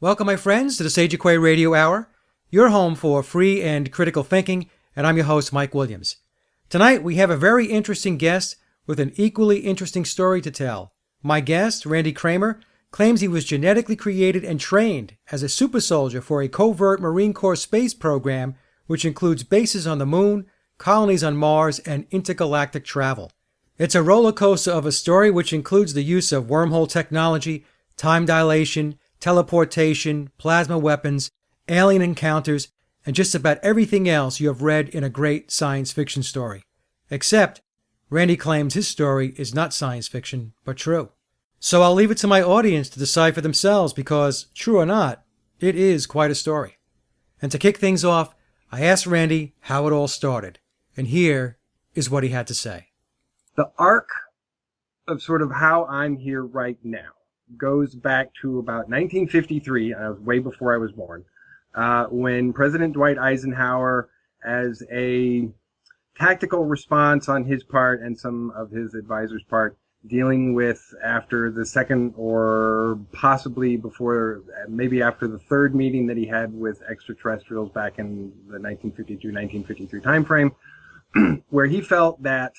Welcome, my friends, to the Sage Quay Radio Hour, your home for free and critical thinking, and I'm your host, Mike Williams. Tonight, we have a very interesting guest with an equally interesting story to tell. My guest, Randy Cramer, claims he was genetically created and trained as a super soldier for a covert Marine Corp space program, which includes bases on the moon, colonies on Mars, and intergalactic travel. It's a roller coaster of a story which includes the use of wormhole technology, time dilation, teleportation, plasma weapons, alien encounters, and just about everything else you have read in a great science fiction story. Except, Randy claims his story is not science fiction, but true. So I'll leave it to my audience to decide for themselves because, true or not, it is quite a story. And to kick things off, I asked Randy how it all started. And here is what he had to say. The arc of sort of how I'm here right now goes back to about 1953. I was way before I was born, when President Dwight Eisenhower, as a tactical response on his part and some of his advisors' part, dealing with after the second or possibly before, maybe after the third meeting that he had with extraterrestrials back in the 1952-1953 timeframe, where he felt that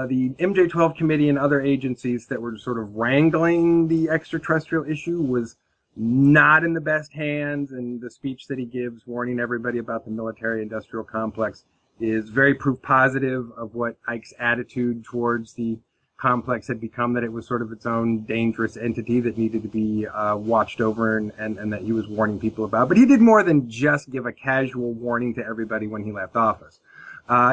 the MJ-12 committee and other agencies that were sort of wrangling the extraterrestrial issue was not in the best hands, and the speech that he gives warning everybody about the military-industrial complex is very proof positive of what Ike's attitude towards the complex had become, that it was sort of its own dangerous entity that needed to be watched over and that he was warning people about. But he did more than just give a casual warning to everybody when he left office.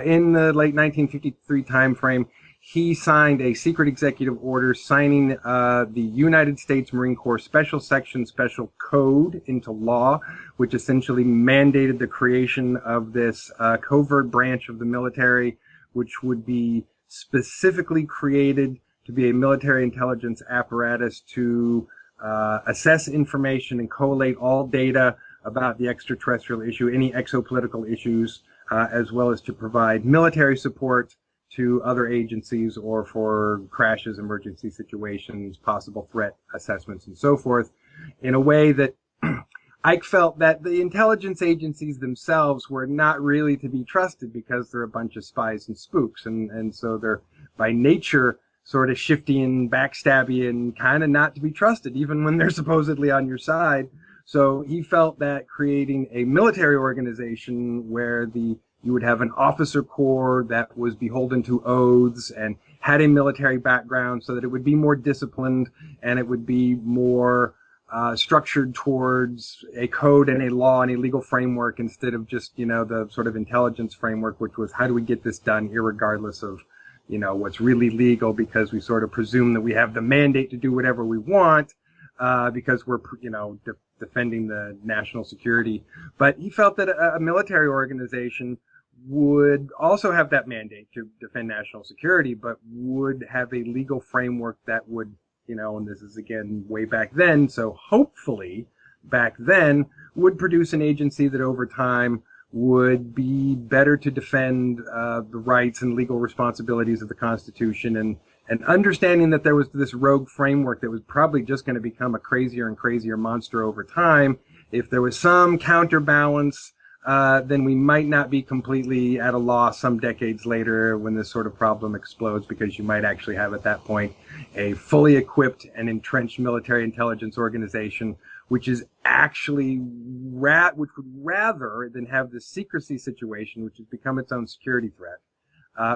In the late 1953 timeframe, he signed a secret executive order signing the United States Marine Corps Special Section Special Code into law, which essentially mandated the creation of this covert branch of the military, which would be specifically created to be a military intelligence apparatus to assess information and collate all data about the extraterrestrial issue, any exopolitical issues, as well as to provide military support to other agencies or for crashes, emergency situations, possible threat assessments, and so forth, in a way that Ike felt that the intelligence agencies themselves were not really to be trusted because they're a bunch of spies and spooks, and so they're by nature sort of shifty and backstabby and kind of not to be trusted, even when they're supposedly on your side. So he felt that creating a military organization where you would have an officer corps that was beholden to oaths and had a military background so that it would be more disciplined and it would be more structured towards a code and a law and a legal framework instead of just, the sort of intelligence framework, which was how do we get this done irregardless of, what's really legal, because we sort of presume that we have the mandate to do whatever we want because we're, defending the national security. But he felt that a military organization would also have that mandate to defend national security, but would have a legal framework that would, and this is again way back then, so hopefully back then would produce an agency that over time would be better to defend the rights and legal responsibilities of the Constitution, and understanding that there was this rogue framework that was probably just going to become a crazier and crazier monster over time. If there was some counterbalance, then we might not be completely at a loss some decades later when this sort of problem explodes, because you might actually have at that point a fully equipped and entrenched military intelligence organization, which is actually which would, rather than have this secrecy situation, which has become its own security threat,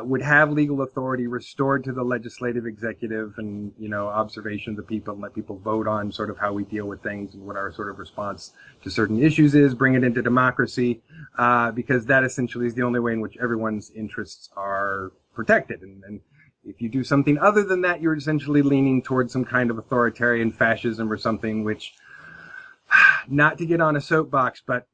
would have legal authority restored to the legislative, executive, and, observation of the people, and let people vote on sort of how we deal with things and what our sort of response to certain issues is, bring it into democracy, because that essentially is the only way in which everyone's interests are protected. And if you do something other than that, you're essentially leaning towards some kind of authoritarian fascism or something, which, not to get on a soapbox, but,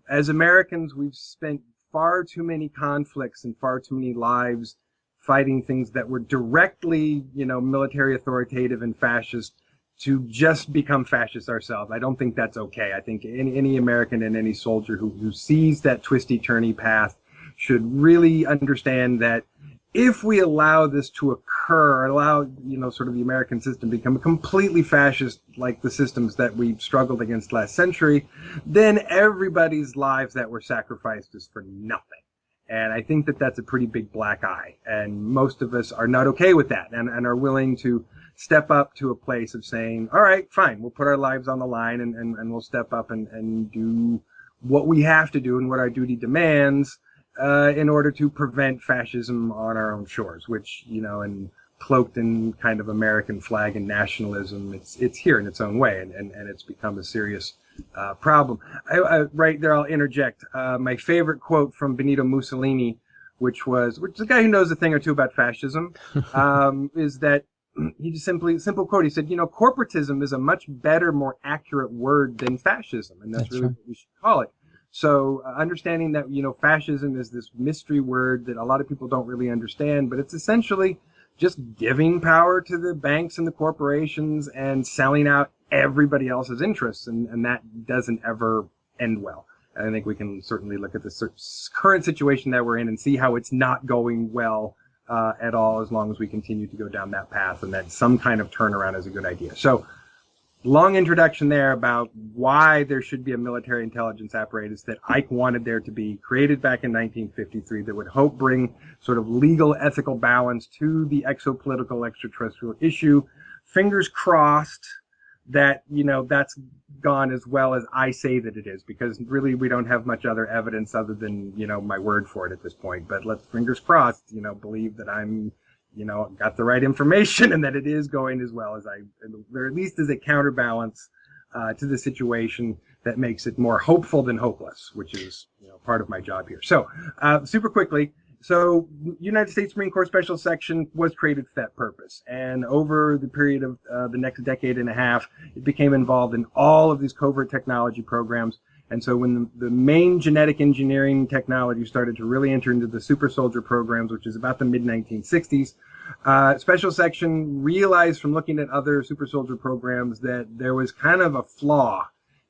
as Americans, we've spent far too many conflicts and far too many lives fighting things that were directly, military authoritative and fascist to just become fascists ourselves. I don't think that's okay. I think any American and any soldier who sees that twisty, turny path should really understand that if we allow this to occur, allow, sort of the American system to become completely fascist like the systems that we struggled against last century, then everybody's lives that were sacrificed is for nothing. And I think that that's a pretty big black eye. And most of us are not okay with that and are willing to step up to a place of saying, all right, fine, we'll put our lives on the line and we'll step up and do what we have to do and what our duty demands in order to prevent fascism on our own shores, which, and cloaked in kind of American flag and nationalism, it's here in its own way, and it's become a serious problem. Right there, I'll interject. My favorite quote from Benito Mussolini, which is a guy who knows a thing or two about fascism, is that he just simple quote. He said, corporatism is a much better, more accurate word than fascism, and that's really what we should call it. So understanding that, fascism is this mystery word that a lot of people don't really understand, but it's essentially just giving power to the banks and the corporations and selling out everybody else's interests, and that doesn't ever end well. And I think we can certainly look at the current situation that we're in and see how it's not going well at all, as long as we continue to go down that path, and that some kind of turnaround is a good idea. So, long introduction there about why there should be a military intelligence apparatus that Ike wanted there to be, created back in 1953, that would hope bring sort of legal, ethical balance to the exopolitical extraterrestrial issue. Fingers crossed that, that's gone as well as I say that it is, because really we don't have much other evidence other than, my word for it at this point. But let's, fingers crossed, believe that I'm got the right information and that it is going as well as or at least as a counterbalance to the situation that makes it more hopeful than hopeless, which is, part of my job here. So, super quickly. So, United States Marine Corps Special Section was created for that purpose. And over the period of the next decade and a half, it became involved in all of these covert technology programs. And so when the main genetic engineering technology started to really enter into the super soldier programs, which is about the mid-1960s, Special Section realized from looking at other super soldier programs that there was kind of a flaw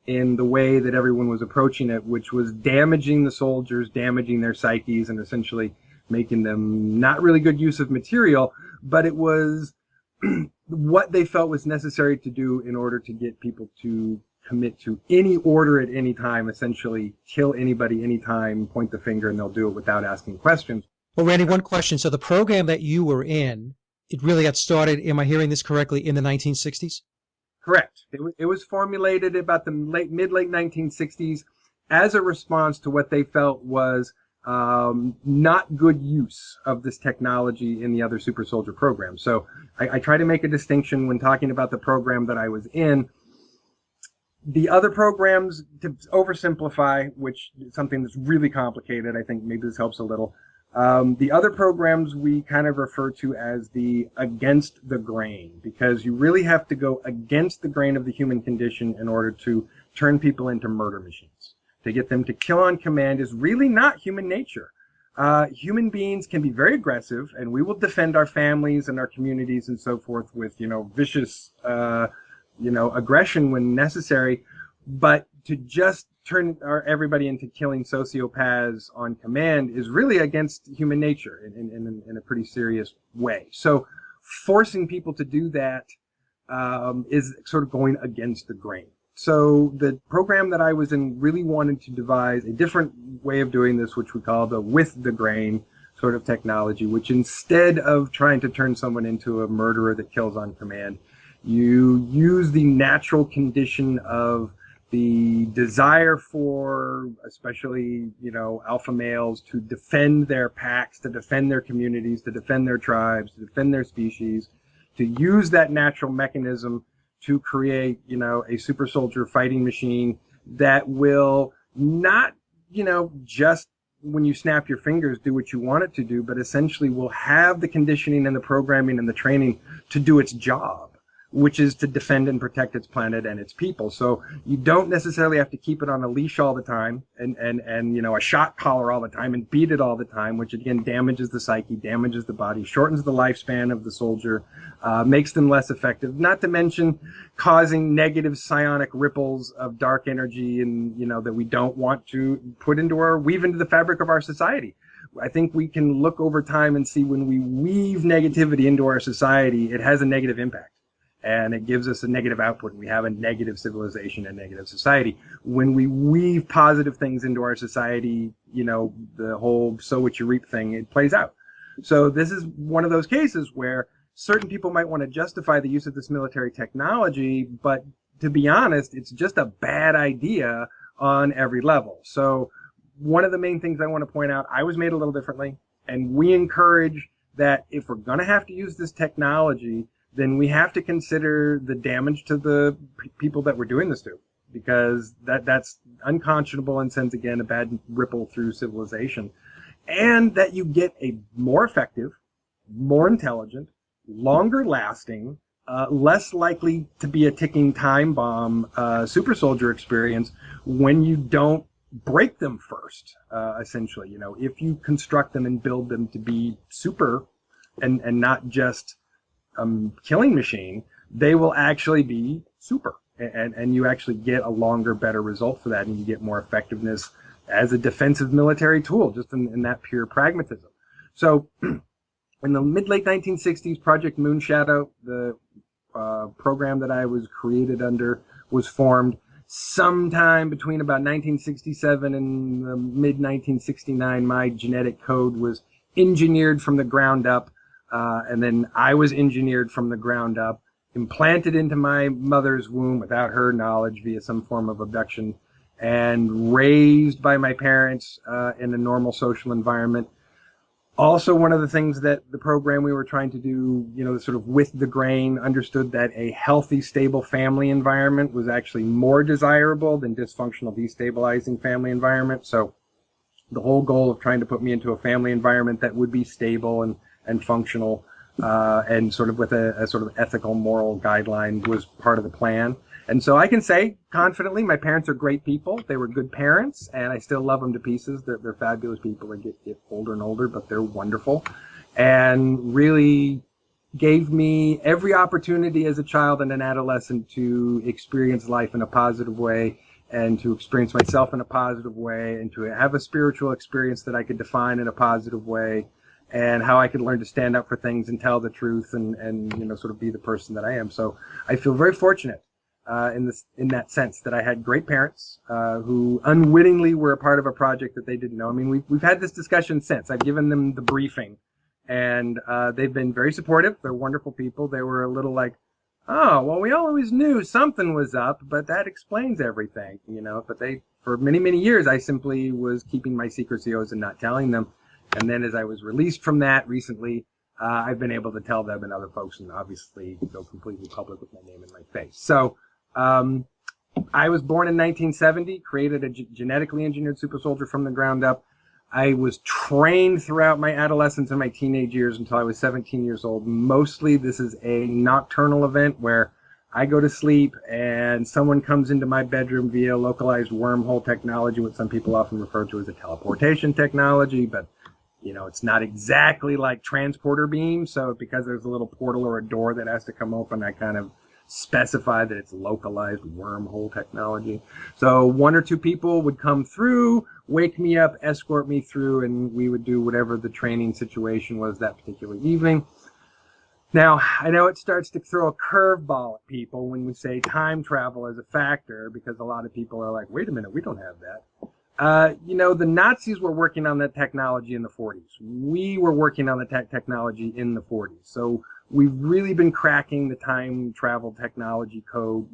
in the way that everyone was approaching it, which was damaging the soldiers, damaging their psyches, and essentially making them not really good use of material, but it was what they felt was necessary to do in order to get people to commit to any order at any time, essentially kill anybody anytime, point the finger, and they'll do it without asking questions. Well, Randy, one question. So the program that you were in, it really got started, am I hearing this correctly, in the 1960s? Correct. It was formulated about the mid-late 1960s as a response to what they felt was not good use of this technology in the other super soldier programs. So I try to make a distinction when talking about the program that I was in. The other programs, to oversimplify, which is something that's really complicated, I think maybe this helps a little. The other programs we kind of refer to as the against the grain, because you really have to go against the grain of the human condition in order to turn people into murder machines. To get them to kill on command is really not human nature. Human beings can be very aggressive, and we will defend our families and our communities and so forth with, vicious, aggression when necessary. But to just turn everybody into killing sociopaths on command is really against human nature in a pretty serious way. So forcing people to do that is sort of going against the grain. So the program that I was in really wanted to devise a different way of doing this, which we call the with the grain sort of technology, which instead of trying to turn someone into a murderer that kills on command, you use the natural condition of the desire for, especially, alpha males to defend their packs, to defend their communities, to defend their tribes, to defend their species, to use that natural mechanism to create, a super soldier fighting machine that will not, just when you snap your fingers do what you want it to do, but essentially will have the conditioning and the programming and the training to do its job, which is to defend and protect its planet and its people. So you don't necessarily have to keep it on a leash all the time and a shot collar all the time and beat it all the time, which again damages the psyche, damages the body, shortens the lifespan of the soldier, makes them less effective, not to mention causing negative psionic ripples of dark energy and, that we don't want to put into weave into the fabric of our society, I think we can look over time and see when we weave negativity into our society, it has a negative impact. And it gives us a negative output. We have a negative civilization and negative society. When we weave positive things into our society, the whole sow what you reap thing, it plays out. So this is one of those cases where certain people might want to justify the use of this military technology, but to be honest, it's just a bad idea on every level. So one of the main things I want to point out, I was made a little differently, and we encourage that if we're going to have to use this technology, then we have to consider the damage to the people that we're doing this to, because that's unconscionable and sends, again, a bad ripple through civilization. And that you get a more effective, more intelligent, longer lasting, less likely to be a ticking time bomb super soldier experience when you don't break them first, essentially. If you construct them and build them to be super and not just killing machine, they will actually be super. And you actually get a longer, better result for that, and you get more effectiveness as a defensive military tool, just in that pure pragmatism. So in the mid-late 1960s, Project Moonshadow, the program that I was created under, was formed. Sometime between about 1967 and the mid-1969, my genetic code was engineered from the ground up. And then I was engineered from the ground up, implanted into my mother's womb without her knowledge via some form of abduction, and raised by my parents in a normal social environment. Also, one of the things that the program we were trying to do, sort of with the grain, understood that a healthy, stable family environment was actually more desirable than dysfunctional, destabilizing family environment. So the whole goal of trying to put me into a family environment that would be stable and functional, and sort of with a sort of ethical, moral guideline was part of the plan. And so I can say confidently, my parents are great people. They were good parents, and I still love them to pieces. They're fabulous people. They get older and older, but they're wonderful, and really gave me every opportunity as a child and an adolescent to experience life in a positive way, and to experience myself in a positive way, and to have a spiritual experience that I could define in a positive way, and how I could learn to stand up for things and tell the truth and sort of be the person that I am. So I feel very fortunate in that sense that I had great parents who unwittingly were a part of a project that they didn't know. I mean, we've had this discussion since. I've given them the briefing, and they've been very supportive. They're wonderful people. They were a little like, oh, well, we always knew something was up, but that explains everything, But for many, many years, I simply was keeping my secrecy oaths and not telling them. And then as I was released from that recently, I've been able to tell them and other folks, and obviously go completely public with my name and my face. So I was born in 1970, created a genetically engineered super soldier from the ground up. I was trained throughout my adolescence and my teenage years until I was 17 years old. Mostly this is a nocturnal event where I go to sleep and someone comes into my bedroom via localized wormhole technology, what some people often refer to as a teleportation technology, but it's not exactly like transporter beam. So because there's a little portal or a door that has to come open, I kind of specify that it's localized wormhole technology. So one or two people would come through, wake me up, escort me through, and we would do whatever the training situation was that particular evening. Now, I know it starts to throw a curveball at people when we say time travel as a factor, because a lot of people are like, wait a minute, we don't have that. The Nazis were working on that technology in the 40s. We were working on the technology in the 40s. So we've really been cracking the time travel technology code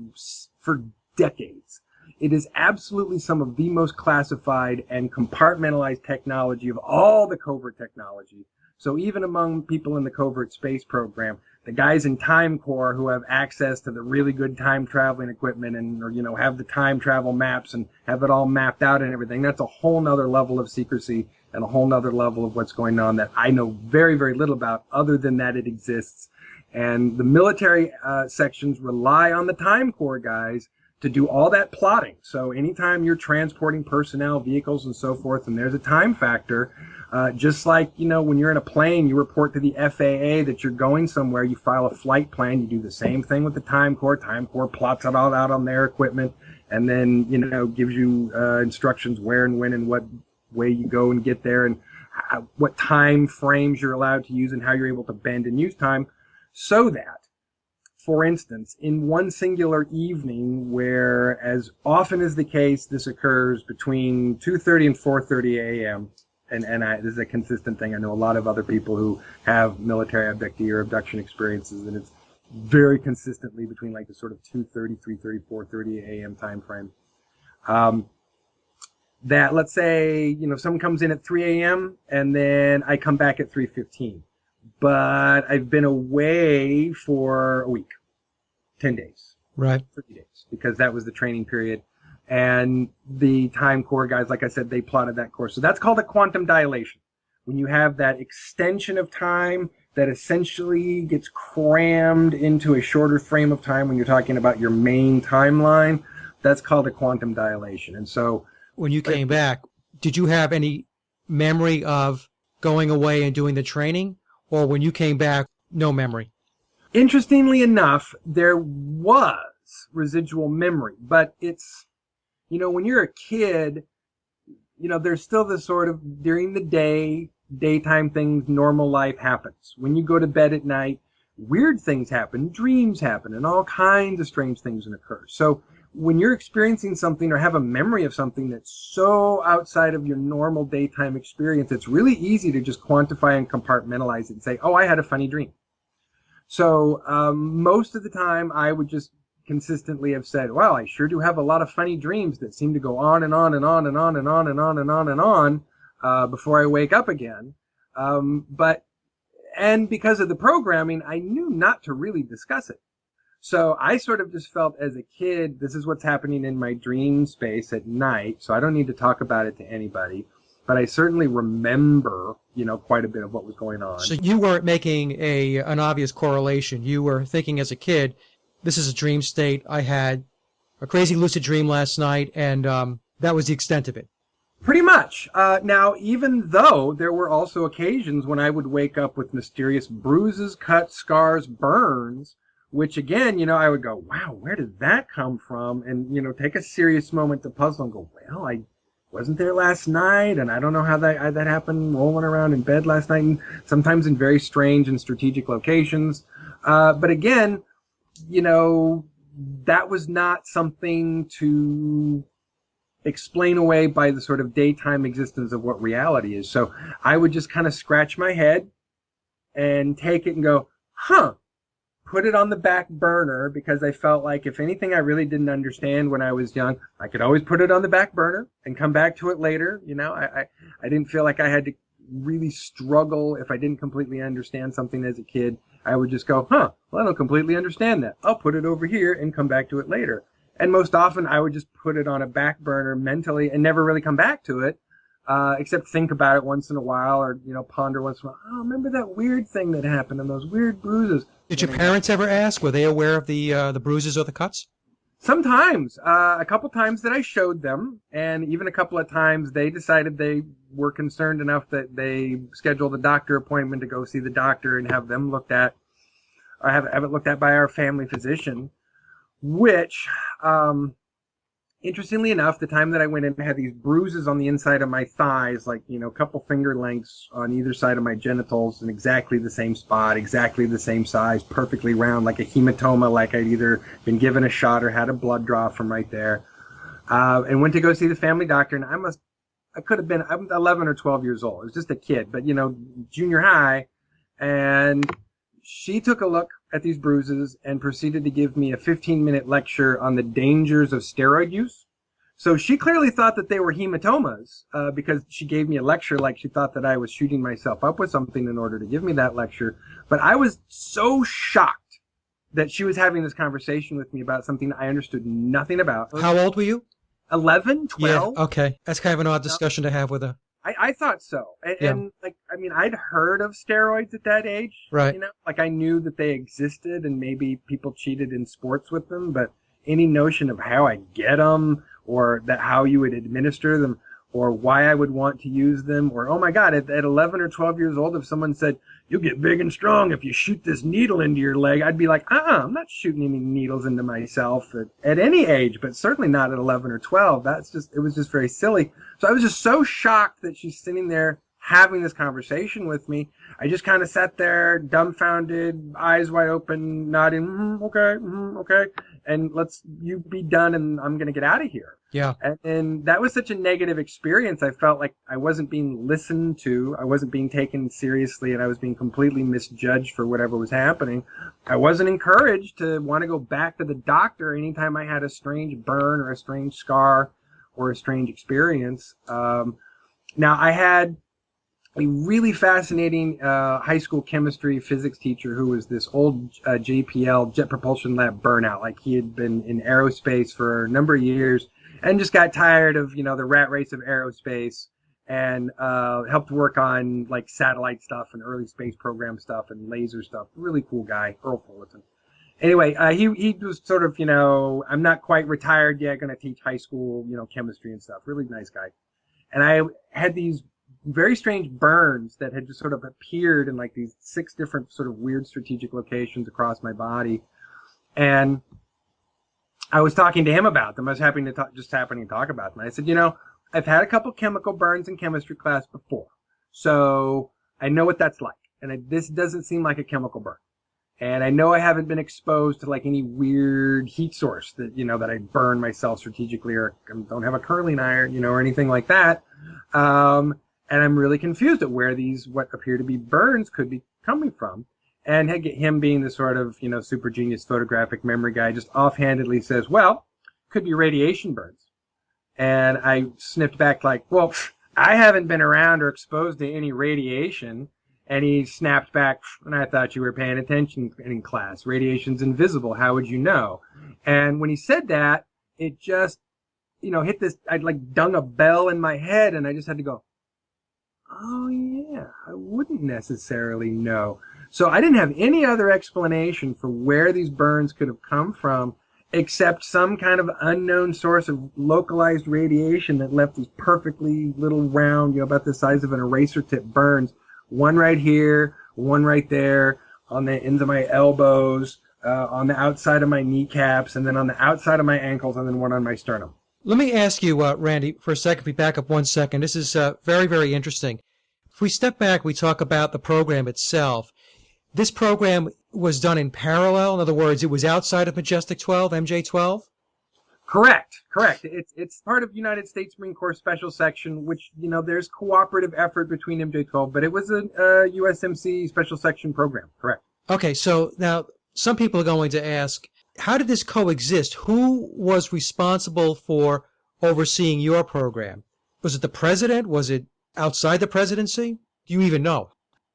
for decades. It is absolutely some of the most classified and compartmentalized technology of all the covert technology. So even among people in the covert space program, the guys in Time Corps who have access to the really good time traveling equipment and, have the time travel maps and have it all mapped out and everything, that's a whole nother level of secrecy and a whole nother level of what's going on that I know very, very little about, other than that it exists. And the military sections rely on the Time Corps guys to do all that plotting. So anytime you're transporting personnel, vehicles, and so forth, and there's a time factor, just like, when you're in a plane, you report to the FAA that you're going somewhere, you file a flight plan, you do the same thing with the Time Corps. Time Corps plots it all out on their equipment, and then, gives you instructions where and when and what way you go and get there and what time frames you're allowed to use and how you're able to bend and use time, so that, for instance, in one singular evening, where as often as the case, this occurs between 2:30 and 4:30 a.m., this is a consistent thing. I know a lot of other people who have military abductee or abduction experiences, and it's very consistently between like the sort of 2:30, 3:30, 4:30 a.m. time frame. That, let's say, someone comes in at 3 a.m. and then I come back at 3:15. But I've been away for a week, 10 days. Right. 30 days, because that was the training period. And the Time Corps guys, like I said, they plotted that course. So that's called a quantum dilation. When you have that extension of time that essentially gets crammed into a shorter frame of time when you're talking about your main timeline, that's called a quantum dilation. And so when you came back, did you have any memory of going away and doing the training? Or when you came back, no memory? Interestingly enough, there was residual memory, but it's, when you're a kid, there's still this sort of during the day, daytime things, normal life happens. When you go to bed at night, weird things happen, dreams happen, and all kinds of strange things occur. So when you're experiencing something or have a memory of something that's so outside of your normal daytime experience, it's really easy to just quantify and compartmentalize it and say, oh, I had a funny dream. So most of the time I would just consistently have said, well, I sure do have a lot of funny dreams that seem to go on and on and on and on and on and on and on and on before I wake up again. And because of the programming, I knew not to really discuss it. So I sort of just felt as a kid, this is what's happening in my dream space at night, so I don't need to talk about it to anybody. But I certainly remember, quite a bit of what was going on. So you weren't making an obvious correlation. You were thinking as a kid, this is a dream state. I had a crazy lucid dream last night, and that was the extent of it. Pretty much. Now, even though there were also occasions when I would wake up with mysterious bruises, cuts, scars, burns, which again, I would go, wow, where did that come from? And, take a serious moment to puzzle and go, well, I wasn't there last night, and I don't know how that happened, rolling around in bed last night, and sometimes in very strange and strategic locations. But again, that was not something to explain away by the sort of daytime existence of what reality is. So I would just kind of scratch my head and take it and go, put it on the back burner, because I felt like if anything I really didn't understand when I was young, I could always put it on the back burner and come back to it later. I didn't feel like I had to really struggle if I didn't completely understand something as a kid. I would just go, well, I don't completely understand that. I'll put it over here and come back to it later. And most often I would just put it on a back burner mentally and never really come back to it, except think about it once in a while, or, ponder once in a while. Oh, remember that weird thing that happened and those weird bruises. Did your parents ever ask? Were they aware of the bruises or the cuts? Sometimes. A couple times that I showed them, and even a couple of times they decided they were concerned enough that they scheduled a doctor appointment to go see the doctor and have them looked at, or have it looked at by our family physician, which, interestingly enough, the time that I went in, I had these bruises on the inside of my thighs, like, a couple finger lengths on either side of my genitals in exactly the same spot, exactly the same size, perfectly round, like a hematoma, like I'd either been given a shot or had a blood draw from right there. And went to go see the family doctor, and I'm 11 or 12 years old. I was just a kid, but, junior high. And she took a look at these bruises and proceeded to give me a 15-minute lecture on the dangers of steroid use. So she clearly thought that they were hematomas, because she gave me a lecture like she thought that I was shooting myself up with something in order to give me that lecture. But I was so shocked that she was having this conversation with me about something I understood nothing about. How old were you? 11, 12. Yeah, okay. That's kind of an odd discussion to have with a... I thought so. And I'd heard of steroids at that age. Right. I knew that they existed and maybe people cheated in sports with them, but any notion of how I get them, or that how you would administer them, or why I would want to use them, or, oh my God, at 11 or 12 years old, if someone said, you'll get big and strong if you shoot this needle into your leg, I'd be like, I'm not shooting any needles into myself at any age, but certainly not at 11 or 12. It was just very silly. So I was just so shocked that she's sitting there having this conversation with me, I just kind of sat there, dumbfounded, eyes wide open, nodding, okay, and you be done, and I'm gonna get out of here. Yeah. And that was such a negative experience. I felt like I wasn't being listened to, I wasn't being taken seriously, and I was being completely misjudged for whatever was happening. I wasn't encouraged to want to go back to the doctor anytime I had a strange burn or a strange scar or a strange experience. Now, I had a really fascinating high school chemistry physics teacher who was this old JPL, Jet Propulsion Lab burnout. Like, he had been in aerospace for a number of years and just got tired of, the rat race of aerospace, and helped work on like satellite stuff and early space program stuff and laser stuff. Really cool guy, Earl Fullerton. Anyway, he was sort of, I'm not quite retired yet, going to teach high school, chemistry and stuff. Really nice guy. And I had these very strange burns that had just sort of appeared in like these 6 different sort of weird strategic locations across my body. And I was talking to him about them. I was happening to talk about them. And I said, I've had a couple chemical burns in chemistry class before, so I know what that's like. And this doesn't seem like a chemical burn. And I know I haven't been exposed to like any weird heat source that, that I burn myself strategically, or don't have a curling iron, or anything like that. And I'm really confused at where these, what appear to be burns, could be coming from. And him being the sort of, super genius photographic memory guy, just offhandedly says, well, could be radiation burns. And I snipped back like, well, I haven't been around or exposed to any radiation. And he snapped back, and I thought you were paying attention in class. Radiation's invisible. How would you know? And when he said that, it just, hit this, I'd like dung a bell in my head, and I just had to go, oh yeah, I wouldn't necessarily know. So I didn't have any other explanation for where these burns could have come from, except some kind of unknown source of localized radiation that left these perfectly little round, about the size of an eraser tip burns. One right here, one right there, on the ends of my elbows, on the outside of my kneecaps, and then on the outside of my ankles, and then one on my sternum. Let me ask you, Randy, for a second, if we back up 1 second. This is very, very interesting. If we step back, we talk about the program itself. This program was done in parallel. In other words, it was outside of Majestic 12, MJ-12? Correct. It's part of United States Marine Corps Special Section, which, there's cooperative effort between MJ-12, but it was a USMC Special Section program. Correct. Okay, so now some people are going to ask, how did this coexist? Who was responsible for overseeing your program? Was it the president? Was it outside the presidency? Do you even know?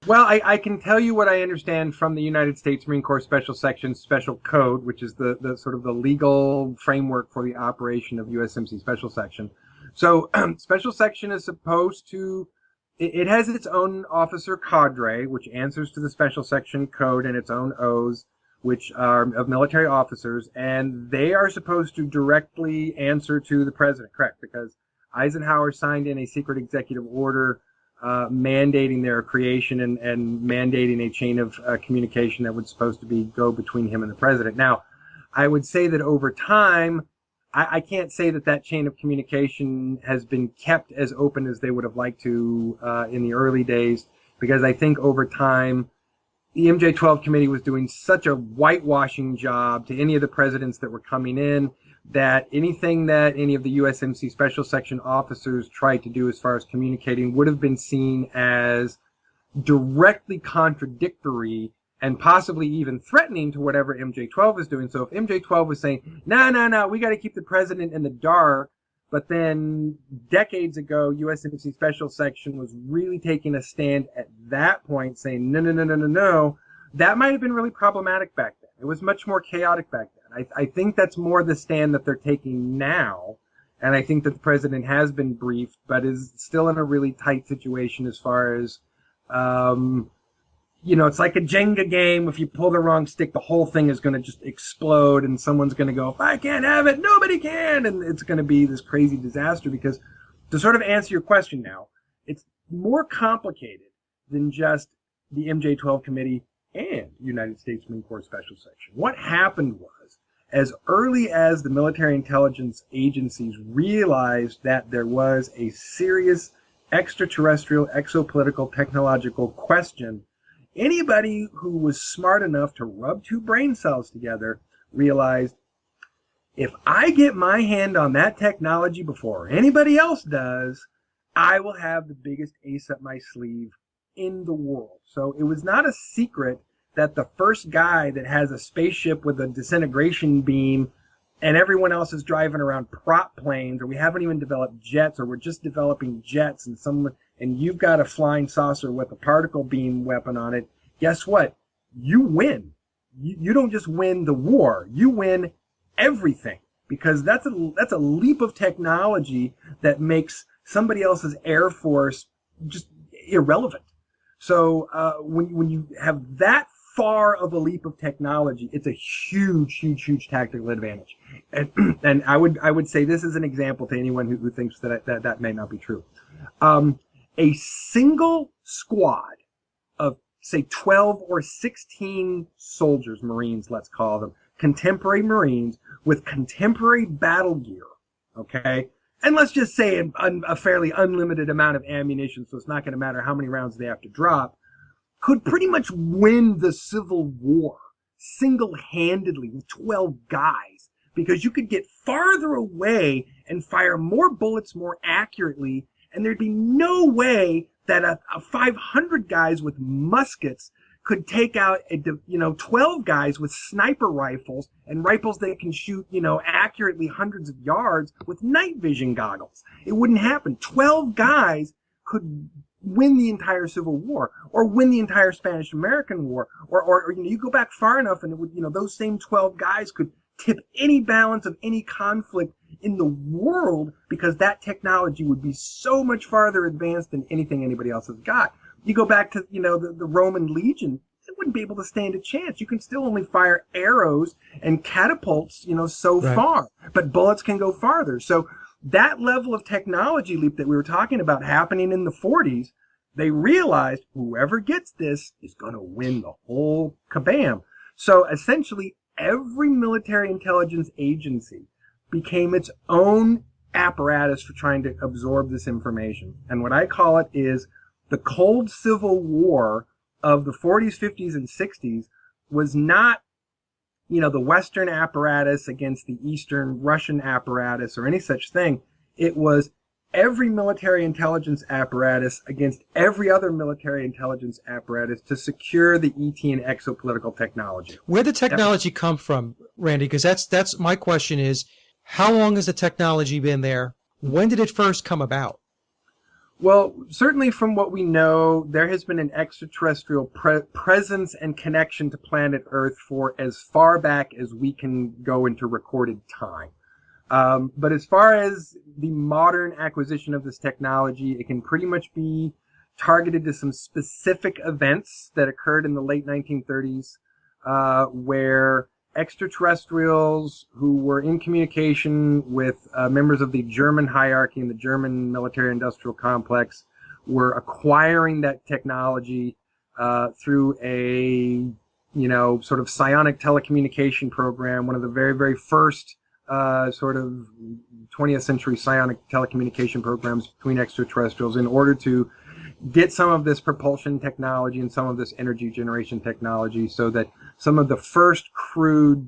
Well, I can tell you what I understand from the United States Marine Corps Special Section Special Code, which is the sort of the legal framework for the operation of USMC Special Section. So Special Section is supposed to, it has its own officer cadre, which answers to the Special Section Code, and its own O's, which are of military officers, and they are supposed to directly answer to the president, correct? Because Eisenhower signed in a secret executive order mandating their creation and mandating a chain of communication that was supposed to go between him and the president. Now, I would say that over time, I can't say that chain of communication has been kept as open as they would have liked to in the early days, because I think over time, the MJ-12 committee was doing such a whitewashing job to any of the presidents that were coming in, that anything that any of the USMC Special Section officers tried to do as far as communicating would have been seen as directly contradictory and possibly even threatening to whatever MJ-12 was doing. So if MJ-12 was saying, no, we got to keep the president in the dark, but then decades ago, USMC Special Section was really taking a stand at that point, saying, no, that might have been really problematic back then. It was much more chaotic back then. I think that's more the stand that they're taking now, and I think that the president has been briefed, but is still in a really tight situation as far as, it's like a Jenga game. If you pull the wrong stick, the whole thing is going to just explode, and someone's going to go, if I can't have it, nobody can, and it's going to be this crazy disaster. Because to sort of answer your question now, it's more complicated than just the MJ-12 committee and United States Marine Corps Special Section. What happened was, as early as the military intelligence agencies realized that there was a serious extraterrestrial, exopolitical, technological question, anybody who was smart enough to rub two brain cells together realized, if I get my hand on that technology before anybody else does, I will have the biggest ace up my sleeve in the world. So it was not a secret that the first guy that has a spaceship with a disintegration beam and everyone else is driving around prop planes, or we haven't even developed jets, or we're just developing jets, and you've got a flying saucer with a particle beam weapon on it, guess what? You win. You don't just win the war, you win everything, because that's a leap of technology that makes somebody else's air force just irrelevant. So when you have that far of a leap of technology, it's a huge tactical advantage. And I would say this is an example to anyone who thinks that may not be true. A single squad of, say, 12 or 16 soldiers, Marines, let's call them, contemporary Marines with contemporary battle gear, okay? And let's just say a fairly unlimited amount of ammunition, so it's not going to matter how many rounds they have to drop, could pretty much win the Civil War single-handedly with 12 guys, because you could get farther away and fire more bullets more accurately, and there'd be no way that a 500 guys with muskets could take out 12 guys with sniper rifles and rifles that can shoot, accurately hundreds of yards with night vision goggles. It wouldn't happen. 12 guys could win the entire Civil War, or win the entire Spanish-American War, or you go back far enough and it would, those same 12 guys could tip any balance of any conflict in the world, because that technology would be so much farther advanced than anything anybody else has got. You go back to, the Roman legion, they wouldn't be able to stand a chance. You can still only fire arrows and catapults, so Right. far, but bullets can go farther. So that level of technology leap that we were talking about happening in the 40s, they realized whoever gets this is going to win the whole kabam. So essentially, every military intelligence agency became its own apparatus for trying to absorb this information. And what I call it is the cold Civil War of the 40s, 50s, and 60s was not, the Western apparatus against the Eastern Russian apparatus or any such thing. It was every military intelligence apparatus against every other military intelligence apparatus to secure the ET and exopolitical technology. Where did the technology come from, Randy? Because that's my question is, how long has the technology been there? When did it first come about? Well, certainly from what we know, there has been an extraterrestrial presence and connection to planet Earth for as far back as we can go into recorded time. But as far as the modern acquisition of this technology, it can pretty much be targeted to some specific events that occurred in the late 1930s, where extraterrestrials who were in communication with members of the German hierarchy and the German military-industrial complex were acquiring that technology through a, sort of psionic telecommunication program, one of the very, very first sort of 20th century psionic telecommunication programs between extraterrestrials, in order to get some of this propulsion technology and some of this energy generation technology, so that some of the first crude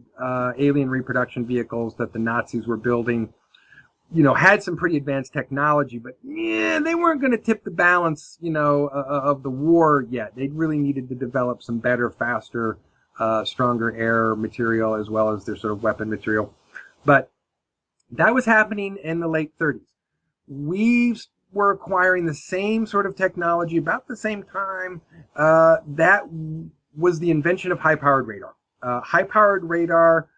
alien reproduction vehicles that the Nazis were building, had some pretty advanced technology, but they weren't going to tip the balance, of the war yet. They really needed to develop some better, faster, stronger air material, as well as their sort of weapon material. But that was happening in the late 30s. We were acquiring the same sort of technology about the same time. That was the invention of high-powered radar. High-powered radar,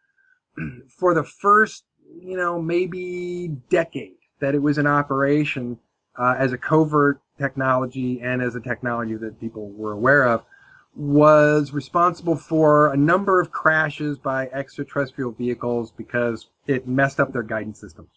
for the first, maybe decade that it was in operation as a covert technology and as a technology that people were aware of, was responsible for a number of crashes by extraterrestrial vehicles because it messed up their guidance systems.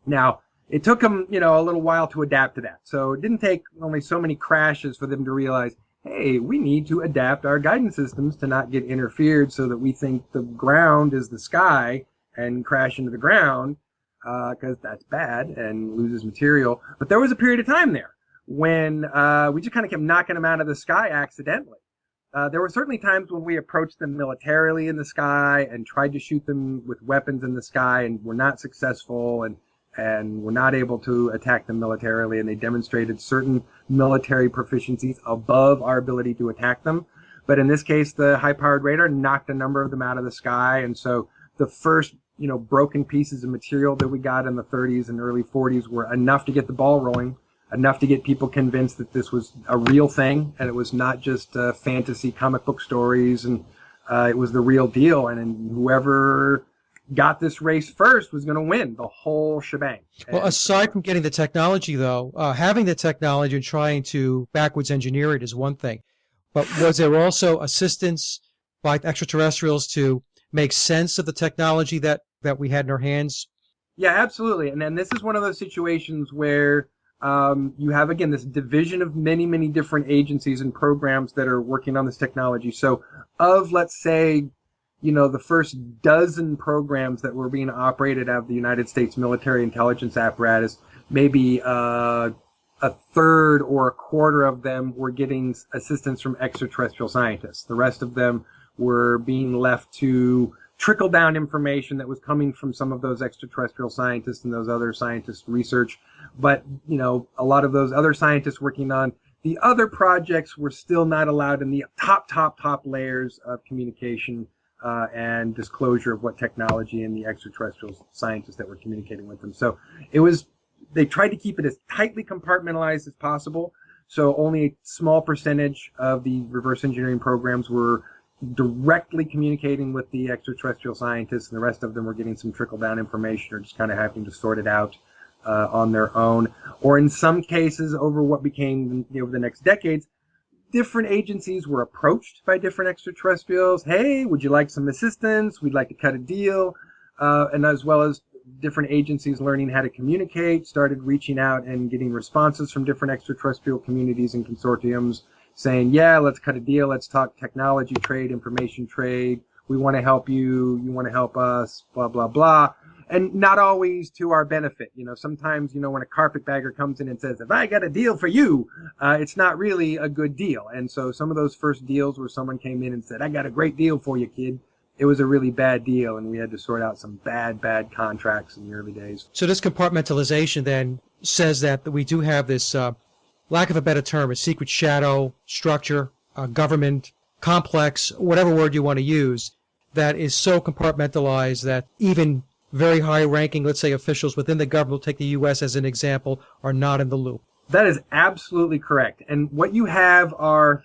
Now, it took them, a little while to adapt to that. So it didn't take only so many crashes for them to realize, hey, we need to adapt our guidance systems to not get interfered so that we think the ground is the sky and crash into the ground, because that's bad and loses material. But there was a period of time there when we just kind of kept knocking them out of the sky accidentally. There were certainly times when we approached them militarily in the sky and tried to shoot them with weapons in the sky and were not successful and were not able to attack them militarily, and they demonstrated certain military proficiencies above our ability to attack them. But in this case, the high-powered radar knocked a number of them out of the sky, and so the first, broken pieces of material that we got in the 30s and early 40s were enough to get the ball rolling, enough to get people convinced that this was a real thing, and it was not just fantasy comic book stories, and it was the real deal, and whoever got this race first was going to win the whole shebang. Well, aside from getting the technology, though, having the technology and trying to backwards engineer it is one thing. But was there also assistance by extraterrestrials to make sense of the technology that we had in our hands? Yeah, absolutely. And then this is one of those situations where you have, again, this division of many, many different agencies and programs that are working on this technology. So of, let's say, the first dozen programs that were being operated out of the United States military intelligence apparatus, maybe a third or a quarter of them were getting assistance from extraterrestrial scientists. The rest of them were being left to trickle down information that was coming from some of those extraterrestrial scientists and those other scientists' research. But, a lot of those other scientists working on the other projects were still not allowed in the top layers of communication and disclosure of what technology and the extraterrestrial scientists that were communicating with them. So they tried to keep it as tightly compartmentalized as possible. So only a small percentage of the reverse engineering programs were directly communicating with the extraterrestrial scientists, and the rest of them were getting some trickle-down information or just kind of having to sort it out on their own. Or in some cases, over what became, over the next decades, different agencies were approached by different extraterrestrials. Hey, would you like some assistance? We'd like to cut a deal. And as well as different agencies learning how to communicate, started reaching out and getting responses from different extraterrestrial communities and consortiums saying, yeah, let's cut a deal. Let's talk technology trade, information trade. We want to help you. You want to help us, blah, blah, blah. And not always to our benefit. Sometimes, when a carpetbagger comes in and says, if I got a deal for you, it's not really a good deal. And so some of those first deals where someone came in and said, I got a great deal for you, kid, it was a really bad deal, and we had to sort out some bad contracts in the early days. So this compartmentalization then says that we do have this, lack of a better term, a secret shadow structure, a government complex, whatever word you want to use, that is so compartmentalized that even very high-ranking, let's say, officials within the government, we'll take the U.S. as an example, are not in the loop. That is absolutely correct. And what you have are,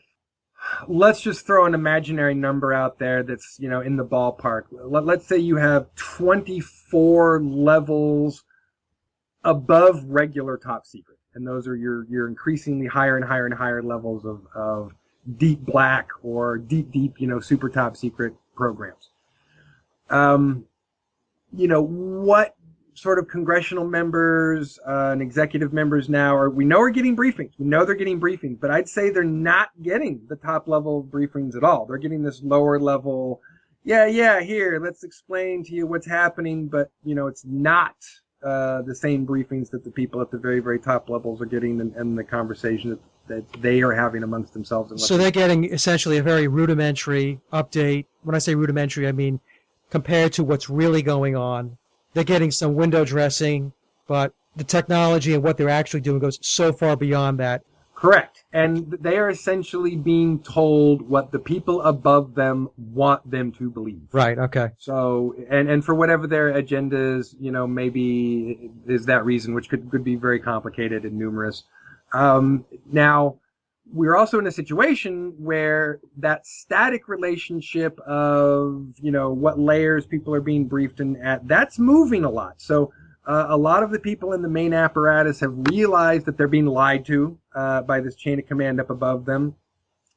let's just throw an imaginary number out there that's, in the ballpark. Let's say you have 24 levels above regular top secret. And those are your increasingly higher and higher and higher levels of deep black or deep, super top secret programs. What sort of congressional members and executive members now we know are getting briefings. We know they're getting briefings, but I'd say they're not getting the top level briefings at all. They're getting this lower level, here, let's explain to you what's happening, but, it's not the same briefings that the people at the very, very top levels are getting and the conversation that they are having amongst themselves. So they're getting essentially a very rudimentary update. When I say rudimentary, I mean compared to what's really going on. They're getting some window dressing, but the technology and what they're actually doing goes so far beyond that. Correct. And they are essentially being told what the people above them want them to believe. Right, okay. So, and for whatever their agendas, maybe is that reason, which could be very complicated and numerous. Now, we're also in a situation where that static relationship of, what layers people are being briefed at, that's moving a lot. So a lot of the people in the main apparatus have realized that they're being lied to by this chain of command up above them.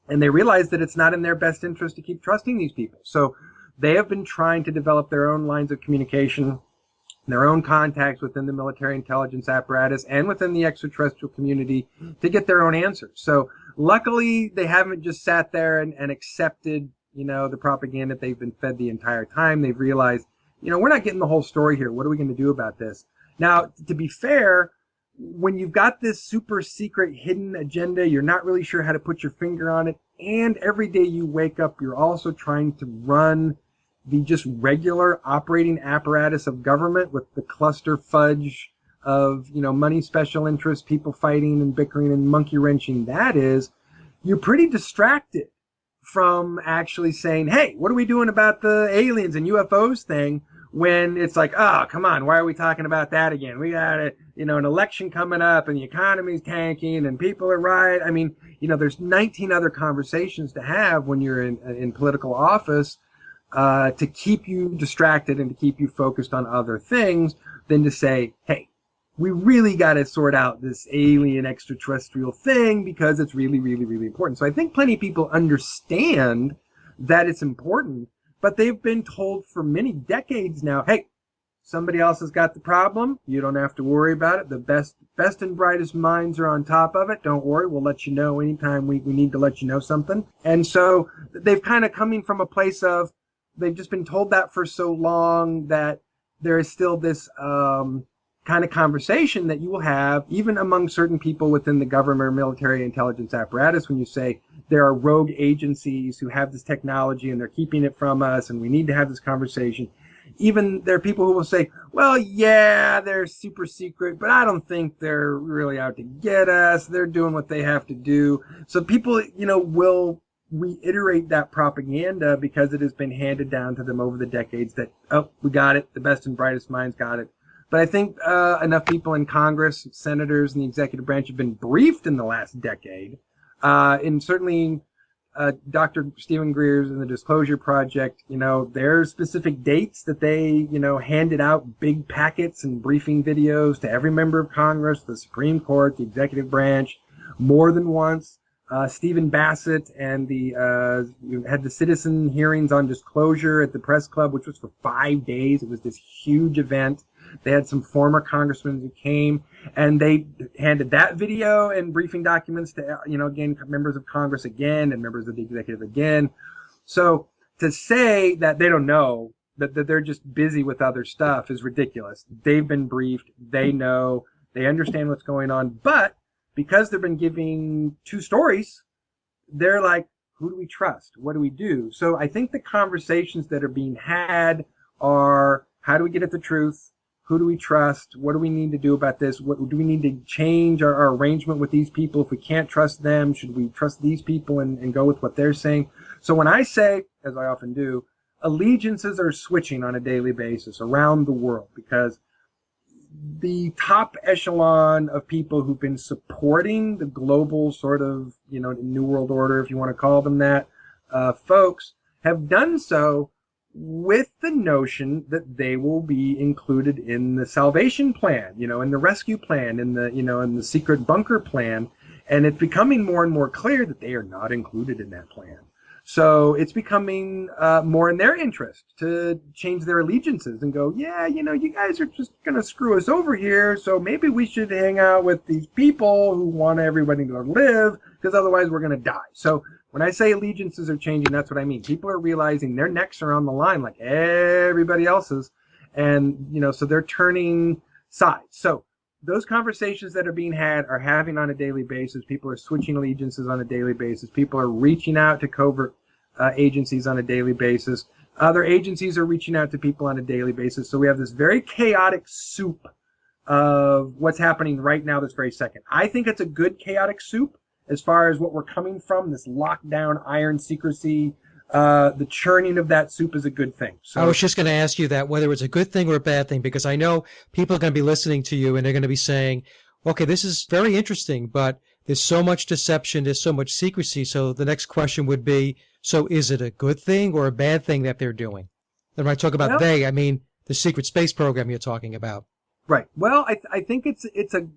And they realize that it's not in their best interest to keep trusting these people. So they have been trying to develop their own lines of communication, their own contacts within the military intelligence apparatus and within the extraterrestrial community to get their own answers. So luckily, they haven't just sat there and accepted, the propaganda they've been fed the entire time. They've realized, we're not getting the whole story here. What are we going to do about this? Now, to be fair, when you've got this super secret hidden agenda, you're not really sure how to put your finger on it, and every day you wake up, you're also trying to run the just regular operating apparatus of government with the cluster fudge of, money, special interests, people fighting and bickering and monkey wrenching. That is, you're pretty distracted from actually saying, hey, what are we doing about the aliens and UFOs thing? When it's like, oh, come on, why are we talking about that again? We got an election coming up and the economy's tanking and people are right. I mean, there's 19 other conversations to have when you're in political office to keep you distracted and to keep you focused on other things than to say, hey, we really got to sort out this alien extraterrestrial thing because it's really, really, really important. So I think plenty of people understand that it's important, but they've been told for many decades now, hey, somebody else has got the problem. You don't have to worry about it. The best and brightest minds are on top of it. Don't worry. We'll let you know anytime we need to let you know something. And so they've kind of coming from a place of, they've just been told that for so long that there is still this kind of conversation that you will have even among certain people within the government or military intelligence apparatus when you say there are rogue agencies who have this technology and they're keeping it from us and we need to have this conversation. Even there are people who will say, well, yeah, they're super secret, but I don't think they're really out to get us. They're doing what they have to do. So people, will reiterate that propaganda because it has been handed down to them over the decades that, oh, we got it. The best and brightest minds got it. But I think enough people in Congress, senators, and the executive branch have been briefed in the last decade. And certainly Dr. Stephen Greer's in the Disclosure Project, there's specific dates that they, handed out big packets and briefing videos to every member of Congress, the Supreme Court, the executive branch, more than once. Stephen Bassett and you had the citizen hearings on disclosure at the press club, which was for 5 days. It was this huge event. They had some former congressmen who came and they handed that video and briefing documents to, again, members of Congress again and members of the executive again. So to say that they don't know, that they're just busy with other stuff is ridiculous. They've been briefed. They know. They understand what's going on. But because they've been giving two stories, they're like, who do we trust? What do we do? So I think the conversations that are being had are, how do we get at the truth? Who do we trust? What do we need to do about this? What do we need to change our arrangement with these people? If we can't trust them, should we trust these people and go with what they're saying? So when I say, as I often do, allegiances are switching on a daily basis around the world because the top echelon of people who've been supporting the global sort of, New World Order, if you want to call them that, folks have done so with the notion that they will be included in the salvation plan, in the rescue plan, in the secret bunker plan. And it's becoming more and more clear that they are not included in that plan. So it's becoming more in their interest to change their allegiances and go, yeah, you guys are just going to screw us over here. So maybe we should hang out with these people who want everybody to live because otherwise we're going to die. So when I say allegiances are changing, that's what I mean. People are realizing their necks are on the line like everybody else's. And, so they're turning sides. So those conversations that are being had are having on a daily basis. People are switching allegiances on a daily basis. People are reaching out to covert agencies on a daily basis. Other agencies are reaching out to people on a daily basis. So we have this very chaotic soup of what's happening right now this very second. I think it's a good chaotic soup as far as what we're coming from, this lockdown, iron secrecy. The churning of that soup is a good thing. So I was just going to ask you that, whether it's a good thing or a bad thing, because I know people are going to be listening to you and they're going to be saying, okay, this is very interesting, but there's so much deception, there's so much secrecy. So the next question would be, so is it a good thing or a bad thing that they're doing? And when I talk about they, I mean the secret space program you're talking about. Right. Well, I think it's a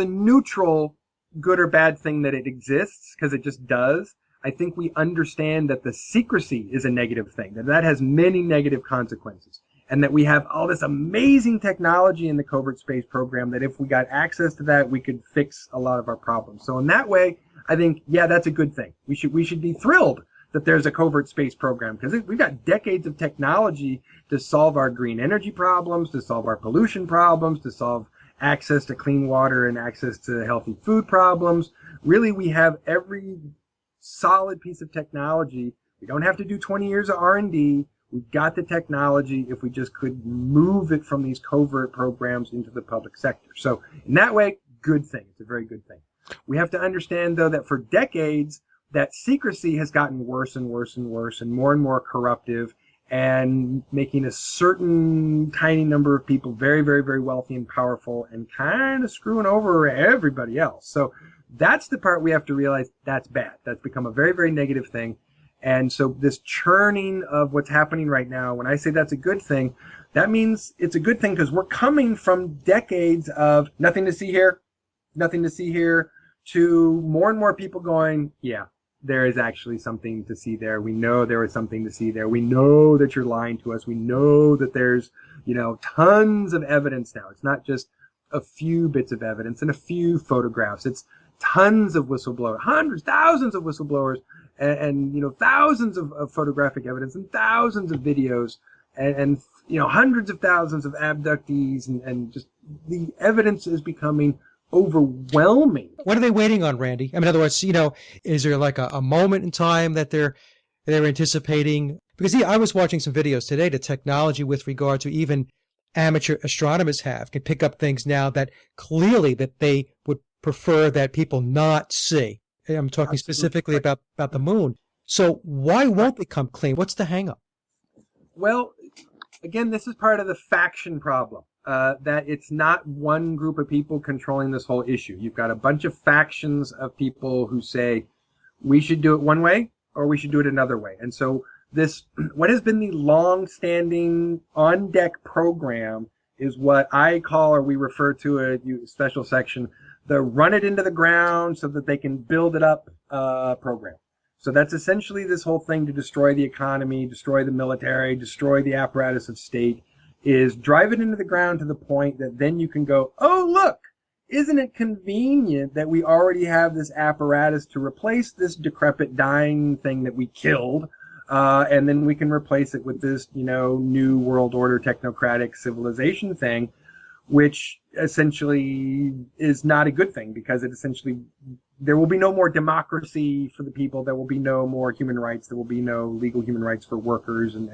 neutral good or bad thing that it exists because it just does. I think we understand that the secrecy is a negative thing, that has many negative consequences, and that we have all this amazing technology in the covert space program that if we got access to that, we could fix a lot of our problems. So in that way, I think, yeah, that's a good thing. We should be thrilled that there's a covert space program because we've got decades of technology to solve our green energy problems, to solve our pollution problems, to solve access to clean water and access to healthy food problems. Really, we have every solid piece of technology. We don't have to do 20 years of R&D. We've got the technology if we just could move it from these covert programs into the public sector. So in that way, good thing. It's a very good thing. We have to understand, though, that for decades, that secrecy has gotten worse and worse and worse and more corruptive, and making a certain tiny number of people very, very, very wealthy and powerful and kind of screwing over everybody else. So that's the part we have to realize that's bad. That's become a very, very negative thing. And so this churning of what's happening right now, when I say that's a good thing, that means it's a good thing because we're coming from decades of nothing to see here, to more and more people going, yeah, there is actually something to see there. We know there is something to see there. We know that you're lying to us. We know that there's, tons of evidence now. It's not just a few bits of evidence and a few photographs. It's tons of whistleblowers, hundreds, thousands of whistleblowers, and thousands of photographic evidence and thousands of videos and hundreds of thousands of abductees and just the evidence is becoming overwhelming. What are they waiting on, Randy? I mean, in other words, is there like a moment in time that they're anticipating? Because I was watching some videos today. The technology with regard to even amateur astronomers can pick up things now that clearly that they would prefer that people not see. I'm talking Absolutely specifically right. about the moon. So why won't they come clean? What's the hang up? Well, again, this is part of the faction problem. That it's not one group of people controlling this whole issue. You've got a bunch of factions of people who say we should do it one way or we should do it another way. And so what has been the long-standing on-deck program is what I call, or we refer to a special section, the run it into the ground so that they can build it up program. So that's essentially this whole thing to destroy the economy, destroy the military, destroy the apparatus of state, is drive it into the ground to the point that then you can go, oh, look, isn't it convenient that we already have this apparatus to replace this decrepit, dying thing that we killed, and then we can replace it with this, new world order technocratic civilization thing, which essentially is not a good thing because it essentially, there will be no more democracy for the people. There will be no more human rights. There will be no legal human rights for workers and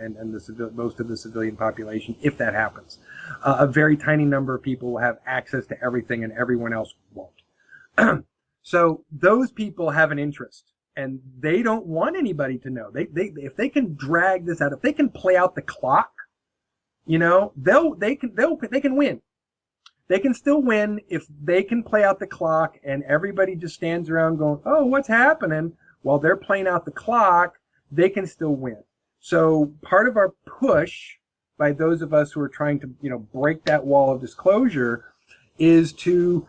most of the civilian population if that happens. A very tiny number of people will have access to everything and everyone else won't. So those people have an interest and they don't want anybody to know. If they can drag this out, if they can play out the clock, they can win. They can still win if they can play out the clock and everybody just stands around going, oh, what's happening? While they're playing out the clock, they can still win. So part of our push by those of us who are trying to, break that wall of disclosure is to,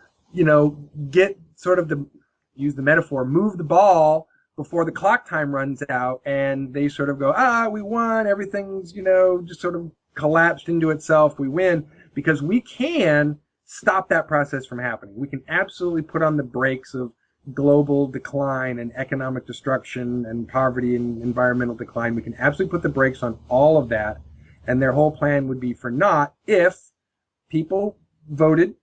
get sort of use the metaphor, move the ball before the clock time runs out and they sort of go, we won. Everything's, just sort of collapsed into itself. We win because we can stop that process from happening. We can absolutely put on the brakes of global decline and economic destruction and poverty and environmental decline. We can absolutely put the brakes on all of that. And their whole plan would be for naught if people voted.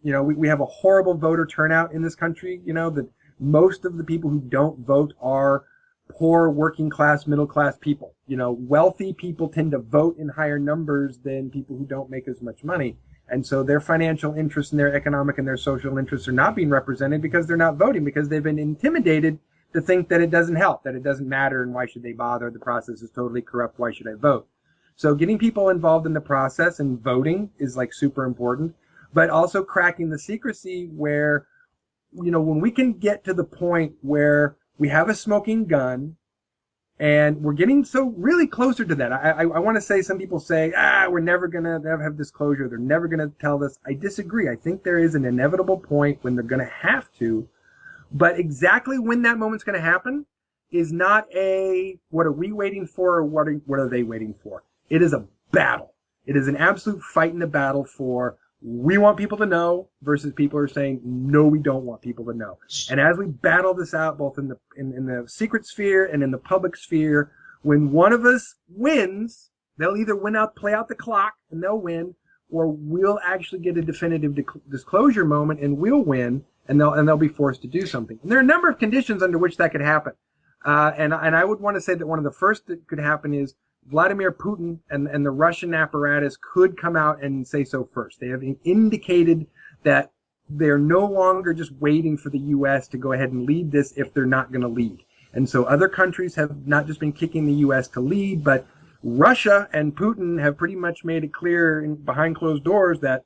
We have a horrible voter turnout in this country. That most of the people who don't vote are poor, working class, middle class people. Wealthy people tend to vote in higher numbers than people who don't make as much money. And so their financial interests and their economic and their social interests are not being represented because they're not voting, because they've been intimidated to think that it doesn't help, that it doesn't matter, and why should they bother? The process is totally corrupt. Why should I vote? So getting people involved in the process and voting is like super important, but also cracking the secrecy where, when we can get to the point where we have a smoking gun, and we're getting so really closer to that. I want to say, some people say, we're never going to have disclosure. They're never going to tell this. I disagree. I think there is an inevitable point when they're going to have to. But exactly when that moment's going to happen is not what are we waiting for or what are they waiting for? It is a battle. It is an absolute fight in a battle for we want people to know versus people are saying, no, we don't want people to know. And as we battle this out, both in the secret sphere and in the public sphere, when one of us wins, they'll either play out the clock and they'll win, or we'll actually get a definitive disclosure moment and we'll win, and they'll be forced to do something. And there are a number of conditions under which that could happen. And I would want to say that one of the first that could happen is Vladimir Putin and the Russian apparatus could come out and say so first. They have indicated that they're no longer just waiting for the U.S. to go ahead and lead this if they're not going to lead. And so other countries have not just been kicking the U.S. to lead, but Russia and Putin have pretty much made it clear behind closed doors that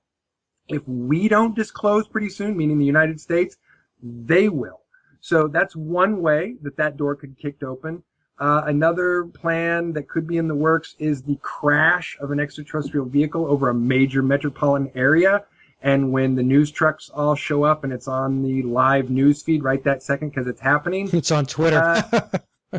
if we don't disclose pretty soon, meaning the United States, they will. So that's one way that door could be kicked open. Another plan that could be in the works is the crash of an extraterrestrial vehicle over a major metropolitan area. And when the news trucks all show up and it's on the live news feed right that second because it's happening. It's on Twitter.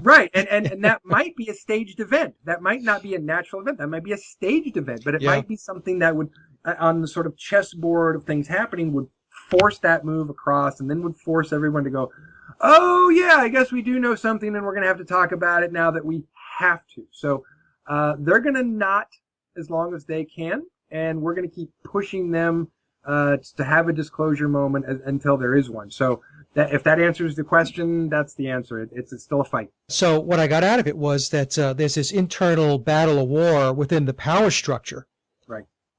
Right. And that might be a staged event. That might not be a natural event. That might be a staged event, but it might be something that would, on the sort of chessboard of things happening, would force that move across and then would force everyone to go, oh, yeah, I guess we do know something and we're going to have to talk about it now that we have to. So they're going to not as long as they can, and we're going to keep pushing them to have a disclosure moment until there is one. So if that answers the question, that's the answer. It's still a fight. So what I got out of it was that there's this internal battle of war within the power structure.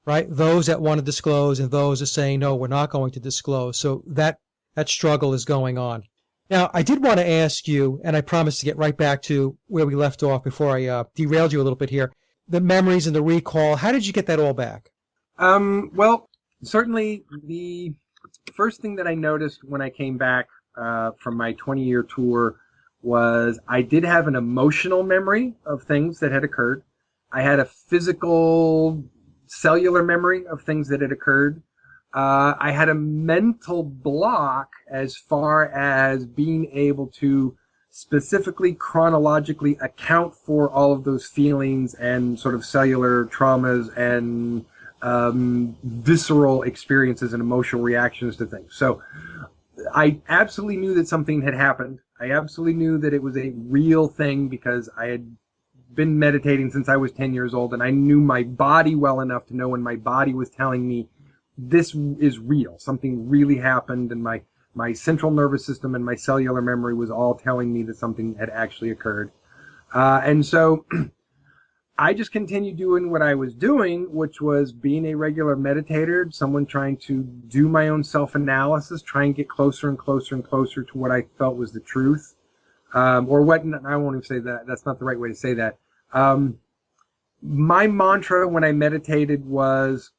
Right? Those that want to disclose and those are saying, no, we're not going to disclose. So that struggle is going on. Now, I did want to ask you, and I promised to get right back to where we left off before I derailed you a little bit here, the memories and the recall. How did you get that all back? Well, certainly the first thing that I noticed when I came back from my 20-year tour was I did have an emotional memory of things that had occurred. I had a physical cellular memory of things that had occurred. I had a mental block as far as being able to specifically chronologically account for all of those feelings and sort of cellular traumas and visceral experiences and emotional reactions to things. So I absolutely knew that something had happened. I absolutely knew that it was a real thing because I had been meditating since I was 10 years old, and I knew my body well enough to know when my body was telling me this is real. Something really happened, and my central nervous system and my cellular memory was all telling me that something had actually occurred. And so I just continued doing what I was doing, which was being a regular meditator, someone trying to do my own self-analysis, try and get closer and closer and closer to what I felt was the truth. Or what, I won't even say that. That's not the right way to say that. My mantra when I meditated was,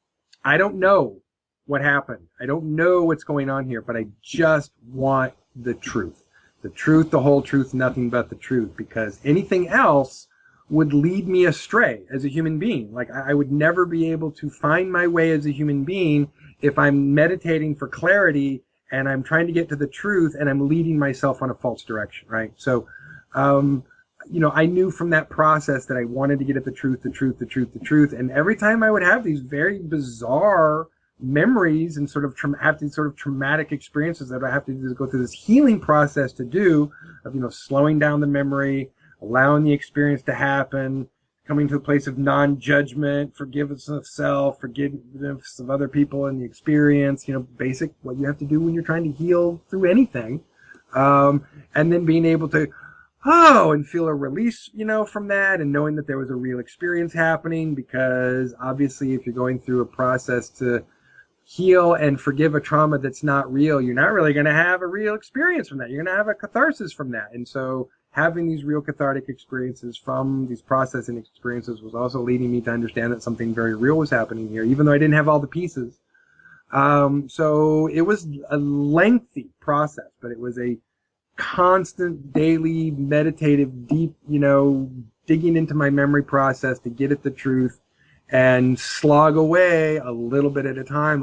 I don't know what happened. I don't know what's going on here, but I just want the truth. The truth, the whole truth, nothing but the truth. Because anything else would lead me astray as a human being. Like, I would never be able to find my way as a human being if I'm meditating for clarity and I'm trying to get to the truth and I'm leading myself on a false direction, right? So, I knew from that process that I wanted to get at the truth, the truth, the truth, the truth. And every time I would have these very bizarre memories and sort of have these sort of traumatic experiences that I have to go through this healing process to do of, slowing down the memory, allowing the experience to happen, coming to a place of non-judgment, forgiveness of self, forgiveness of other people in the experience, basic what you have to do when you're trying to heal through anything. And then being able to, and feel a release, from that, and knowing that there was a real experience happening, because obviously if you're going through a process to heal and forgive a trauma that's not real, you're not really going to have a real experience from that. You're going to have a catharsis from that. And so having these real cathartic experiences from these processing experiences was also leading me to understand that something very real was happening here, even though I didn't have all the pieces. So it was a lengthy process, but it was a constant, daily, meditative, deep, digging into my memory process to get at the truth and slog away a little bit at a time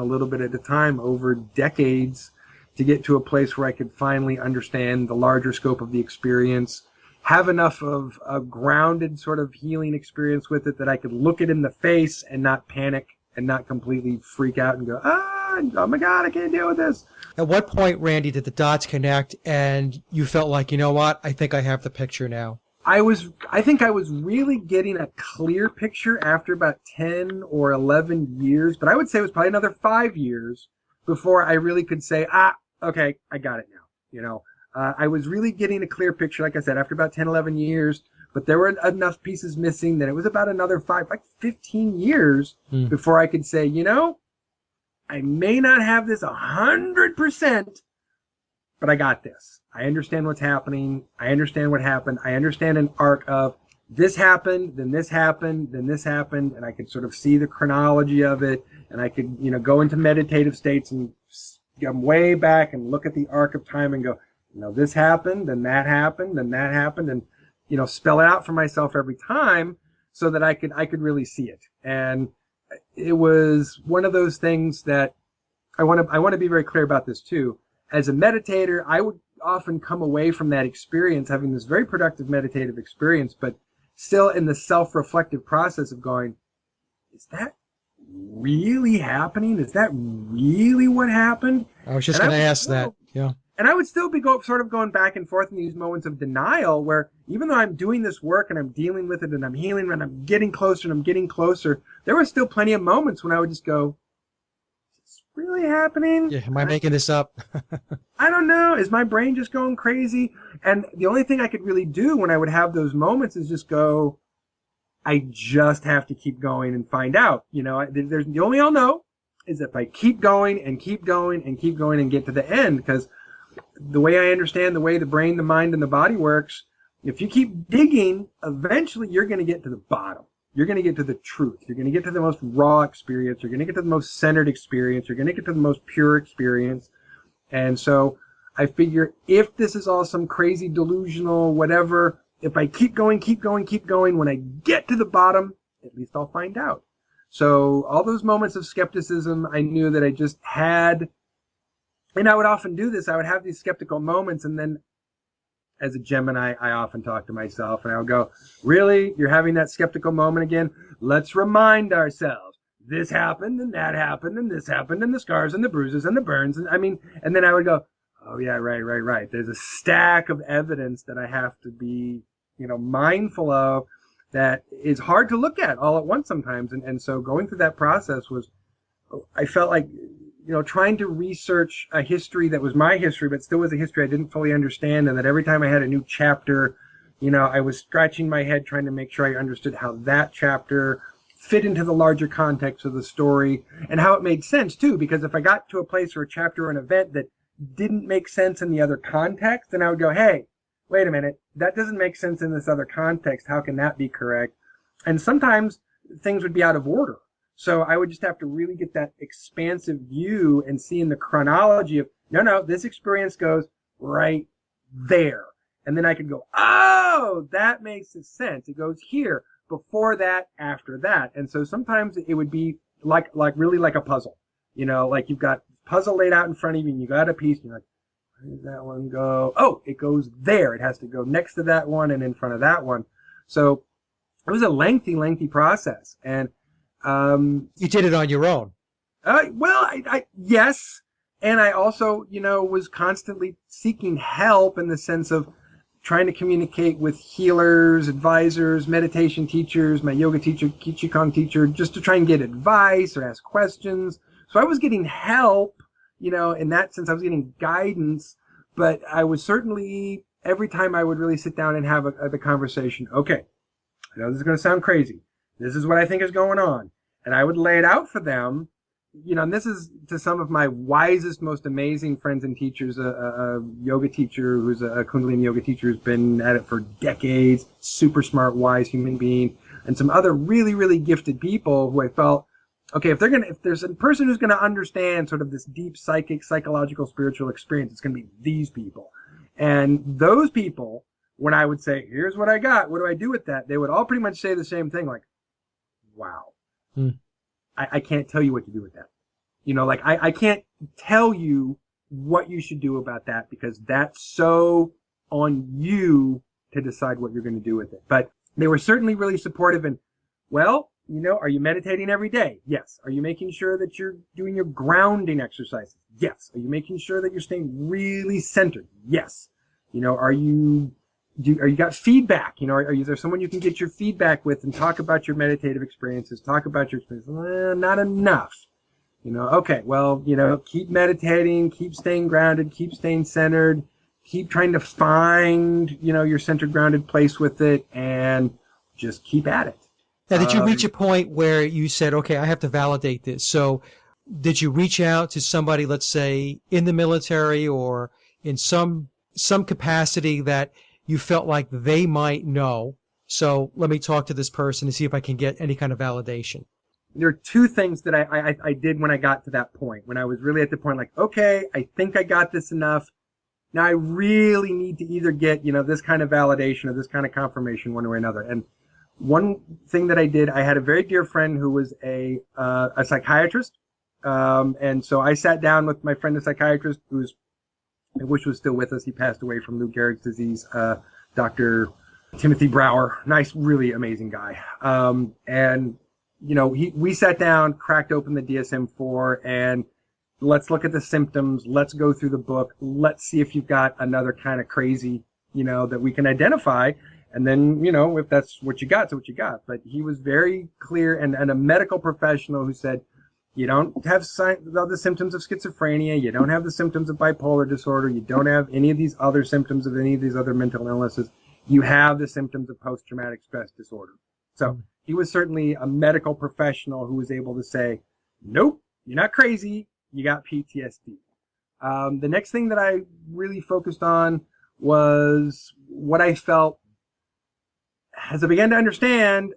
over decades to get to a place where I could finally understand the larger scope of the experience, have enough of a grounded sort of healing experience with it that I could look it in the face and not panic and not completely freak out and go, oh my God, I can't deal with this. At what point, Randy, did the dots connect and you felt like, you know what, I think I have the picture now? I think I was really getting a clear picture after about 10 or 11 years, but I would say it was probably another 5 years before I really could say, okay, I got it now. I was really getting a clear picture, like I said, after about 10, 11 years, but there were enough pieces missing that it was about another 15 years before I could say, I may not have this 100%, but I got this. I understand what's happening. I understand what happened. I understand an arc of this happened, then this happened, then this happened, and I could sort of see the chronology of it, and I could, go into meditative states and come way back and look at the arc of time and go, this happened, then that happened, then that happened, and, spell it out for myself every time so that I could really see it. And it was one of those things that I want to be very clear about this too. As a meditator, I would often come away from that experience having this very productive meditative experience, but still in the self-reflective process of going, is that really happening? Is that really what happened? I was just going to ask that. Yeah. And I would still be sort of going back and forth in these moments of denial where even though I'm doing this work and I'm dealing with it and I'm healing and I'm getting closer and I'm getting closer, there were still plenty of moments when I would just go, is this really happening? Yeah, am I making this up? I don't know. Is my brain just going crazy? And the only thing I could really do when I would have those moments is just go, I just have to keep going and find out. There's the only I'll know is if I keep going and keep going and keep going and get to the end, because the way I understand the way the brain, the mind, and the body works, if you keep digging, eventually you're going to get to the bottom. You're going to get to the truth. You're going to get to the most raw experience. You're going to get to the most centered experience. You're going to get to the most pure experience. And so I figure if this is all some crazy delusional whatever, if I keep going, when I get to the bottom, at least I'll find out. So all those moments of skepticism, I knew that I just had, and I would often do this. I would have these skeptical moments, and then as a Gemini, I often talk to myself, and I would go, really? You're having that skeptical moment again? Let's remind ourselves. This happened, and that happened, and this happened, and the scars, and the bruises, and the burns. And then I would go, oh, yeah, right. There's a stack of evidence that I have to be, mindful of that is hard to look at all at once sometimes. And so going through that process I felt like, trying to research a history that was my history, but still was a history I didn't fully understand. And that every time I had a new chapter, I was scratching my head trying to make sure I understood how that chapter fit into the larger context of the story and how it made sense too. Because if I got to a place or a chapter or an event that didn't make sense in the other context, then I would go, hey, wait a minute, that doesn't make sense in this other context. How can that be correct? And sometimes things would be out of order. So I would just have to really get that expansive view and see in the chronology of, no, this experience goes right there. And then I could go, oh, that makes sense. It goes here, before that, after that. And so sometimes it would be like really like a puzzle. Like you've got puzzle laid out in front of you and you got a piece and you're like, where does that one go? Oh, it goes there. It has to go next to that one and in front of that one. So it was a lengthy process. And you did it on your own. I yes. And I also, was constantly seeking help in the sense of trying to communicate with healers, advisors, meditation teachers, my yoga teacher, Qigong teacher, just to try and get advice or ask questions. So I was getting help, in that sense, I was getting guidance, but I was certainly, every time I would really sit down and have the conversation, okay, I know this is going to sound crazy. This is what I think is going on. And I would lay it out for them, and this is to some of my wisest, most amazing friends and teachers, a yoga teacher who's a Kundalini yoga teacher who's been at it for decades, super smart, wise human being, and some other really, really gifted people who I felt, okay, if there's a person who's going to understand sort of this deep psychic, psychological, spiritual experience, it's going to be these people. And those people, when I would say, here's what I got, what do I do with that? They would all pretty much say the same thing, like, wow. I can't tell you what to do with that. I can't tell you what you should do about that because that's so on you to decide what you're going to do with it. But they were certainly really supportive and, well, are you meditating every day? Yes. Are you making sure that you're doing your grounding exercises? Yes. Are you making sure that you're staying really centered? Yes. Are you, are you got feedback? Is there someone you can get your feedback with and talk about your meditative experiences, talk about your experiences? Not enough. Okay, well, keep meditating, keep staying grounded, keep staying centered, keep trying to find, your centered, grounded place with it, and just keep at it. Now, did you reach a point where you said, okay, I have to validate this? So did you reach out to somebody, let's say, in the military or in some capacity that you felt like they might know? So let me talk to this person to see if I can get any kind of validation. There are two things that I did when I got to that point, when I was really at the point like, okay, I think I got this enough. Now I really need to either get, this kind of validation or this kind of confirmation one way or another. And one thing that I did, I had a very dear friend who was a psychiatrist. And so I sat down with my friend, the psychiatrist, I wish was still with us. He passed away from Lou Gehrig's disease, Dr. Timothy Brower. Nice, really amazing guy. And we sat down, cracked open the DSM-4, and let's look at the symptoms. Let's go through the book. Let's see if you've got another kind of crazy, that we can identify. And then, if that's what you got, it's what you got. But he was very clear and a medical professional who said, you don't have the symptoms of schizophrenia. You don't have the symptoms of bipolar disorder. You don't have any of these other symptoms of any of these other mental illnesses. You have the symptoms of post-traumatic stress disorder. So he was certainly a medical professional who was able to say, nope, you're not crazy. You got PTSD. The next thing that I really focused on was what I felt as I began to understand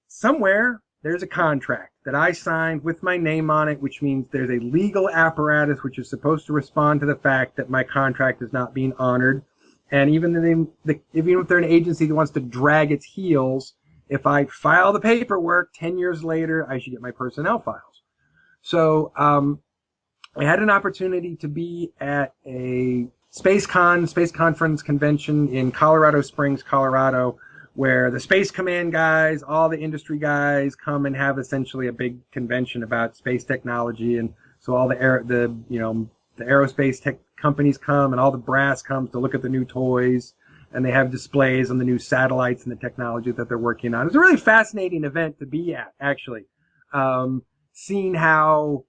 somewhere there's a contract that I signed with my name on it, which means there's a legal apparatus which is supposed to respond to the fact that my contract is not being honored. And even if they're an agency that wants to drag its heels, if I file the paperwork 10 years later, I should get my personnel files. So I had an opportunity to be at a Space Conference convention in Colorado Springs, Colorado, where the Space Command guys, all the industry guys come and have essentially a big convention about space technology. And so all the aerospace tech companies come and all the brass comes to look at the new toys. And they have displays on the new satellites and the technology that they're working on. It's a really fascinating event to be at, actually. Seeing how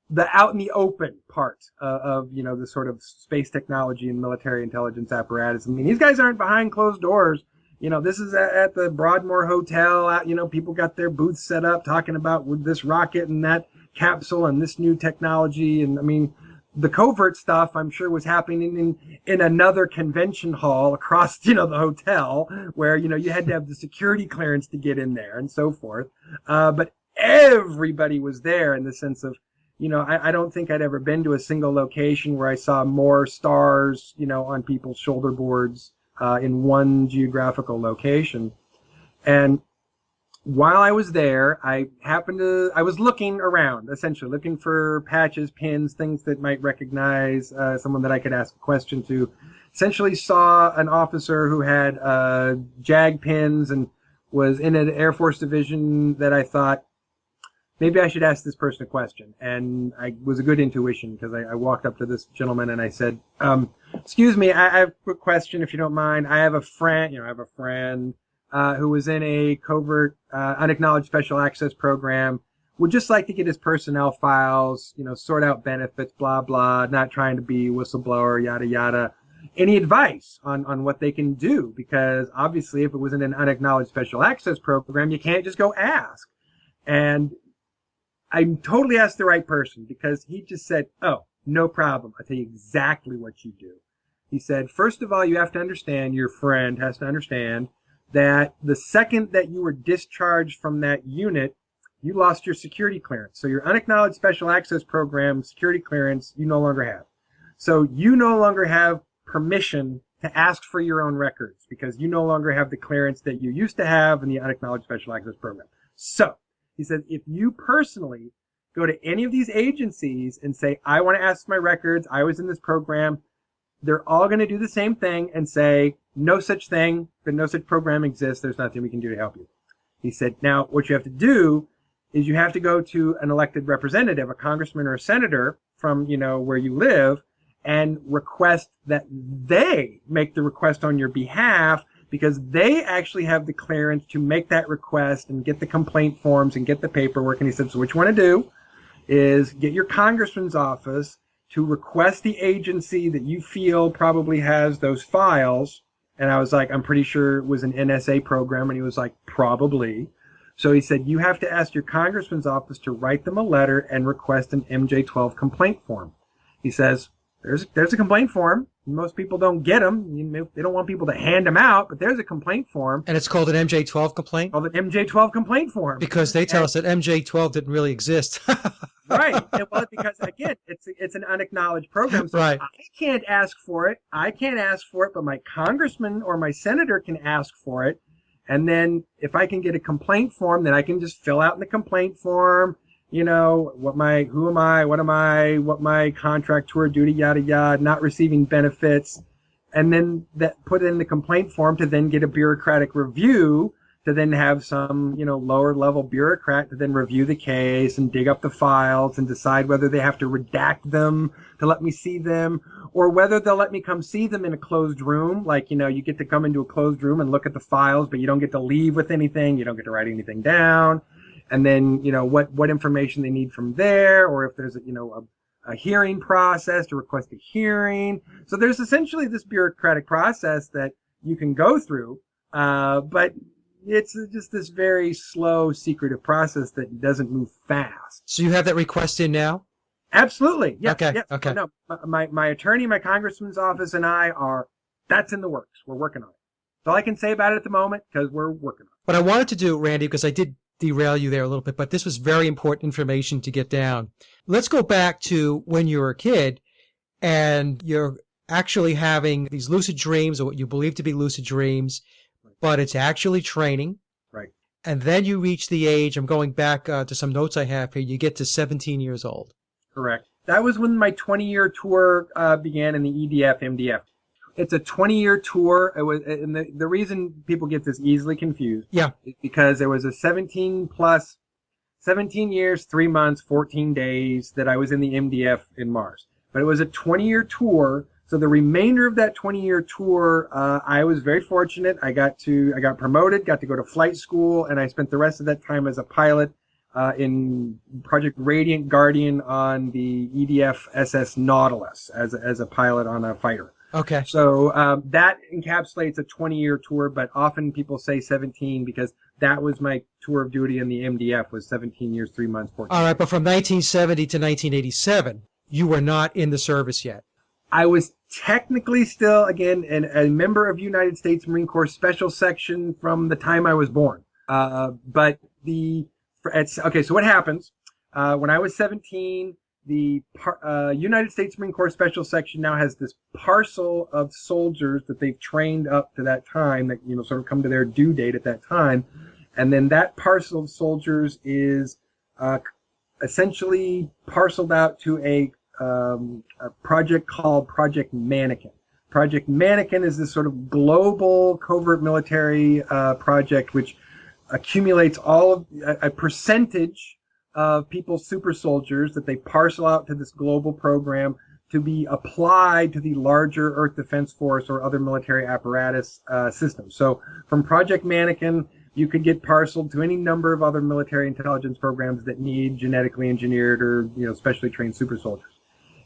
the out in the open part of the sort of space technology and military intelligence apparatus. I mean, these guys aren't behind closed doors. This is at the Broadmoor Hotel. People got their booths set up talking about with this rocket and that capsule and this new technology. And I mean, the covert stuff, I'm sure, was happening in another convention hall across, the hotel where, you had to have the security clearance to get in there and so forth. But everybody was there in the sense of, I don't think I'd ever been to a single location where I saw more stars, on people's shoulder boards in one geographical location. And while I was there, I was looking around, essentially looking for patches, pins, things that might recognize someone that I could ask a question to. Essentially saw an officer who had JAG pins and was in an Air Force division that I thought, maybe I should ask this person a question. And I was a good intuition because I walked up to this gentleman and I said, excuse me, I have a question if you don't mind. I have a friend, who was in a covert, unacknowledged special access program. Would just like to get his personnel files, sort out benefits, blah, blah, not trying to be whistleblower, yada, yada. Any advice on what they can do? Because obviously if it was in an unacknowledged special access program, you can't just go ask. And I totally asked the right person because he just said, oh, no problem. I'll tell you exactly what you do. He said, first of all, you have to understand, your friend has to understand that the second that you were discharged from that unit, you lost your security clearance. So your unacknowledged special access program security clearance, you no longer have. So you no longer have permission to ask for your own records because you no longer have the clearance that you used to have in the unacknowledged special access program. So he said, if you personally go to any of these agencies and say, I want to ask my records, I was in this program, they're all going to do the same thing and say, no such thing, but no such program exists. There's nothing we can do to help you. He said, now what you have to do is you have to go to an elected representative, a congressman or a senator from, where you live and request that they make the request on your behalf because they actually have the clearance to make that request and get the complaint forms and get the paperwork. And he said, so what you want to do is get your congressman's office to request the agency that you feel probably has those files. And I was like, I'm pretty sure it was an NSA program. And he was like, probably. So he said, you have to ask your congressman's office to write them a letter and request an MJ-12 complaint form. He says, there's a complaint form. Most people don't get them. They don't want people to hand them out, but there's a complaint form. And it's called an MJ-12 complaint? Called an MJ-12 complaint form. Because they tell us that MJ-12 didn't really exist. Right. Well, because, again, it's an unacknowledged program. So right. I can't ask for it. But my congressman or my senator can ask for it. And then if I can get a complaint form, then I can just fill out in the complaint form, what my contract, tour duty, yada, yada, not receiving benefits. And then that put in the complaint form to then get a bureaucratic review, to then have some, lower level bureaucrat to then review the case and dig up the files and decide whether they have to redact them to let me see them, or whether they'll let me come see them in a closed room. Like, you get to come into a closed room and look at the files, but you don't get to leave with anything. You don't get to write anything down. And then, what information they need from there, or if there's a hearing process to request a hearing. So there's essentially this bureaucratic process that you can go through, but it's just this very slow, secretive process that doesn't move fast. So you have that request in now? Absolutely. Yeah. Okay. Yeah. Okay. No, my attorney, my congressman's office, and that's in the works. We're working on it. That's all I can say about it at the moment, because we're working on it. What I wanted to do, Randy, because I did derail you there a little bit, but this was very important information to get down. Let's go back to when you were a kid and you're actually having these lucid dreams, or what you believe to be lucid dreams, but it's actually training. Right. And then you reach the age, I'm going back to some notes I have here, you get to 17 years old. Correct. That was when my 20-year tour began in the EDF, MDF. It's a 20-year tour. It was, and the reason people get this easily confused, is because there was a 17 years, 3 months, 14 days that I was in the MDF in Mars. But it was a 20-year tour. So the remainder of that 20-year tour, I was very fortunate. I got promoted, got to go to flight school, and I spent the rest of that time as a pilot in Project Radiant Guardian on the EDF SS Nautilus as a pilot on a fighter. Okay. So that encapsulates a 20-year tour, but often people say 17 because that was my tour of duty in the MDF, was 17 years, 3 months, 14 All right, but from 1970 to 1987, you were not in the service yet. I was technically still, again, a member of United States Marine Corps Special Section from the time I was born. Okay, so what happens? When I was 17, the United States Marine Corps Special Section now has this parcel of soldiers that they've trained up to that time that, sort of come to their due date at that time. And then that parcel of soldiers is essentially parceled out to a project called Project Mannequin. Project Mannequin is this sort of global covert military project which accumulates all of a percentage of people's super soldiers that they parcel out to this global program to be applied to the larger Earth Defense Force or other military apparatus systems. So from Project Mannequin, you could get parceled to any number of other military intelligence programs that need genetically engineered or specially trained super soldiers.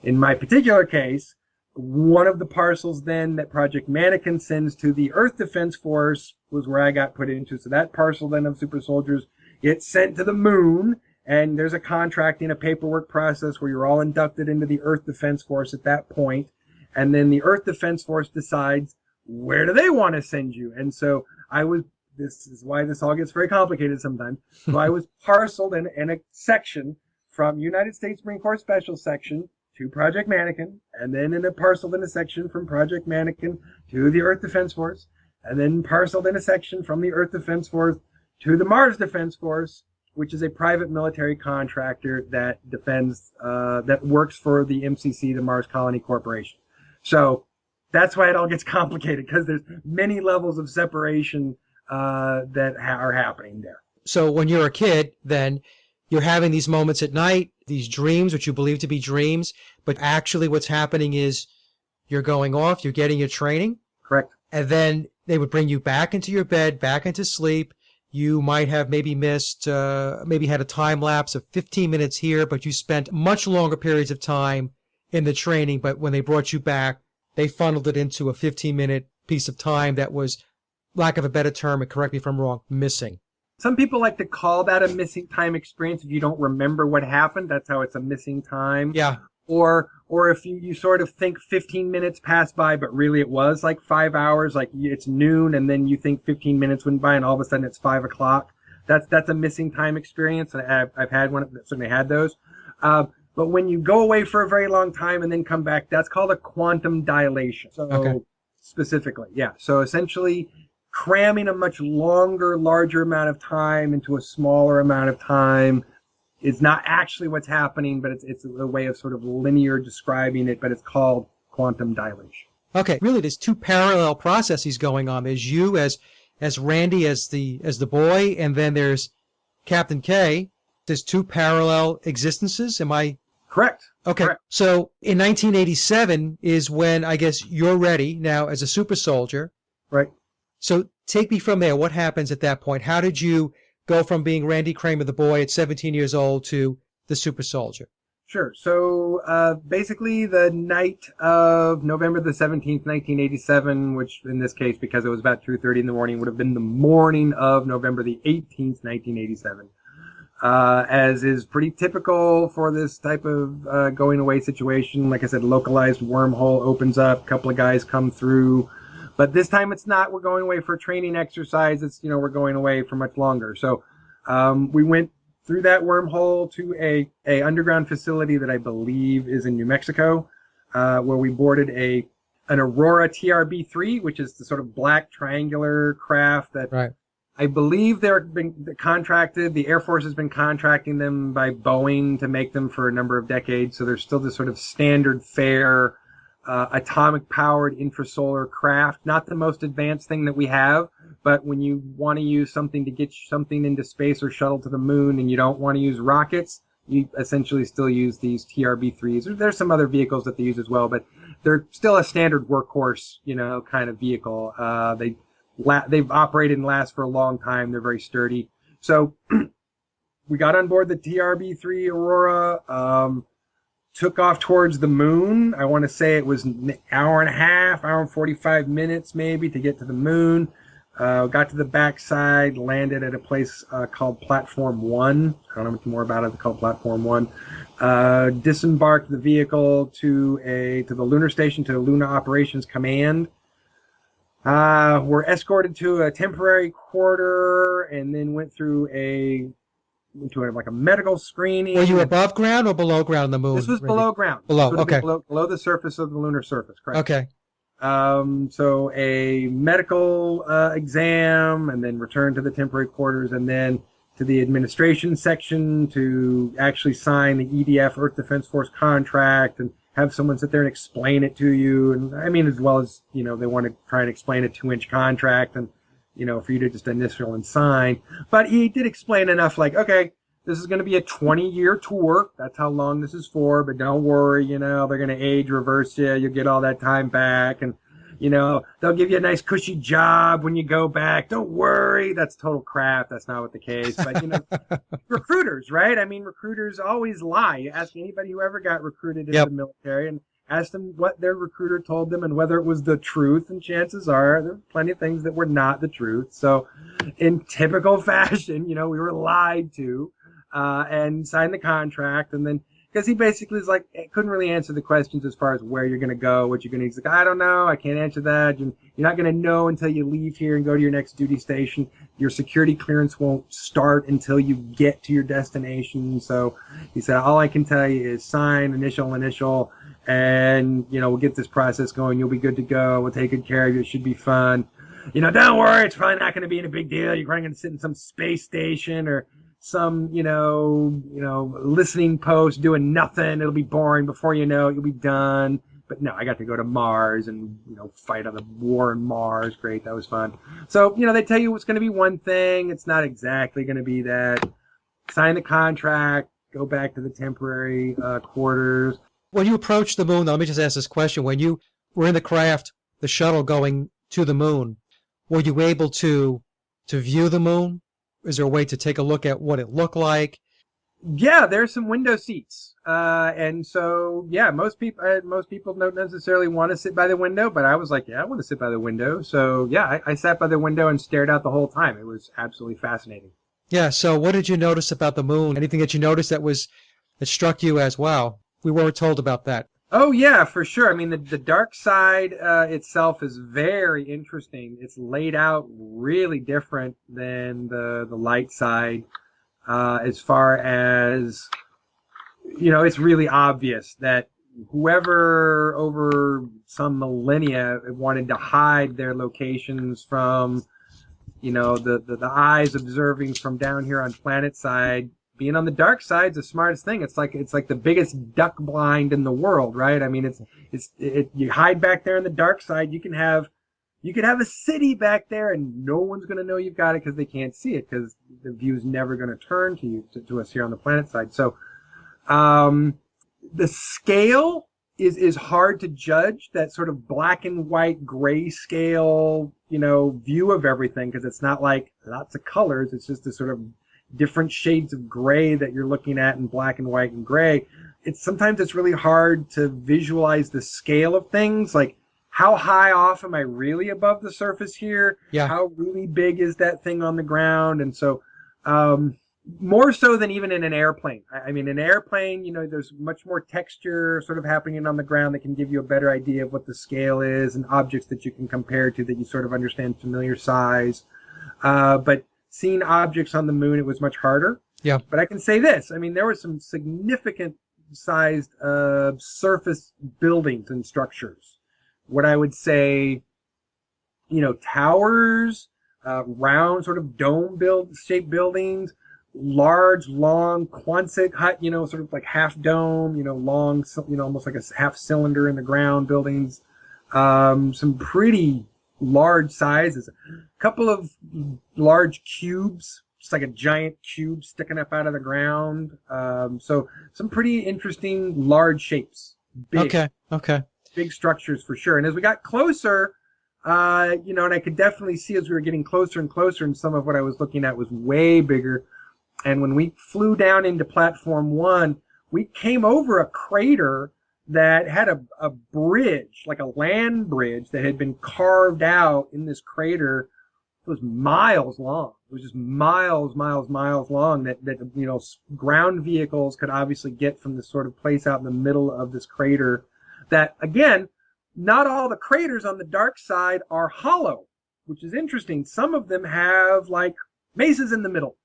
In my particular case, one of the parcels then that Project Mannequin sends to the Earth Defense Force was where I got put into. So that parcel then of super soldiers gets sent to the moon, and there's a contracting, a paperwork process where you're all inducted into the Earth Defense Force at that point. And then the Earth Defense Force decides where do they want to send you. And so this is why this all gets very complicated sometimes. So I was parceled in a section from United States Marine Corps Special Section to Project Mannequin, and then parceled in a section from Project Mannequin to the Earth Defense Force, and then parceled in a section from the Earth Defense Force to the Mars Defense Force, which is a private military contractor that that works for the MCC, the Mars Colony Corporation. So that's why it all gets complicated, because there's many levels of separation that are happening there. So when you're a kid, then you're having these moments at night, these dreams, which you believe to be dreams, but actually what's happening is you're going off, you're getting your training. Correct. And then they would bring you back into your bed, back into sleep. You might have maybe missed, maybe had a time lapse of 15 minutes here, but you spent much longer periods of time in the training. But when they brought you back, they funneled it into a 15-minute piece of time that was, lack of a better term, and correct me if I'm wrong, missing. Some people like to call that a missing time experience. If you don't remember what happened, that's how it's a missing time. Yeah. Or if you sort of think 15 minutes passed by, but really it was like 5 hours, like it's noon, and then you think 15 minutes went by, and all of a sudden it's 5 o'clock. That's a missing time experience. I've had one, certainly had those. But when you go away for a very long time and then come back, that's called a quantum dilation. So Okay. specifically, yeah. So essentially cramming a much longer, larger amount of time into a smaller amount of time is not actually what's happening, but it's a way of sort of linear describing it, but it's called quantum dilation. Okay. Really, there's two parallel processes going on. There's you as Randy as the boy, and then there's Captain K. There's two parallel existences. Am I Correct. okay? Correct. So in 1987 is when I guess you're ready now as a super soldier. Right. So take me from there. What happens at that point? How did you go from being Randy Cramer, the boy at 17 years old, to the super soldier? Sure. So basically the night of November the 17th, 1987, which in this case, because it was about 2:30 in the morning, would have been the morning of November the 18th, 1987. As is pretty typical for this type of going away situation. Like I said, localized wormhole opens up, a couple of guys come through. But this time it's not, we're going away for a training exercise. It's, we're going away for much longer. So we went through that wormhole to a underground facility that I believe is in New Mexico, where we boarded an Aurora TRB-3, which is the sort of black triangular craft that Right. I believe they're been contracted. The Air Force has been contracting them by Boeing to make them for a number of decades. So they're still the sort of standard fare atomic-powered intrasolar craft. Not the most advanced thing that we have, but when you want to use something to get something into space or shuttle to the moon and you don't want to use rockets, you essentially still use these TRB-3s. There's some other vehicles that they use as well, but they're still a standard workhorse, kind of vehicle. They've operated and last for a long time. They're very sturdy. So we got on board the TRB-3 Aurora, took off towards the moon. I want to say it was an hour and a half, hour and 45 minutes maybe to get to the moon. Got to the backside, landed at a place called Platform 1. I don't know much more about it. It's called Platform 1. Disembarked the vehicle to the lunar station, to the Lunar Operations Command. Were escorted to a temporary quarter and then went through like a medical screening. Were you above ground or below ground on the moon? This was Randy? below ground. Below, okay. Below the surface of the lunar surface, correct. Okay. So a medical exam, and then return to the temporary quarters, and then to the administration section to actually sign the EDF, Earth Defense Force contract, and have someone sit there and explain it to you. And I mean, as well as, they want to try and explain a 2-inch contract and, for you to just initial and sign. But he did explain enough, like, okay, this is going to be a 20-year tour. That's how long this is for. But don't worry, they're going to age reverse you. You'll get all that time back. And, they'll give you a nice cushy job when you go back. Don't worry. That's total crap. That's not what the case. But, recruiters, right? I mean, recruiters always lie. You ask anybody who ever got recruited into the military and ask them what their recruiter told them and whether it was the truth. And chances are there were plenty of things that were not the truth. So in typical fashion, we were lied to. And signed the contract, and then because he basically is like couldn't really answer the questions as far as where you're going to go, what you're going to. He's like, I don't know, I can't answer that. You're not going to know until you leave here and go to your next duty station. Your security clearance won't start until you get to your destination. So he said, all I can tell you is sign, initial, and we'll get this process going. You'll be good to go. We'll take good care of you. It should be fun. Don't worry, it's probably not going to be a big deal. You're probably going to sit in some space station or some, listening post doing nothing. It'll be boring. Before you know it, you'll be done. But no, I got to go to Mars and, fight on the war on Mars. Great. That was fun. So, they tell you it's going to be one thing. It's not exactly going to be that. Sign the contract, go back to the temporary quarters. When you approached the moon, let me just ask this question. When you were in the craft, the shuttle going to the moon, were you able to view the moon? Is there a way to take a look at what it looked like? Yeah, there's some window seats, and so yeah, most people don't necessarily want to sit by the window, but I was like, yeah, I want to sit by the window. So yeah, I sat by the window and stared out the whole time. It was absolutely fascinating. Yeah, so what did you notice about the moon? Anything that you noticed that struck you as wow? We weren't told about that. Oh yeah, for sure. I mean, the dark side itself is very interesting. It's laid out really different than the light side, as far as it's really obvious that whoever over some millennia wanted to hide their locations from, the eyes observing from down here on planet side. Being on the dark side's the smartest thing. It's like the biggest duck blind in the world, right? I mean, you hide back there in the dark side. You could have a city back there, and no one's going to know you've got it because they can't see it because the view's never going to turn to you to us here on the planet side. So the scale is hard to judge. That sort of black and white gray scale, view of everything, because it's not like lots of colors. It's just a sort of different shades of gray that you're looking at in black and white and gray. Sometimes it's really hard to visualize the scale of things. Like, how high off am I really above the surface here? Yeah. How really big is that thing on the ground? And so, more so than even in an airplane. I mean, an airplane, there's much more texture sort of happening on the ground that can give you a better idea of what the scale is, and objects that you can compare to that you sort of understand familiar size. But seeing objects on the moon, it was much harder. Yeah. But I can say this. I mean, there were some significant sized surface buildings and structures. What I would say, towers, round sort of shaped buildings, large, long Quonset hut, sort of like half dome, long, almost like a half cylinder in the ground buildings. Some pretty large sizes. A couple of large cubes, just like a giant cube sticking up out of the ground. So some pretty interesting large shapes. Big. Okay. Big structures for sure. And as we got closer, and I could definitely see as we were getting closer and closer, and some of what I was looking at was way bigger. And when we flew down into platform 1, we came over a crater that had a bridge, like a land bridge that had been carved out in this crater. It was miles long. It was just miles long that ground vehicles could obviously get from this sort of place out in the middle of this crater. That, again, not all the craters on the dark side are hollow, which is interesting. Some of them have like mesas in the middle.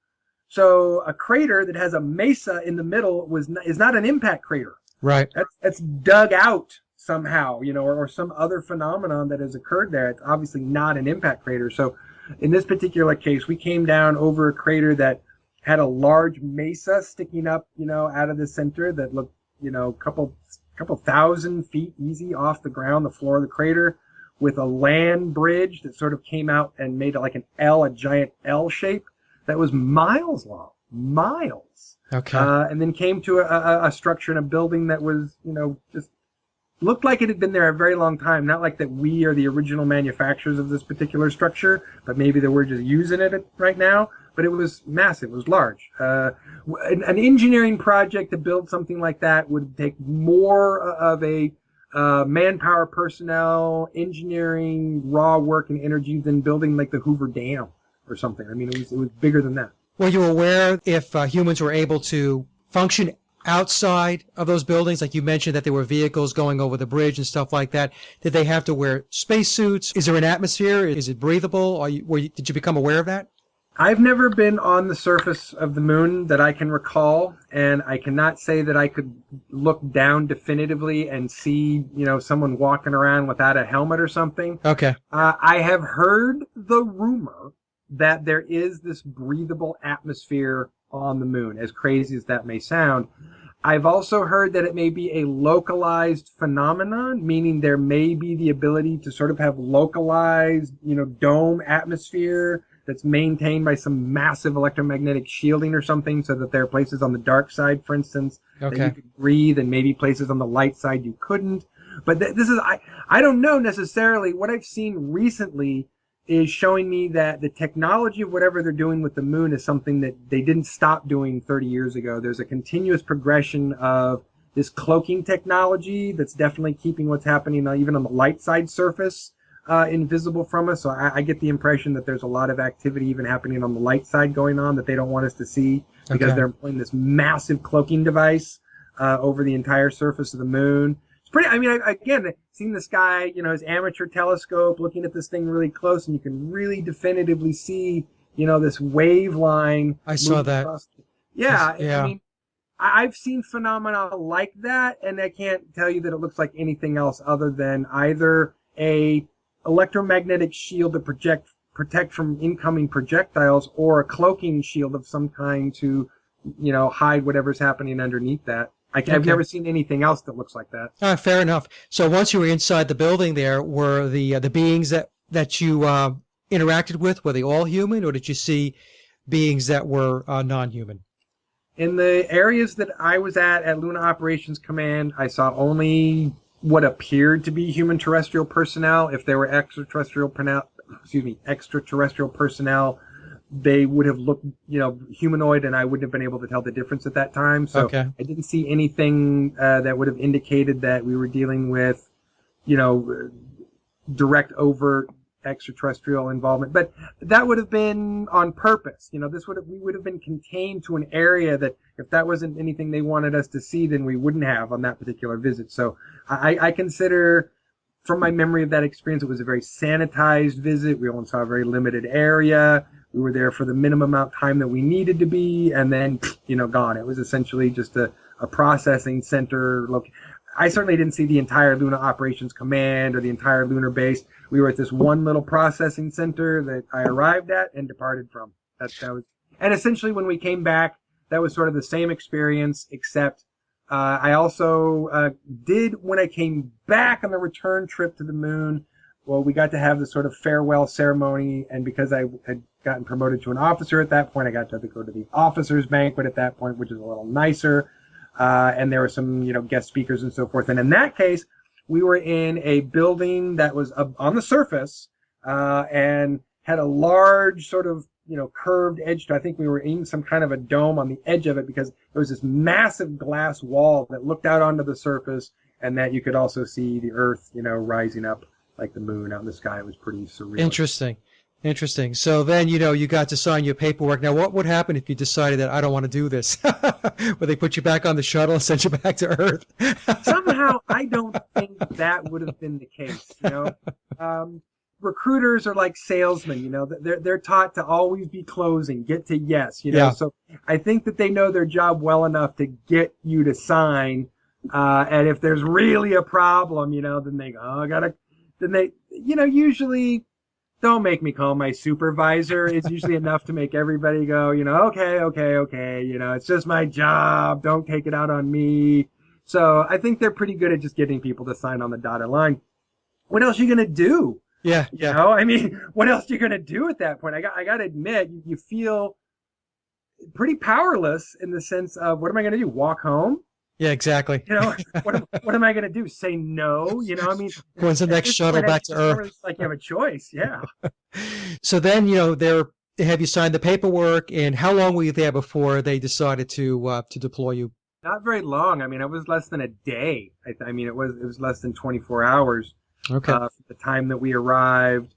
So a crater that has a mesa in the middle is not an impact crater. Right. That's dug out somehow, or some other phenomenon that has occurred there. It's obviously not an impact crater. So in this particular case, we came down over a crater that had a large mesa sticking up, out of the center that looked, a couple thousand feet easy off the ground, the floor of the crater, with a land bridge that sort of came out and made it like a giant L shape that was miles long, miles. Okay. And then came to a structure in a building that was, just looked like it had been there a very long time. Not like that we are the original manufacturers of this particular structure, but maybe that we're just using it right now. But it was massive. It was large. An engineering project to build something like that would take more of a manpower, personnel, engineering, raw work, and energy than building like the Hoover Dam or something. I mean, it was bigger than that. Were you aware if humans were able to function outside of those buildings? Like you mentioned that there were vehicles going over the bridge and stuff like that. Did they have to wear spacesuits? Is there an atmosphere? Is it breathable? Did you become aware of that? I've never been on the surface of the moon that I can recall, and I cannot say that I could look down definitively and see, someone walking around without a helmet or something. Okay. I have heard the rumor that there is this breathable atmosphere on the moon, as crazy as that may sound. I've also heard that it may be a localized phenomenon, meaning there may be the ability to sort of have localized, dome atmosphere that's maintained by some massive electromagnetic shielding or something, so that there are places on the dark side, for instance, that you could breathe, and maybe places on the light side you couldn't. But this is, I don't know necessarily. What I've seen recently is showing me that the technology of whatever they're doing with the moon is something that they didn't stop doing 30 years ago. There's a continuous progression of this cloaking technology that's definitely keeping what's happening even on the light side surface invisible from us. So I get the impression that there's a lot of activity even happening on the light side going on that they don't want us to see because they're employing this massive cloaking device over the entire surface of the moon. It's pretty, I mean, again, seeing this guy, his amateur telescope looking at this thing really close, and you can really definitively see, this wave line. I saw that. Yeah, yeah. I mean, I've seen phenomena like that, and I can't tell you that it looks like anything else other than either a electromagnetic shield to protect from incoming projectiles, or a cloaking shield of some kind to, hide whatever's happening underneath that. I've never seen anything else that looks like that. Fair enough. So once you were inside the building, there were the beings that you interacted with. Were they all human, or did you see beings that were non-human? In the areas that I was at Luna Operations Command, I saw only what appeared to be human terrestrial personnel. If there were extraterrestrial personnel, they would have looked, humanoid, and I wouldn't have been able to tell the difference at that time. So I didn't see anything that would have indicated that we were dealing with, direct, overt extraterrestrial involvement. But that would have been on purpose. We would have been contained to an area that if that wasn't anything they wanted us to see, then we wouldn't have on that particular visit. So I consider, from my memory of that experience, it was a very sanitized visit. We only saw a very limited area. We were there for the minimum amount of time that we needed to be, and then, gone. It was essentially just a processing center. Look, I certainly didn't see the entire Luna Operations Command or the entire lunar base. We were at this one little processing center that I arrived at and departed from. That was, and essentially when we came back, that was sort of the same experience, except I also did, when I came back on the return trip to the moon, well, we got to have the sort of farewell ceremony, and because I had gotten promoted to an officer at that point, I got to go to the officers' banquet at that point, which is a little nicer, and there were some, guest speakers and so forth. And in that case, we were in a building that was on the surface and had a large sort of, curved edge. I think we were in some kind of a dome on the edge of it because there was this massive glass wall that looked out onto the surface, and that you could also see the Earth, rising up like the moon out in the sky. It was pretty surreal. Interesting. So then, you got to sign your paperwork. Now, what would happen if you decided that I don't want to do this? Would they put you back on the shuttle and send you back to Earth? Somehow, I don't think that would have been the case. Recruiters are like salesmen. They're taught to always be closing, get to yes. Yeah. So I think that they know their job well enough to get you to sign. And if there's really a problem, then they go, oh, then they, usually don't make me call my supervisor. It's usually enough to make everybody go, okay. It's just my job. Don't take it out on me. So I think they're pretty good at just getting people to sign on the dotted line. What else are you going to do? Yeah. What else are you going to do at that point? I got to admit, you feel pretty powerless in the sense of, what am I going to do? Walk home? Yeah, exactly. What am I going to do? Say no? When's the next shuttle back to Earth? Really, like you have a choice, yeah. So then, they have you sign the paperwork, and how long were you there before they decided to deploy you? Not very long. It was less than a day. It was less than 24 hours. Okay. From the time that we arrived,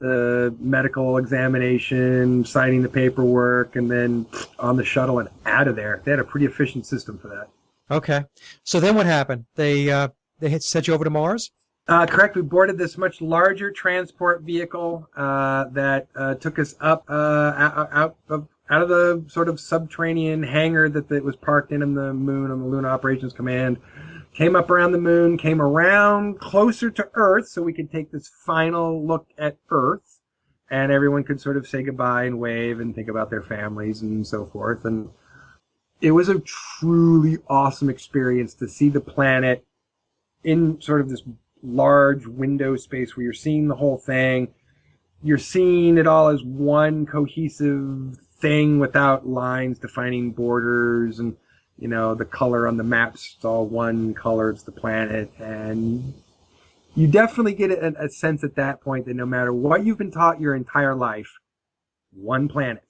the medical examination, signing the paperwork, and then on the shuttle and out of there. They had a pretty efficient system for that. Okay. So then what happened? They had sent you over to Mars? Correct. We boarded this much larger transport vehicle that took us up out of the sort of subterranean hangar that was parked in the moon on the Luna Operations Command. Came up around the moon, came around closer to Earth so we could take this final look at Earth, and everyone could sort of say goodbye and wave and think about their families and so forth. And it was a truly awesome experience to see the planet in sort of this large window space where you're seeing the whole thing. You're seeing it all as one cohesive thing without lines defining borders, and the color on the maps, it's all one color, it's the planet. And you definitely get a sense at that point that no matter what you've been taught your entire life, one planet,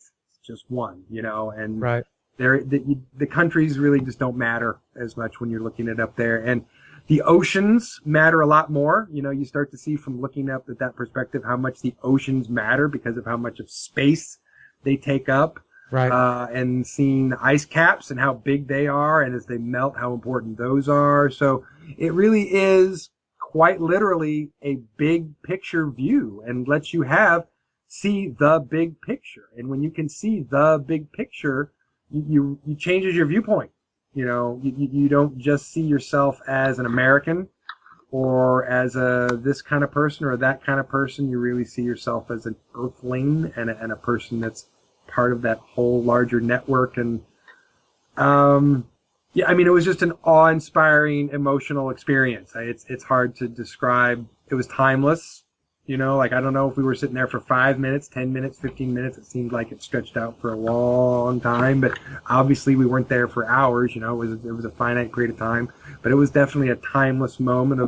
just one, and Right. the countries really just don't matter as much when you're looking it up there. And the oceans matter a lot more. You start to see from looking up at that perspective how much the oceans matter because of how much of space they take up. Right. And seeing the ice caps and how big they are, and as they melt, how important those are. So it really is quite literally a big picture view and lets you see the big picture. And when you can see the big picture, you changes your viewpoint. You don't just see yourself as an American or as this kind of person or that kind of person. You really see yourself as an earthling and a person that's part of that whole larger network. And it was just an awe-inspiring emotional experience. It's hard to describe. It was timeless. I don't know if we were sitting there for 5 minutes, 10 minutes, 15 minutes. It seemed like it stretched out for a long time, but obviously we weren't there for hours. It was a finite period of time, but it was definitely a timeless moment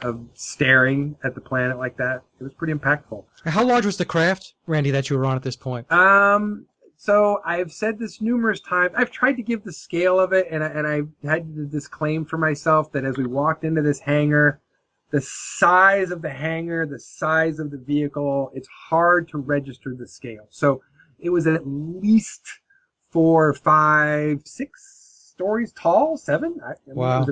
of staring at the planet like that. It was pretty impactful. How large was the craft, Randy, that you were on at this point? So I've said this numerous times. I've tried to give the scale of it, and I had to disclaim for myself that as we walked into this hangar, the size of the hangar, the size of the vehicle, it's hard to register the scale. So it was at least 4, 5, 6 stories tall, 7. Wow. It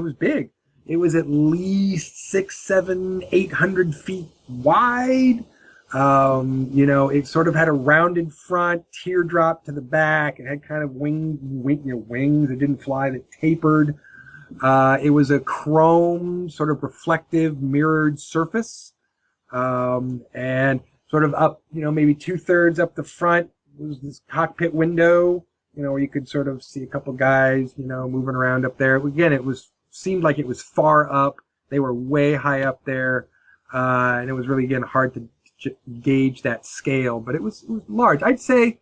was big. It was at least 6, 7, 800 feet wide. It sort of had a rounded front, teardrop to the back. It had kind of wings. It didn't fly, that tapered. It was a chrome, sort of reflective, mirrored surface. And sort of up, maybe 2/3 up the front was this cockpit window, where you could sort of see a couple guys, moving around up there. Again, seemed like it was far up. They were way high up there. And it was really, again, hard to gauge that scale, but it was large. I'd say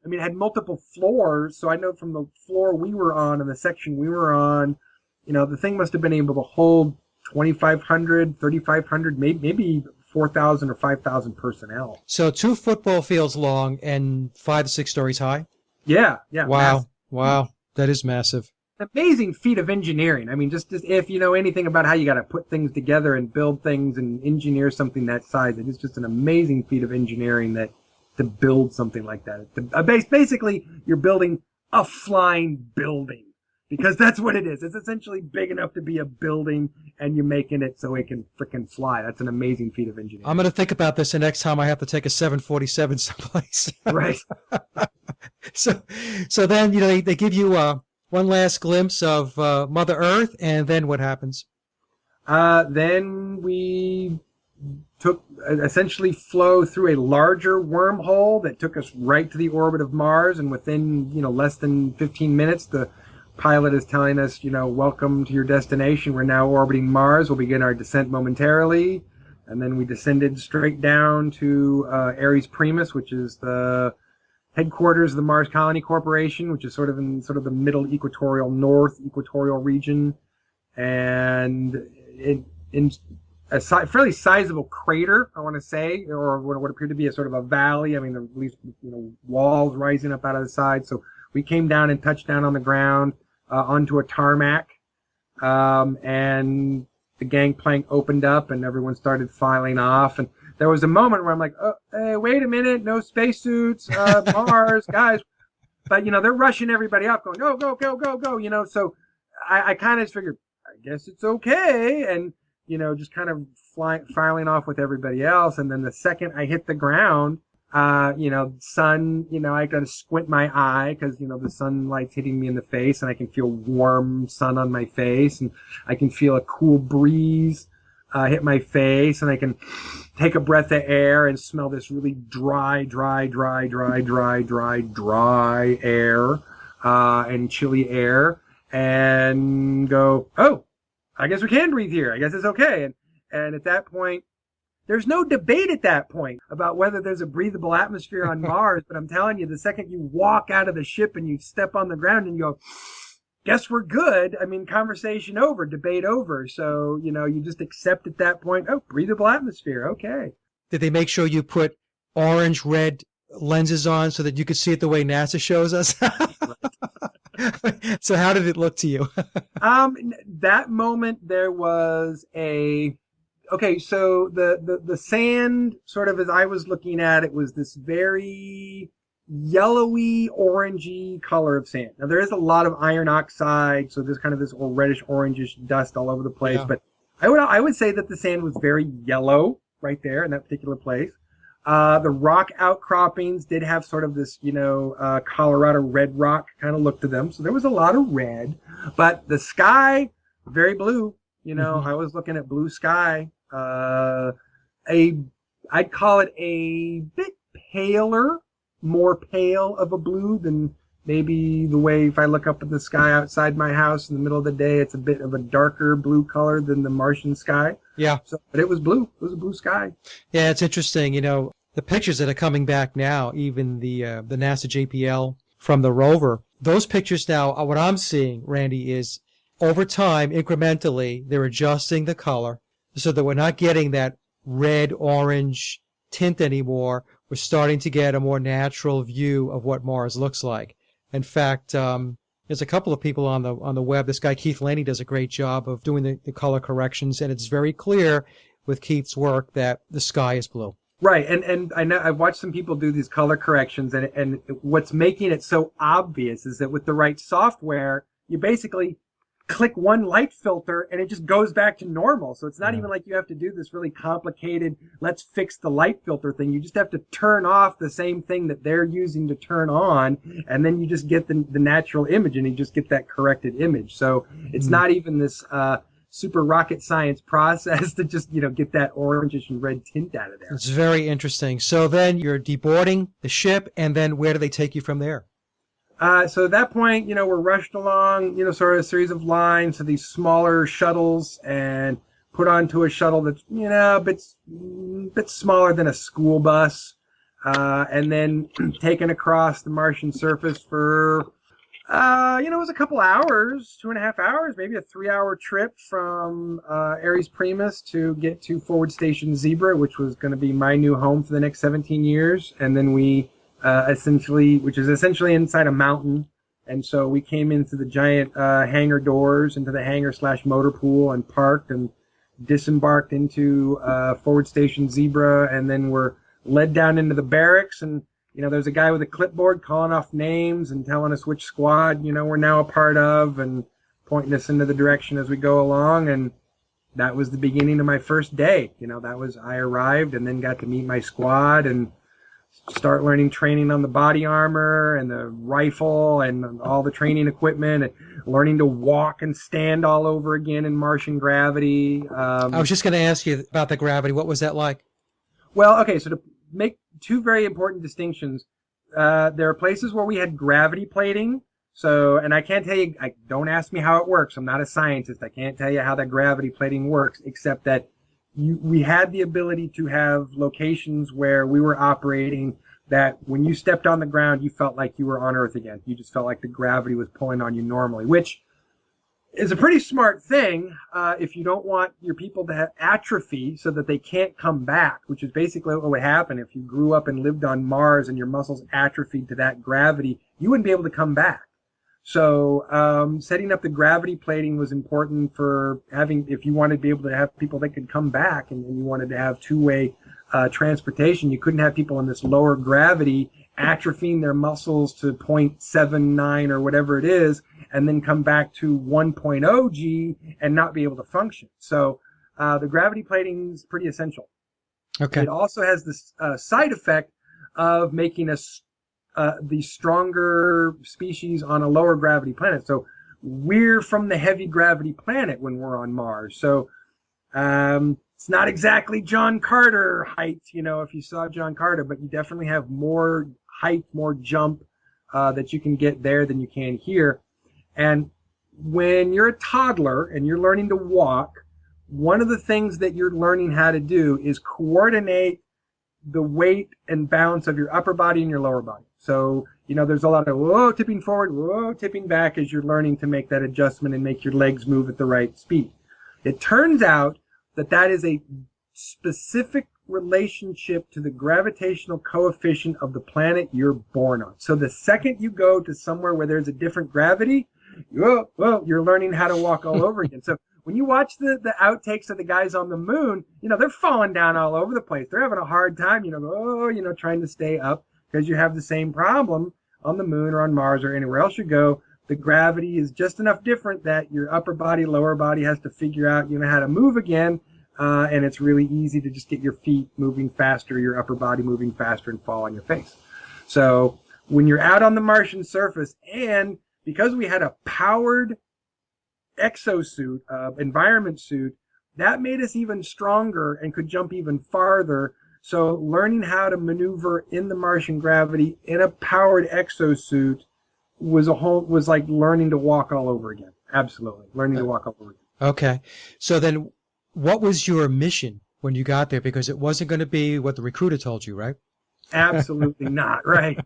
it had multiple floors, so I know from the floor we were on and the section we were on, the thing must have been able to hold 2,500, 3,500, maybe 4,000 or 5,000 personnel. So 2 football fields long and 5 to 6 stories high? Yeah. Wow. Massive. Wow. That is massive. Amazing feat of engineering. Just if you know anything about how you got to put things together and build things and engineer something that size, it is just an amazing feat of engineering to build something like that. Basically, you're building a flying building because that's what it is. It's essentially big enough to be a building, and you're making it so it can frickin' fly. That's an amazing feat of engineering. I'm going to think about this the next time I have to take a 747 someplace. Right. So then, they give you one last glimpse of Mother Earth, and then what happens? Then we essentially flow through a larger wormhole that took us right to the orbit of Mars, and within less than 15 minutes, the pilot is telling us, welcome to your destination. We're now orbiting Mars. We'll begin our descent momentarily, and then we descended straight down to Ares Primus, which is the headquarters of the Mars Colony Corporation, which is sort of in the middle north equatorial region, and in a fairly sizable crater, I want to say, or what appeared to be a sort of a valley. At least walls rising up out of the side. So we came down and touched down on the ground onto a tarmac, and the gangplank opened up, and everyone started filing off. And there was a moment where I'm like, oh, hey, wait a minute, no spacesuits, Mars, guys. But, they're rushing everybody up, going, go, go, go, go, go, So I kind of figured, I guess it's okay. And, just kind of filing off with everybody else. And then the second I hit the ground, sun, I got to squint my eye because, the sunlight's hitting me in the face, and I can feel warm sun on my face, and I can feel a cool breeze hit my face, and I can take a breath of air and smell this really dry air, and chilly air, and go, oh, I guess we can breathe here. I guess it's okay. And at that point, there's no debate at that point about whether there's a breathable atmosphere on Mars, but I'm telling you, the second you walk out of the ship and you step on the ground and you go, guess we're good. I mean, conversation over, debate over. So, you just accept at that point, oh, breathable atmosphere. Okay. Did they make sure you put orange, red lenses on so that you could see it the way NASA shows us? So how did it look to you? That moment there was okay, so the sand, sort of as I was looking at it, was this very yellowy, orangey color of sand. Now there is a lot of iron oxide, so there's kind of this reddish, orangish dust all over the place. Yeah. But I would say that the sand was very yellow right there in that particular place. The rock outcroppings did have sort of this, Colorado red rock kind of look to them. So there was a lot of red, but the sky, very blue. I was looking at blue sky. I'd call it a bit paler, more pale of a blue than maybe the way if I look up at the sky outside my house in the middle of the day, it's a bit of a darker blue color than the Martian sky. Yeah. So, but it was blue. It was a blue sky. Yeah, it's interesting. The pictures that are coming back now, even the NASA JPL from the rover, those pictures now, what I'm seeing, Randy, is over time, incrementally, they're adjusting the color so that we're not getting that red, orange tint anymore. We're starting to get a more natural view of what Mars looks like. In fact, there's a couple of people on the web. This guy Keith Laney does a great job of doing the color corrections, and it's very clear with Keith's work that the sky is blue. Right, and I know I've watched some people do these color corrections, and what's making it so obvious is that with the right software, you basically click one light filter and it just goes back to normal. So it's not even like you have to do this really complicated, let's fix the light filter thing. You just have to turn off the same thing that they're using to turn on, and then you just get the natural image, and you just get that corrected image. So it's not even this super rocket science process to just, get that orangish and red tint out of there. It's very interesting. So then you're deboarding the ship, and then where do they take you from there? So at that point, we're rushed along, sort of a series of lines to these smaller shuttles and put onto a shuttle that's, a bit smaller than a school bus, and then taken across the Martian surface for, it was a couple hours, 2.5 hours, maybe a 3-hour trip from Ares Primus to get to Forward Station Zebra, which was going to be my new home for the next 17 years. And then we which is essentially inside a mountain. And so we came into the giant hangar doors, into the hangar/motor pool, and parked and disembarked into Forward Station Zebra, and then we're led down into the barracks. And, there's a guy with a clipboard calling off names and telling us which squad, we're now a part of, and pointing us into the direction as we go along. And that was the beginning of my first day. I arrived and then got to meet my squad and start learning training on the body armor and the rifle and all the training equipment, and learning to walk and stand all over again in Martian gravity. I was just going to ask you about the gravity. What was that like? Well, okay, so to make two very important distinctions, there are places where we had gravity plating. So, and I can't tell you, don't ask me how it works. I'm not a scientist. I can't tell you how that gravity plating works, except that we had the ability to have locations where we were operating that when you stepped on the ground, you felt like you were on Earth again. You just felt like the gravity was pulling on you normally, which is a pretty smart thing if you don't want your people to have atrophy so that they can't come back, which is basically what would happen if you grew up and lived on Mars and your muscles atrophied to that gravity. You wouldn't be able to come back. So setting up the gravity plating was important for having, if you wanted to be able to have people that could come back, and you wanted to have two-way transportation, you couldn't have people in this lower gravity atrophying their muscles to 0.79 or whatever it is, and then come back to 1.0 G and not be able to function. So the gravity plating is pretty essential. Okay. It also has this side effect of making us the stronger species on a lower gravity planet. So we're from the heavy gravity planet when we're on Mars. So it's not exactly John Carter height, if you saw John Carter, but you definitely have more height, more jump that you can get there than you can here. And when you're a toddler and you're learning to walk, one of the things that you're learning how to do is coordinate the weight and balance of your upper body and your lower body. So, there's a lot of whoa, tipping forward, whoa, tipping back as you're learning to make that adjustment and make your legs move at the right speed. It turns out that is a specific relationship to the gravitational coefficient of the planet you're born on. So the second you go to somewhere where there's a different gravity, whoa, you're learning how to walk all over again. So when you watch the outtakes of the guys on the moon, they're falling down all over the place. They're having a hard time, trying to stay up because you have the same problem on the moon or on Mars or anywhere else you go. The gravity is just enough different that your upper body, lower body has to figure out, how to move again. And it's really easy to just get your feet moving faster, your upper body moving faster, and fall on your face. So when you're out on the Martian surface, and because we had a powered exosuit, environment suit, that made us even stronger and could jump even farther. So learning how to maneuver in the Martian gravity in a powered exosuit was like learning to walk all over again. Absolutely. Learning to walk all over again. Okay. So then what was your mission when you got there? Because it wasn't going to be what the recruiter told you, right? Absolutely not, right?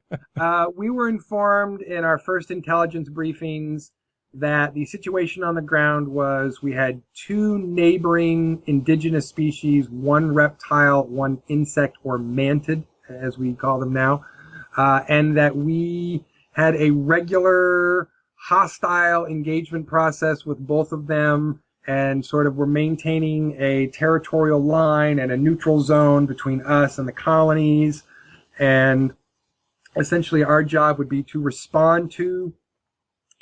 We were informed in our first intelligence briefings that the situation on the ground was we had two neighboring indigenous species, one reptile, one insect or mantid, as we call them now, and that we had a regular hostile engagement process with both of them, and sort of were maintaining a territorial line and a neutral zone between us and the colonies. And essentially our job would be to respond to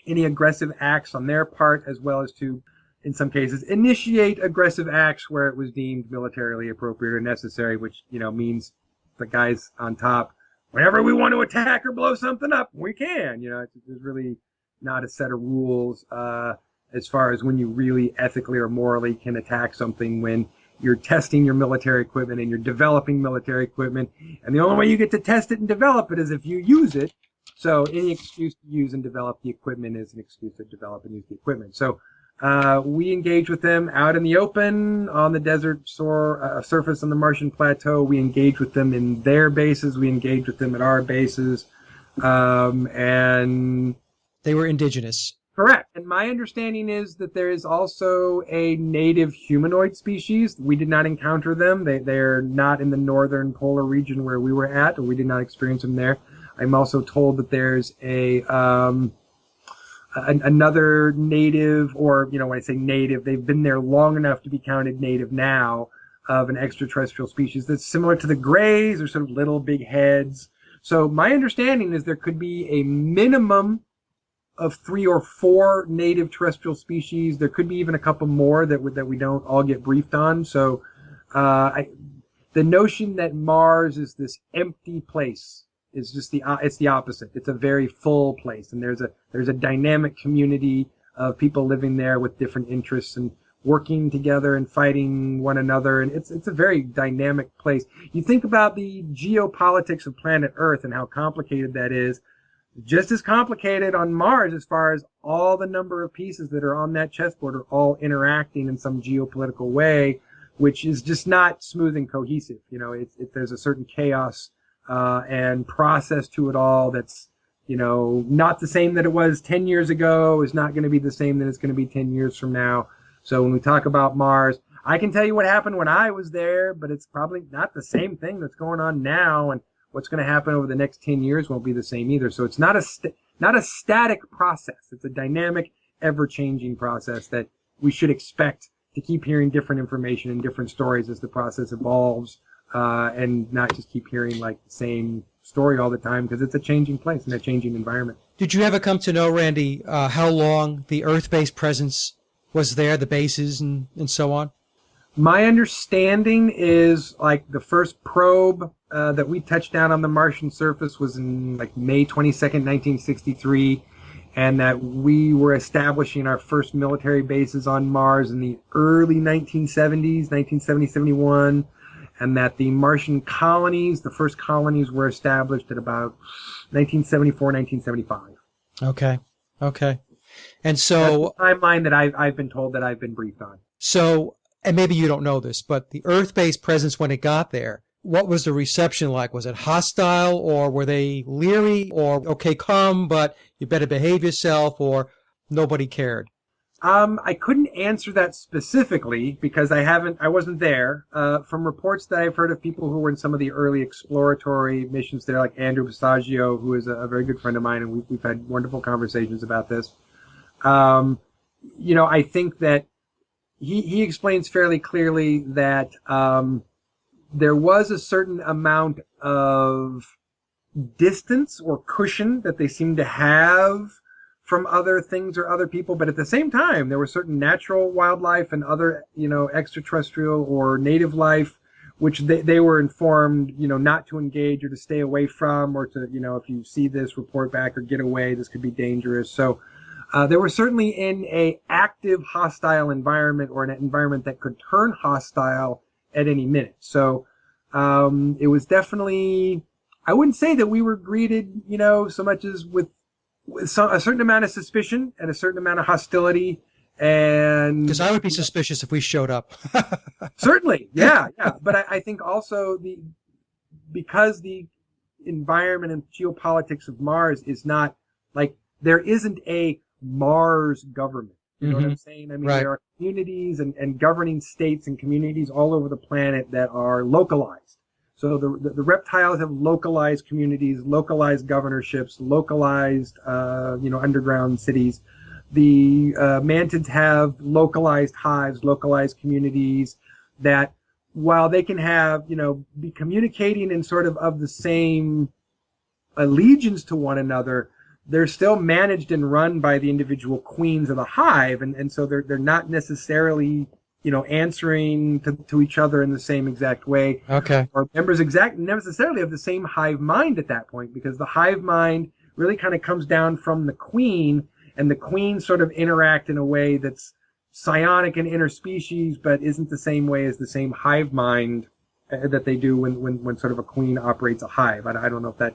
any aggressive acts on their part, as well as to, in some cases, initiate aggressive acts where it was deemed militarily appropriate or necessary, which, means the guys on top, whenever we want to attack or blow something up, we can. There's really not a set of rules as far as when you really ethically or morally can attack something when you're testing your military equipment and you're developing military equipment. And the only way you get to test it and develop it is if you use it. So any excuse to use and develop the equipment is an excuse to develop and use the equipment. So we engage with them out in the open, on the desert surface on the Martian plateau. We engage with them in their bases. We engage with them at our bases. And they were indigenous. Correct. And my understanding is that there is also a native humanoid species. We did not encounter them. They're not in the northern polar region where we were at, or we did not experience them there. I'm also told that there's another native, or, when I say native, they've been there long enough to be counted native now, of an extraterrestrial species that's similar to the Greys, or sort of little big heads. So my understanding is there could be a minimum of 3 or 4 native terrestrial species. There could be even a couple more that we don't all get briefed on. So the notion that Mars is this empty place is just it's the opposite. It's a very full place, and there's a dynamic community of people living there with different interests and working together and fighting one another, and it's a very dynamic place. You think about the geopolitics of planet Earth and how complicated that is. Just as complicated on Mars, as far as all the number of pieces that are on that chessboard are all interacting in some geopolitical way, which is just not smooth and cohesive. There's a certain chaos and process to it all that's, not the same that it was 10 years ago, is not going to be the same that it's going to be 10 years from now. So when we talk about Mars, I can tell you what happened when I was there, but it's probably not the same thing that's going on now, and what's going to happen over the next 10 years won't be the same either. So it's not a static process. It's a dynamic, ever-changing process that we should expect to keep hearing different information and different stories as the process evolves, and not just keep hearing like the same story all the time, because it's a changing place and a changing environment. Did you ever come to know, Randy, how long the Earth-based presence was there, the bases and so on? My understanding is like the first probe that we touched down on the Martian surface was in like May 22nd, 1963, and that we were establishing our first military bases on Mars in the early 1970s, 1970, 71, and that the Martian colonies, the first colonies, were established at about 1974, 1975. Okay. And so... that's the timeline that I've been told that I've been briefed on. So, and maybe you don't know this, but the Earth-based presence when it got there, what was the reception like? Was it hostile, or were they leery, or okay, come, but you better behave yourself, or nobody cared? I couldn't answer that specifically because I wasn't there. From reports that I've heard of people who were in some of the early exploratory missions there, like Andrew Passaggio, who is a very good friend of mine, and we've had wonderful conversations about this. I think that he explains fairly clearly that there was a certain amount of distance or cushion that they seemed to have from other things or other people, but at the same time, there were certain natural wildlife and other, extraterrestrial or native life, which they were informed, not to engage or to stay away from, or to, if you see this, report back or get away. This could be dangerous. So they were certainly in a active hostile environment, or an environment that could turn hostile at any minute. So it was definitely, I wouldn't say that we were greeted, so much as with a certain amount of suspicion and a certain amount of hostility. And Because I would be suspicious if we showed up. certainly, yeah. But I think also because the environment and geopolitics of Mars is not like, there isn't a Mars government. You know what I'm saying? I mean, Right. there are communities and governing states and communities all over the planet that are localized. So the reptiles have localized communities, localized governorships, localized, underground cities. The mantids have localized hives, localized communities that, while they can have, be communicating in sort of the same allegiance to one another, they're still managed and run by the individual queens of the hive. And so they're not necessarily, answering to each other in the same exact way. Okay. Or members necessarily of the same hive mind at that point, because the hive mind really kind of comes down from the queen, and the queen sort of interact in a way that's psionic and interspecies, but isn't the same way as the same hive mind that they do when sort of a queen operates a hive. I don't know if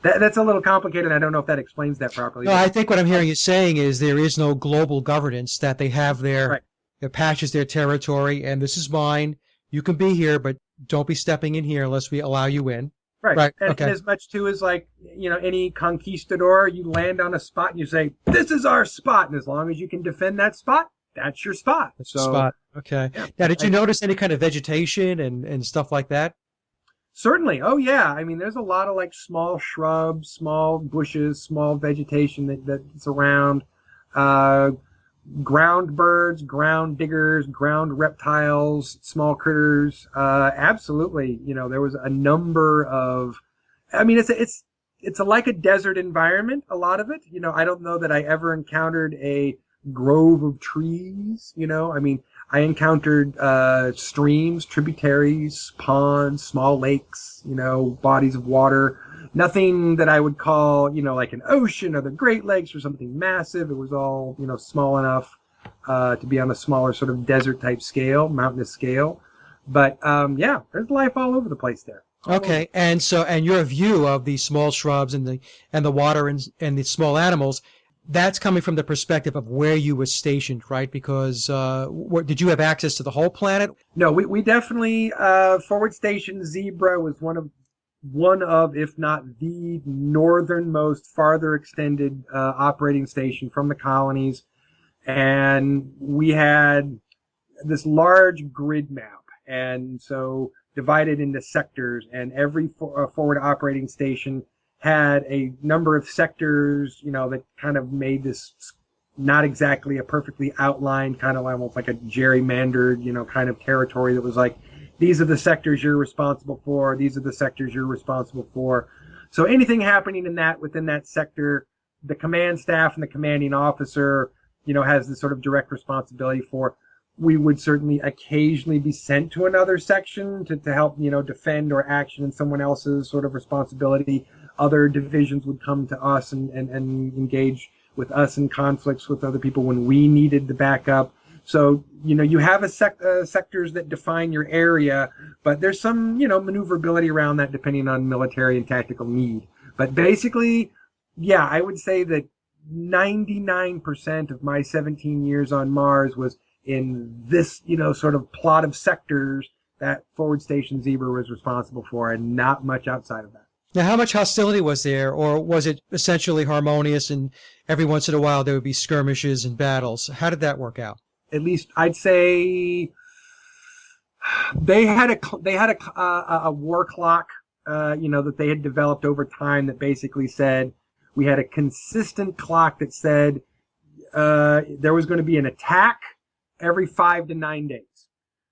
that's a little complicated. I don't know if that explains that properly. No, I think what I'm hearing you saying is there is no global governance, that they have Right. their patches, their territory, and this is mine. You can be here, but don't be stepping in here unless we allow you in. Right. Right. And Okay. as much too as, like, any conquistador, you land on a spot and you say, "This is our spot," and as long as you can defend that spot, that's your spot. That's the So spot. Okay. yeah, Now, did you notice any kind of vegetation and stuff like that? certainly. Oh yeah. I mean, there's a lot of like small shrubs, small bushes, small vegetation that's around. Uh, Ground birds, ground diggers, ground reptiles, small critters. Absolutely. There was a number of. I mean, it's like a desert environment. A lot of it. I don't know that I ever encountered a grove of trees. I mean, I encountered streams, tributaries, ponds, small lakes. Bodies of water. Nothing that I would call, like an ocean or the Great Lakes or something massive. It was all, small enough to be on a smaller sort of desert type scale, mountainous scale. But yeah, there's life all over the place there. Okay. And your view of the small shrubs and the water and the small animals, that's coming from the perspective of where you were stationed, right? Because did you have access to the whole planet? No, we definitely forward station Zebra was one of, if not the northernmost, farther extended operating station from the colonies. And we had this large grid map. And so divided into sectors, and every forward operating station had a number of sectors, that kind of made this not exactly a perfectly outlined, kind of almost like a gerrymandered, kind of territory that was like, these are the sectors you're responsible for. These are the sectors you're responsible for. So anything happening within that sector, the command staff and the commanding officer, has this sort of direct responsibility for. We would certainly occasionally be sent to another section to help, defend or action in someone else's sort of responsibility. Other divisions would come to us and engage with us in conflicts with other people when we needed the backup. So, you have sectors that define your area, but there's some, maneuverability around that depending on military and tactical need. But basically, yeah, I would say that 99% of my 17 years on Mars was in this, sort of plot of sectors that forward station zebra was responsible for, and not much outside of that. Now, how much hostility was there, or was it essentially harmonious and every once in a while there would be skirmishes and battles? How did that work out? At least I'd say they had a war clock, that they had developed over time that basically said we had a consistent clock that said there was going to be an attack every 5 to 9 days.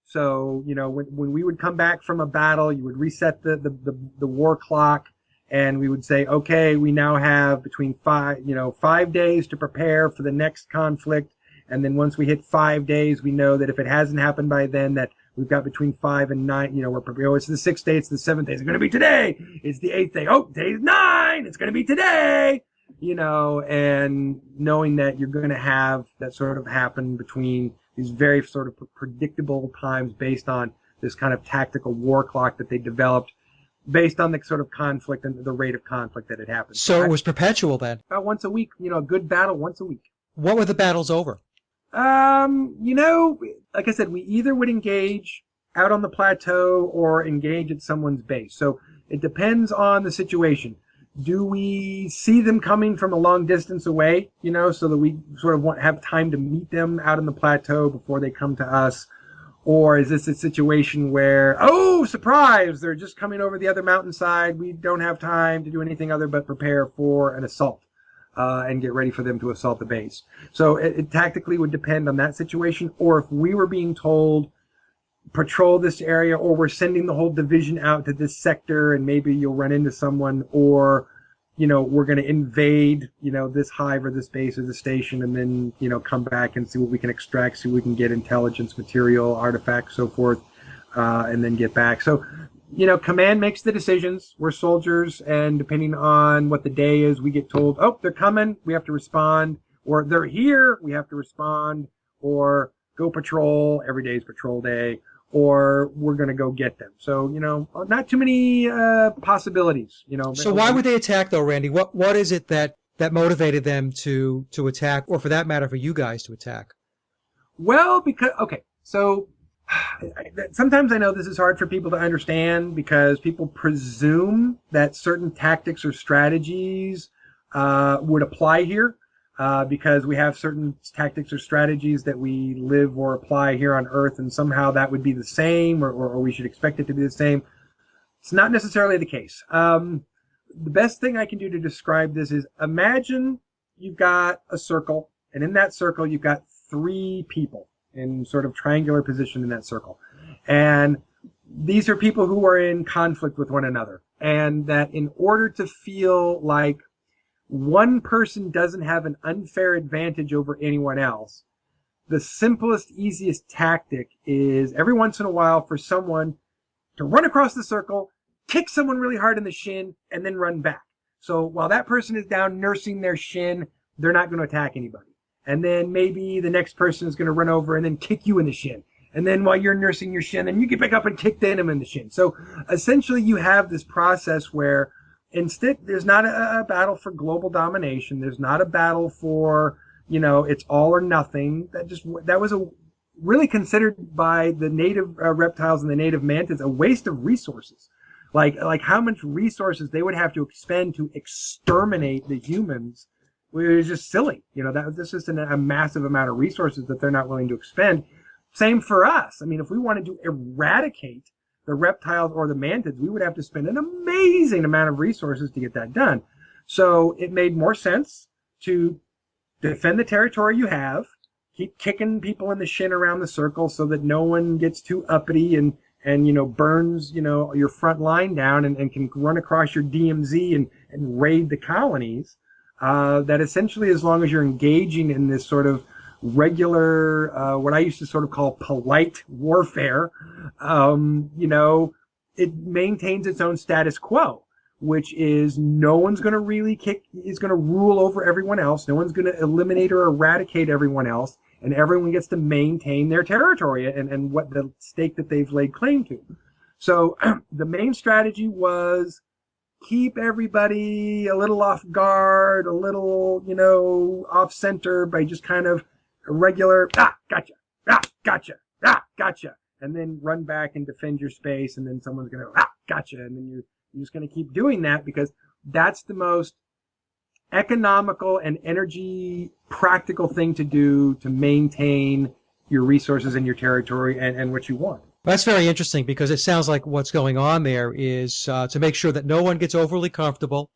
So, when we would come back from a battle, you would reset the war clock, and we would say, okay, we now have between 5 days to prepare for the next conflict. And then once we hit 5 days, we know that if it hasn't happened by then, that we've got between 5 and 9, we're prepared. Oh, it's the 6th day, it's the 7th day, it's going to be today. It's the 8th day. Oh, day's 9, it's going to be today. And knowing that you're going to have that sort of happen between these very sort of predictable times based on this kind of tactical war clock that they developed based on the sort of conflict and the rate of conflict that had happened. So it was perpetual then? About once a week, a good battle once a week. What were the battles over? Like I said, we either would engage out on the plateau or engage at someone's base. So it depends on the situation. Do we see them coming from a long distance away, so that we sort of have time to meet them out on the plateau before they come to us? Or is this a situation where, oh, surprise, they're just coming over the other mountainside. We don't have time to do anything other but prepare for an assault and get ready for them to assault the base. So it tactically would depend on that situation. Or if we were being told, patrol this area, or we're sending the whole division out to this sector and maybe you'll run into someone, or we're going to invade this hive or this base or the station, and then come back and see what we can extract, see what we can get, intelligence, material, artifacts, so forth, and then get back. So command makes the decisions. We're soldiers, and depending on what the day is, we get told, oh, they're coming, we have to respond, or they're here, we have to respond, or go patrol, every day is patrol day, or we're going to go get them. So, not too many possibilities, So why would they attack, though, Randy? What is it that motivated them to attack, or for that matter, for you guys to attack? Well, so sometimes I know this is hard for people to understand because people presume that certain tactics or strategies would apply here. Because we have certain tactics or strategies that we live or apply here on Earth, and somehow that would be the same, or we should expect it to be the same. It's not necessarily the case. The best thing I can do to describe this is imagine you've got a circle, and in that circle you've got 3 people in sort of triangular position in that circle. And these are people who are in conflict with one another. And that in order to feel like one person doesn't have an unfair advantage over anyone else, the simplest, easiest tactic is every once in a while for someone to run across the circle, kick someone really hard in the shin, and then run back. So while that person is down nursing their shin, they're not going to attack anybody. And then maybe the next person is going to run over and then kick you in the shin. And then while you're nursing your shin, then you get back up and kick the enemy in the shin. So essentially you have this process where instead, there's not a battle for global domination. There's not a battle for, it's all or nothing. That was really considered by the native reptiles and the native mantids a waste of resources. Like how much resources they would have to expend to exterminate the humans was just silly. That's just a massive amount of resources that they're not willing to expend. Same for us. I mean, if we wanted to eradicate the reptiles or the mantids, we would have to spend an amazing amount of resources to get that done. So it made more sense to defend the territory you have, keep kicking people in the shin around the circle so that no one gets too uppity and burns, your front line down and can run across your DMZ and raid the colonies. That essentially, as long as you're engaging in this sort of regular, what I used to sort of call polite warfare, it maintains its own status quo, which is no one's going to is going to rule over everyone else. No one's going to eliminate or eradicate everyone else, and everyone gets to maintain their territory and what the stake that they've laid claim to. So the main strategy was keep everybody a little off guard, a little, off center by just kind of a regular, gotcha, gotcha, gotcha. and then run back and defend your space, and then someone's going to, gotcha. And then you're just going to keep doing that because that's the most economical and energy practical thing to do to maintain your resources and your territory and what you want. That's very interesting because it sounds like what's going on there is to make sure that no one gets overly comfortable,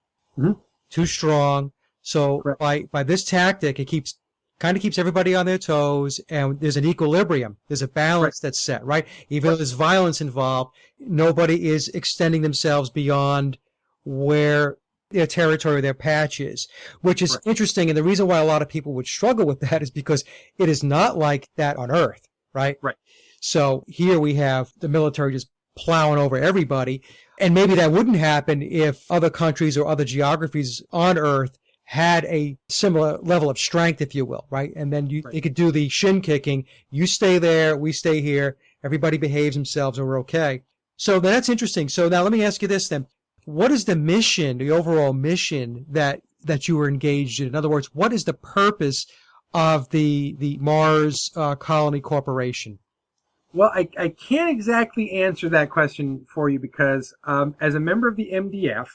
too strong. So by this tactic, it kind of keeps everybody on their toes, and there's an equilibrium. There's a balance that's set, right? Even though there's violence involved, nobody is extending themselves beyond where their territory, their patch is, which is interesting. And the reason why a lot of people would struggle with that is because it is not like that on Earth, right? Right. So here we have the military just plowing over everybody. And maybe that wouldn't happen if other countries or other geographies on Earth had a similar level of strength, if you will, right? And then they could do the shin kicking. You stay there, we stay here. Everybody behaves themselves, and we're okay. So that's interesting. So now let me ask you this then. What is the mission, the overall mission that you were engaged in? In other words, what is the purpose of the Mars Colony Corporation? Well, I can't exactly answer that question for you because as a member of the MDF,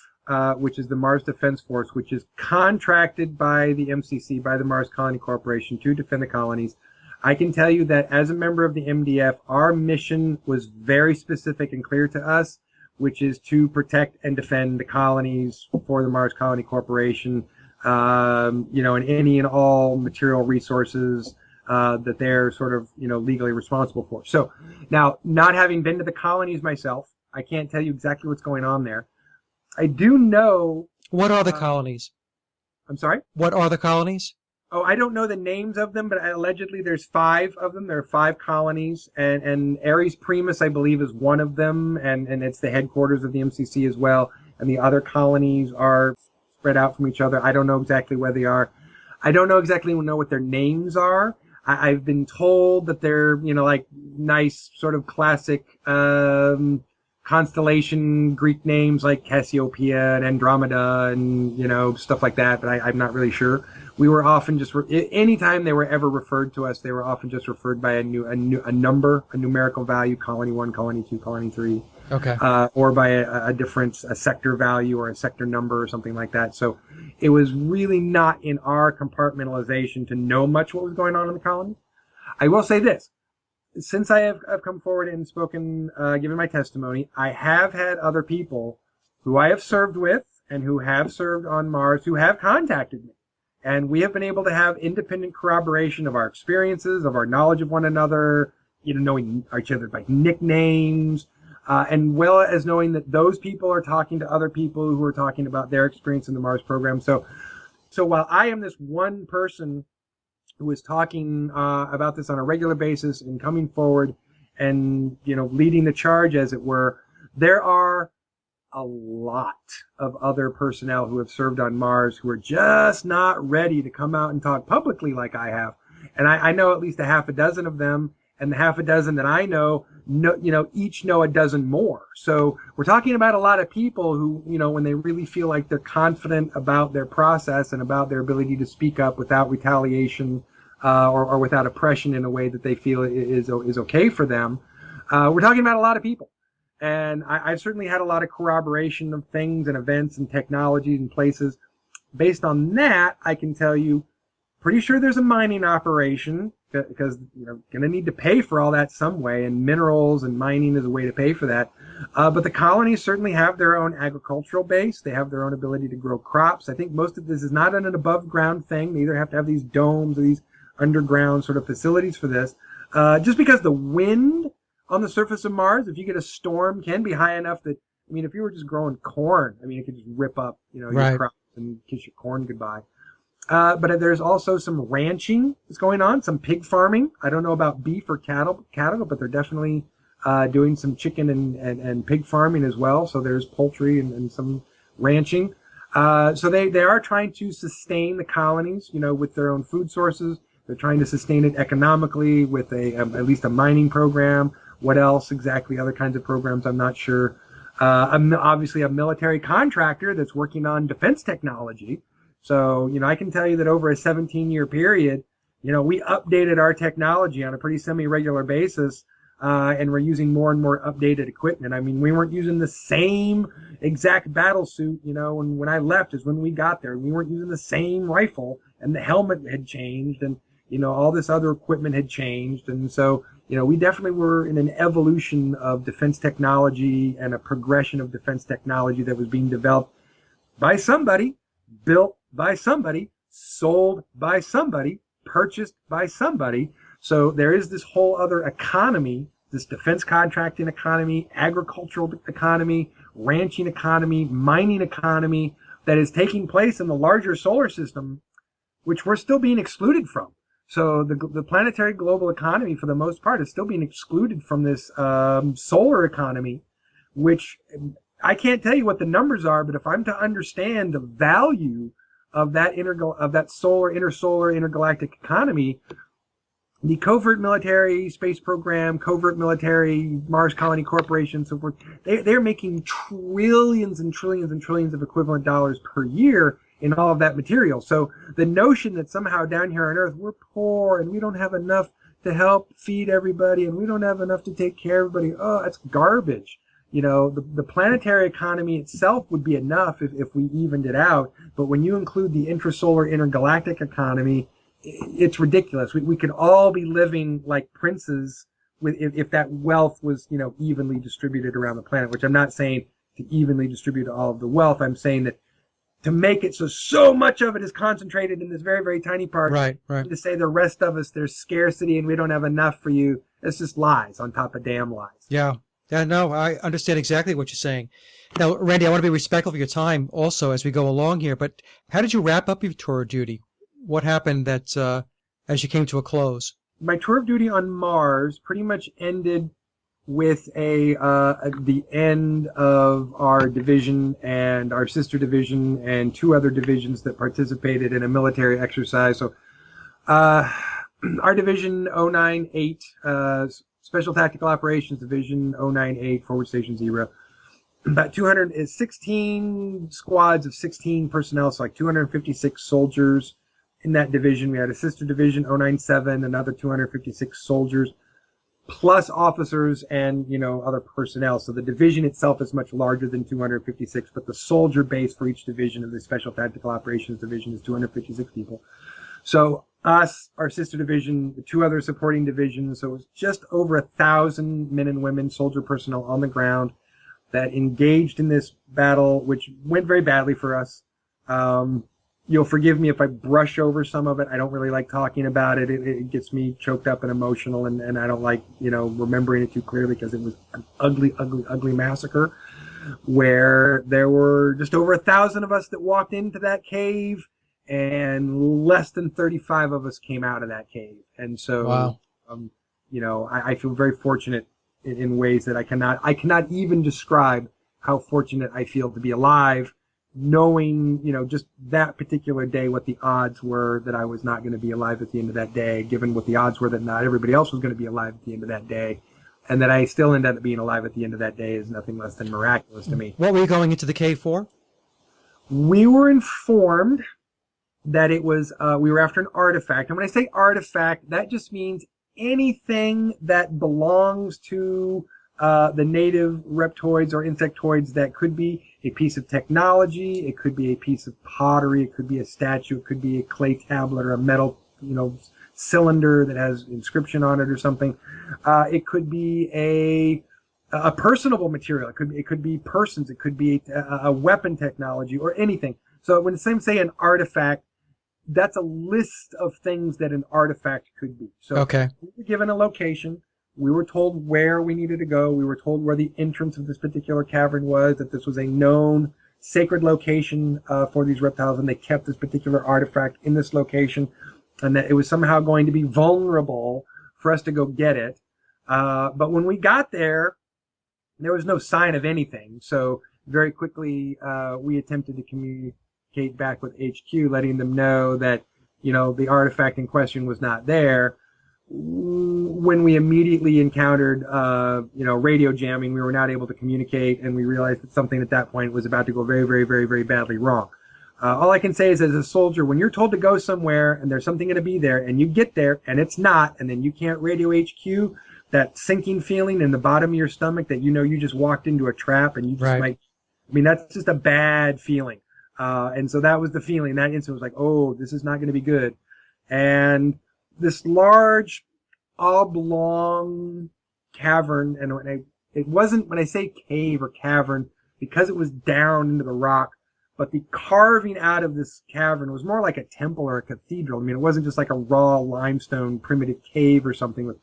which is the Mars Defense Force, which is contracted by the MCC, by the Mars Colony Corporation, to defend the colonies, I can tell you that as a member of the MDF, our mission was very specific and clear to us, which is to protect and defend the colonies for the Mars Colony Corporation, and any and all material resources that they're sort of, legally responsible for. So now, not having been to the colonies myself, I can't tell you exactly what's going on there. I do know. What are the colonies? I'm sorry? What are the colonies? Oh, I don't know the names of them, but allegedly there's 5 of them. There are 5 colonies, and Ares Primus, I believe, is one of them, and it's the headquarters of the MCC as well. And the other colonies are spread out from each other. I don't know exactly where they are. I don't know exactly what their names are. I've been told that they're, like nice sort of classic constellation Greek names like Cassiopeia and Andromeda and, stuff like that, but I'm not really sure. We were often just, anytime they were ever referred to us, they were often just referred by a number, a numerical value, colony 1, colony 2, colony 3. Okay. Or by a sector value or a sector number or something like that. So it was really not in our compartmentalization to know much what was going on in the colony. I will say this. Since I've come forward and spoken, given my testimony, I have had other people who I have served with and who have served on Mars who have contacted me. And we have been able to have independent corroboration of our experiences, of our knowledge of one another, knowing each other by nicknames, and well as knowing that those people are talking to other people who are talking about their experience in the Mars program. So while I am this one person who is talking about this on a regular basis and coming forward and, leading the charge, as it were, there are a lot of other personnel who have served on Mars who are just not ready to come out and talk publicly like I have. And I know at least a half a dozen of them, and the half a dozen that I know, each know a dozen more. So we're talking about a lot of people who, when they really feel like they're confident about their process and about their ability to speak up without retaliation or without oppression in a way that they feel is okay for them. We're talking about a lot of people. And I've certainly had a lot of corroboration of things and events and technologies and places. Based on that, I can tell you, pretty sure there's a mining operation because going to need to pay for all that some way, and minerals and mining is a way to pay for that. But the colonies certainly have their own agricultural base. They have their own ability to grow crops. I think most of this is not an above ground thing. They either have to have these domes or these underground sort of facilities for this. Just because the wind on the surface of Mars, if you get a storm, can be high enough that, if you were just growing corn, it could just rip up, your crops and kiss your corn goodbye. But there's also some ranching that's going on, some pig farming. I don't know about beef or cattle, but they're definitely doing some chicken and pig farming as well. So there's poultry and some ranching. So they are trying to sustain the colonies, with their own food sources. They're trying to sustain it economically with at least a mining program. What else exactly? Other kinds of programs, I'm not sure. I'm obviously a military contractor that's working on defense technology. So, I can tell you that over a 17-year period, we updated our technology on a pretty semi-regular basis and we're using more and more updated equipment. I mean, we weren't using the same exact battle suit, when I left as when we got there. We weren't using the same rifle, and the helmet had changed, and, all this other equipment had changed. And so, we definitely were in an evolution of defense technology and a progression of defense technology that was being developed by somebody, built by somebody, sold by somebody, purchased by somebody. So there is this whole other economy, this defense contracting economy, agricultural economy, ranching economy, mining economy that is taking place in the larger solar system, which we're still being excluded from. So the planetary global economy, for the most part, is still being excluded from this solar economy, which I can't tell you what the numbers are, but if I'm to understand the value of that intersolar intergalactic economy, the covert military space program, covert military Mars colony corporation, so forth, they're making trillions and trillions and trillions of equivalent dollars per year in all of that material. So the notion that somehow down here on Earth we're poor and we don't have enough to help feed everybody and we don't have enough to take care of everybody, that's garbage. The planetary economy itself would be enough if we evened it out. But when you include the intrasolar intergalactic economy, it's ridiculous. We could all be living like princes if that wealth was, evenly distributed around the planet, which I'm not saying to evenly distribute all of the wealth. I'm saying that to make it so much of it is concentrated in this very, very tiny part. Right. To say the rest of us, there's scarcity and we don't have enough for you. It's just lies on top of damn lies. Yeah. Yeah, no, I understand exactly what you're saying. Now, Randy, I want to be respectful of your time also as we go along here, but how did you wrap up your tour of duty? What happened as you came to a close? My tour of duty on Mars pretty much ended with the end of our division and our sister division and two other divisions that participated in a military exercise. So our division 098, Special Tactical Operations Division 098, Forward Station 0, about 216 squads of 16 personnel, so like 256 soldiers in that division. We had a sister division 097, another 256 soldiers, plus officers and, other personnel. So the division itself is much larger than 256, but the soldier base for each division of the Special Tactical Operations Division is 256 people. So us, our sister division, the two other supporting divisions, so it was just over 1,000 men and women, soldier personnel on the ground that engaged in this battle, which went very badly for us. You'll forgive me if I brush over some of it. I don't really like talking about it. It gets me choked up and emotional, and I don't like, remembering it too clearly because it was an ugly, ugly, ugly massacre where there were just over 1,000 of us that walked into that cave, and less than 35 of us came out of that cave. And so, wow. I feel very fortunate in ways that I cannot even describe how fortunate I feel to be alive, knowing, just that particular day, what the odds were that I was not going to be alive at the end of that day, given what the odds were that not everybody else was going to be alive at the end of that day. And that I still ended up being alive at the end of that day is nothing less than miraculous to me. What were you going into the cave for? We were informed that it was, we were after an artifact. And when I say artifact, that just means anything that belongs to the native reptoids or insectoids. That could be a piece of technology, it could be a piece of pottery, it could be a statue, it could be a clay tablet or a metal, cylinder that has inscription on it or something. It could be a personable material. It could be persons. It could be a weapon technology or anything. So when some say an artifact, that's a list of things that an artifact could be. So okay. We were given a location. We were told where we needed to go. We were told where the entrance of this particular cavern was, that this was a known sacred location for these reptiles, and they kept this particular artifact in this location, and that it was somehow going to be vulnerable for us to go get it. But when we got there, there was no sign of anything. So very quickly, we attempted to communicate back with HQ, letting them know that, the artifact in question was not there. When we immediately encountered, radio jamming, we were not able to communicate, and we realized that something at that point was about to go very, very, very, very badly wrong. All I can say is, as a soldier, when you're told to go somewhere and there's something going to be there, and you get there and it's not, and then you can't radio HQ, that sinking feeling in the bottom of your stomach that you just walked into a trap and you just Right. might. I mean, that's just a bad feeling. And so that was the feeling. That instant was like, oh, this is not going to be good. And this large oblong cavern, and it wasn't, when I say cave or cavern, because it was down into the rock, but the carving out of this cavern was more like a temple or a cathedral. I mean, it wasn't just like a raw limestone primitive cave or something with,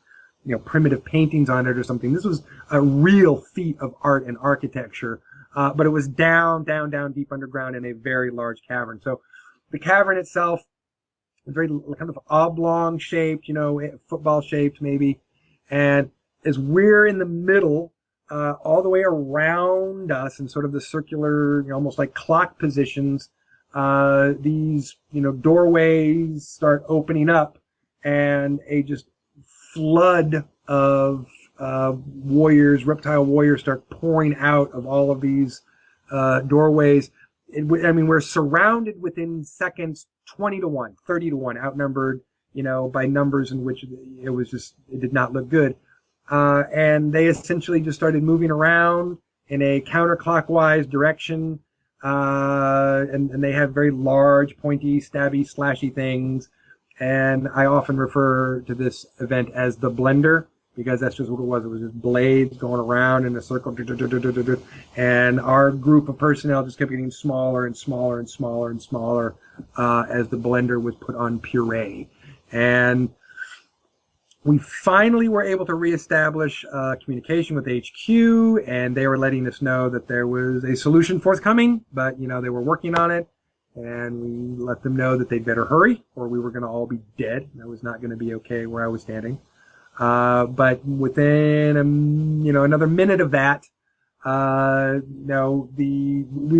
primitive paintings on it or something. This was a real feat of art and architecture. But it was down deep underground in a very large cavern. So the cavern itself is very kind of oblong shaped, football shaped maybe. And as we're in the middle, all the way around us in sort of the circular, almost like clock positions, these, doorways start opening up and a just flood of warriors, reptile warriors, start pouring out of all of these doorways. We're surrounded within seconds, 20 to 1, 30 to 1, outnumbered, by numbers in which it did not look good. And they essentially just started moving around in a counterclockwise direction. And they have very large, pointy, stabby, slashy things. And I often refer to this event as the blender, because that's just what it was. It was just blades going around in a circle. And our group of personnel just kept getting smaller and smaller and smaller and smaller as the blender was put on puree. And we finally were able to reestablish communication with HQ, and they were letting us know that there was a solution forthcoming, but, they were working on it. And we let them know that they'd better hurry, or we were going to all be dead. That was not going to be okay where I was standing. But within, another minute of that, we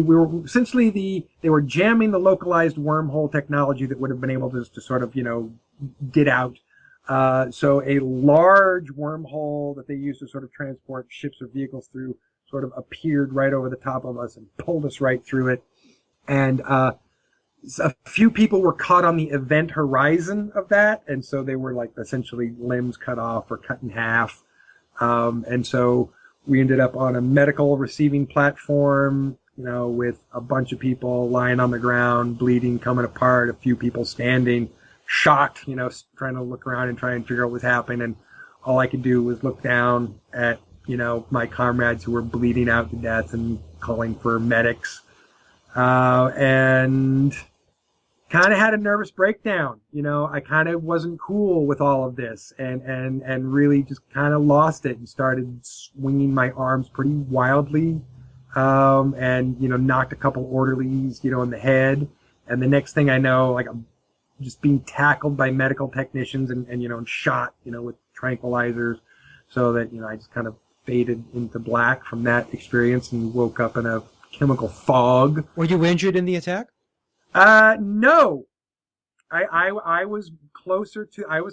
were essentially they were jamming the localized wormhole technology that would have been able to sort of, get out. So a large wormhole that they used to sort of transport ships or vehicles through sort of appeared right over the top of us and pulled us right through it. And a few people were caught on the event horizon of that, and so they were like essentially limbs cut off or cut in half. And so we ended up on a medical receiving platform, with a bunch of people lying on the ground, bleeding, coming apart, a few people standing, shocked, trying to look around and try and figure out what's happening. And all I could do was look down at, my comrades who were bleeding out to death and calling for medics. And kind of had a nervous breakdown. I kind of wasn't cool with all of this and really just kind of lost it and started swinging my arms pretty wildly. And, knocked a couple orderlies, in the head. And the next thing I know, like I'm just being tackled by medical technicians and shot, with tranquilizers, so that, I just kind of faded into black from that experience and woke up in a chemical fog. Were you injured in the attack? No. I was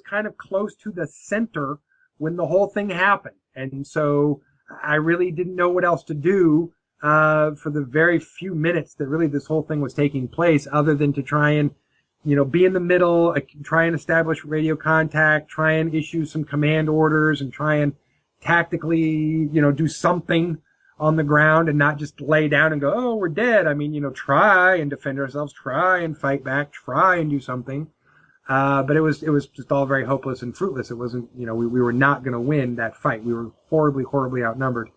kind of close to the center when the whole thing happened. And so I really didn't know what else to do, for the very few minutes that really this whole thing was taking place, other than to try and, be in the middle, try and establish radio contact, try and issue some command orders, and try and tactically, do something on the ground and not just lay down and go, oh, we're dead. I mean, try and defend ourselves, try and fight back, try and do something. But it was just all very hopeless and fruitless. It wasn't, we were not going to win that fight. We were horribly, horribly outnumbered.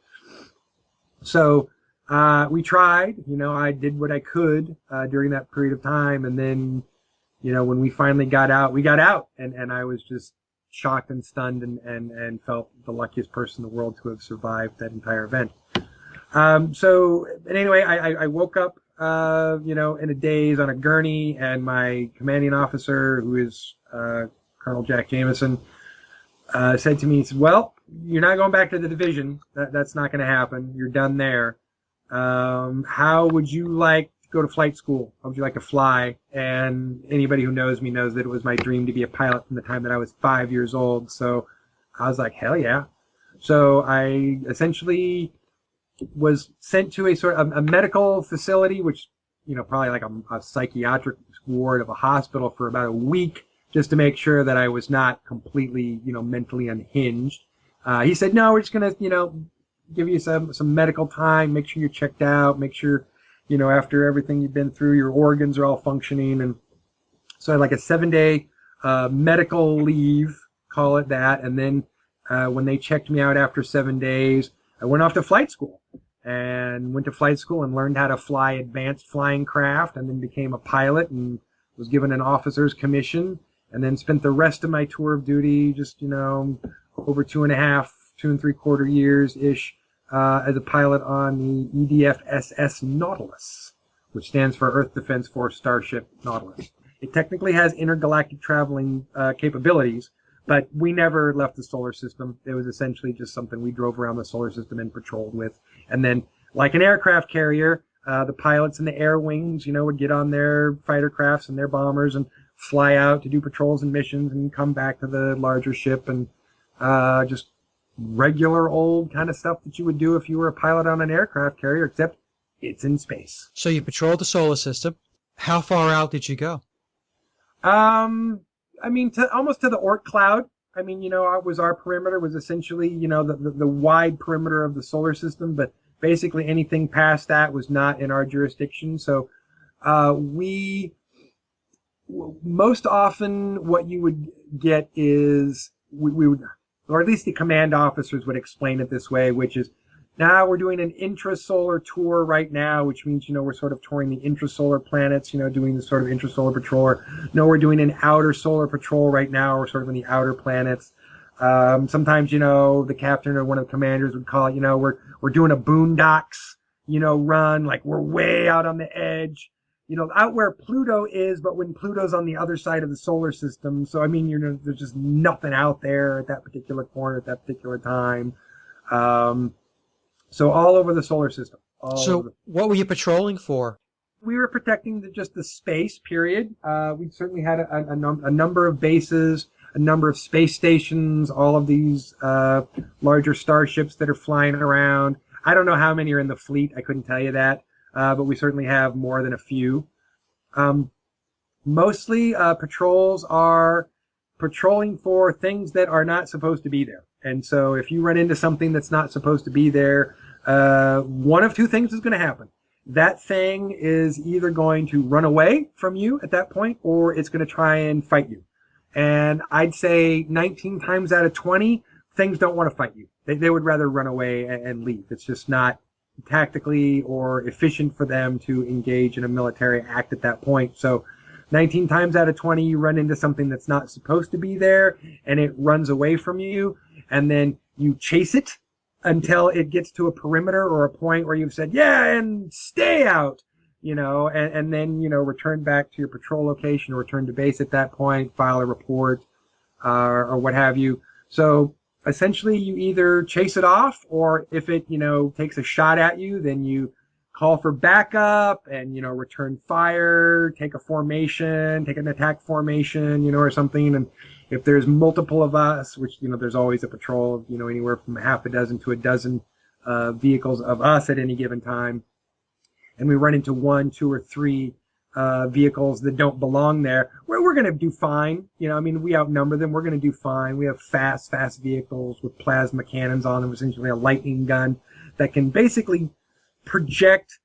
So, we tried, I did what I could, during that period of time. And then, when we finally got out, we got out, and I was just shocked and stunned and felt the luckiest person in the world to have survived that entire event. So anyway, I woke up, in a daze on a gurney, and my commanding officer, who is, Colonel Jack Jameson, said to me, he said, well, you're not going back to the division. That's not going to happen. You're done there. How would you like to go to flight school? How would you like to fly? And anybody who knows me knows that it was my dream to be a pilot from the time that I was 5 years old. So I was like, hell yeah. So I essentially was sent to a sort of a medical facility, which, probably like a psychiatric ward of a hospital for about a week, just to make sure that I was not completely, mentally unhinged. He said, no, we're just going to, give you some medical time, make sure you're checked out, make sure, after everything you've been through, your organs are all functioning. And so I had like a 7-day medical leave, call it that. And then when they checked me out after 7 days, I went off to flight school and went to flight school and learned how to fly advanced flying craft, and then became a pilot and was given an officer's commission, and then spent the rest of my tour of duty, just, over 2.5 years-ish, as a pilot on the EDF SS Nautilus, which stands for Earth Defense Force Starship Nautilus. It technically has intergalactic traveling capabilities, but we never left the solar system. It was essentially just something we drove around the solar system and patrolled with. And then, like an aircraft carrier, the pilots in the air wings, would get on their fighter crafts and their bombers and fly out to do patrols and missions and come back to the larger ship, and just regular old kind of stuff that you would do if you were a pilot on an aircraft carrier, except it's in space. So you patrolled the solar system. How far out did you go? Almost to the Oort cloud. Our perimeter was essentially, the wide perimeter of the solar system, but basically anything past that was not in our jurisdiction. So, most often what you would get is we would, or at least the command officers would explain it this way, which is, now we're doing an intrasolar tour right now, which means, we're sort of touring the intrasolar planets, doing this sort of intrasolar patrol. Or, no, we're doing an outer solar patrol right now. We're sort of in the outer planets. Sometimes, the captain or one of the commanders would call it, we're doing a boondocks, run, like we're way out on the edge, out where Pluto is, but when Pluto's on the other side of the solar system. So, there's just nothing out there at that particular corner at that particular time. So all over the solar system. What were you patrolling for? We were protecting just the space, period. We certainly had a number of bases, a number of space stations, all of these larger starships that are flying around. I don't know how many are in the fleet. I couldn't tell you that. But we certainly have more than a few. Mostly patrols are patrolling for things that are not supposed to be there. And so if you run into something that's not supposed to be there, one of two things is going to happen. That thing is either going to run away from you at that point, or it's going to try and fight you. And I'd say 19 times out of 20, things don't want to fight you. They would rather run away and leave. It's just not tactically or efficient for them to engage in a military act at that point. So 19 times out of 20, you run into something that's not supposed to be there, and it runs away from you, and then you chase it until it gets to a perimeter or a point where you've said, yeah, and stay out, and then, return back to your patrol location or return to base at that point, file a report, or what have you. So essentially you either chase it off, or if it, takes a shot at you, then you call for backup and, return fire, take a formation, take an attack formation, or something. And if there's multiple of us, which, there's always a patrol of, anywhere from half a dozen to a dozen vehicles of us at any given time, and we run into 1, 2, or 3 vehicles that don't belong there, we're going to do fine. We outnumber them. We're going to do fine. We have fast vehicles with plasma cannons on them, essentially a lightning gun that can basically project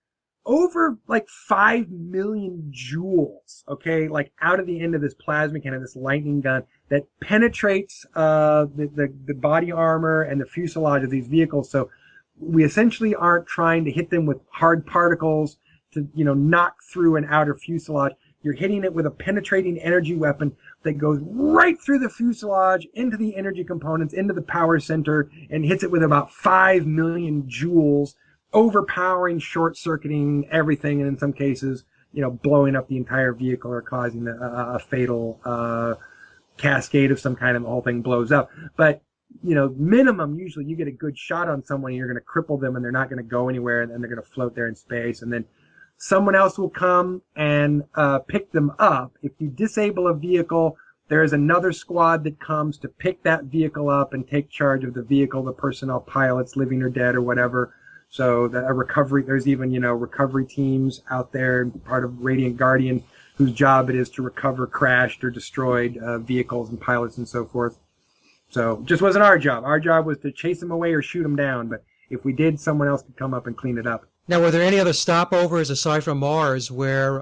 over like 5 million joules, okay, like out of the end of this plasma cannon, this lightning gun that penetrates the body armor and the fuselage of these vehicles. So we essentially aren't trying to hit them with hard particles to, knock through an outer fuselage. You're hitting it with a penetrating energy weapon that goes right through the fuselage, into the energy components, into the power center, and hits it with about 5 million joules, overpowering, short-circuiting everything, and in some cases, blowing up the entire vehicle or causing a fatal cascade of some kind, and the whole thing blows up. But, minimum, usually you get a good shot on someone, and you're going to cripple them, and they're not going to go anywhere, and they're going to float there in space, and then someone else will come and pick them up. If you disable a vehicle, there is another squad that comes to pick that vehicle up and take charge of the vehicle, the personnel, pilots, living or dead or whatever. So there's even, recovery teams out there, part of Radiant Guardian, whose job it is to recover crashed or destroyed vehicles and pilots and so forth. So just wasn't our job. Our job was to chase them away or shoot them down. But if we did, someone else could come up and clean it up. Now, were there any other stopovers aside from Mars where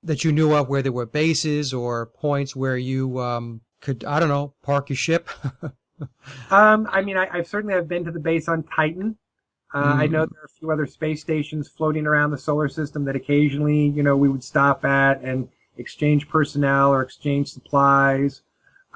that you knew of, where there were bases or points where you could, I don't know, park your ship? I mean, I've certainly have been to the base on Titan. I know there are a few other space stations floating around the solar system that occasionally, we would stop at and exchange personnel or exchange supplies.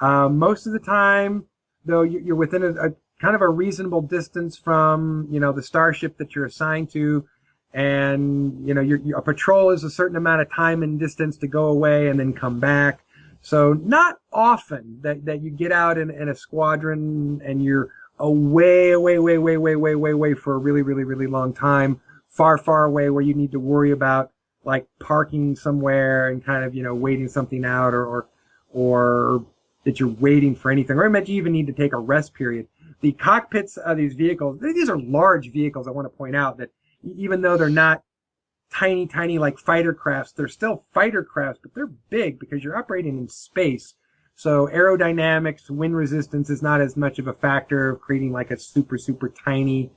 Most of the time, though, you're within a kind of a reasonable distance from, the starship that you're assigned to. And, a patrol is a certain amount of time and distance to go away and then come back. So not often that you get out in a squadron and you're away for a really, really, really long time, far, far away where you need to worry about like parking somewhere and kind of, waiting something out or that you're waiting for anything, or maybe you even need to take a rest period. The cockpits of these vehicles, these are large vehicles. I want to point out that even though they're not tiny like fighter crafts, they're still fighter crafts, but they're big because you're operating in space. So aerodynamics, wind resistance is not as much of a factor of creating like a super, super tiny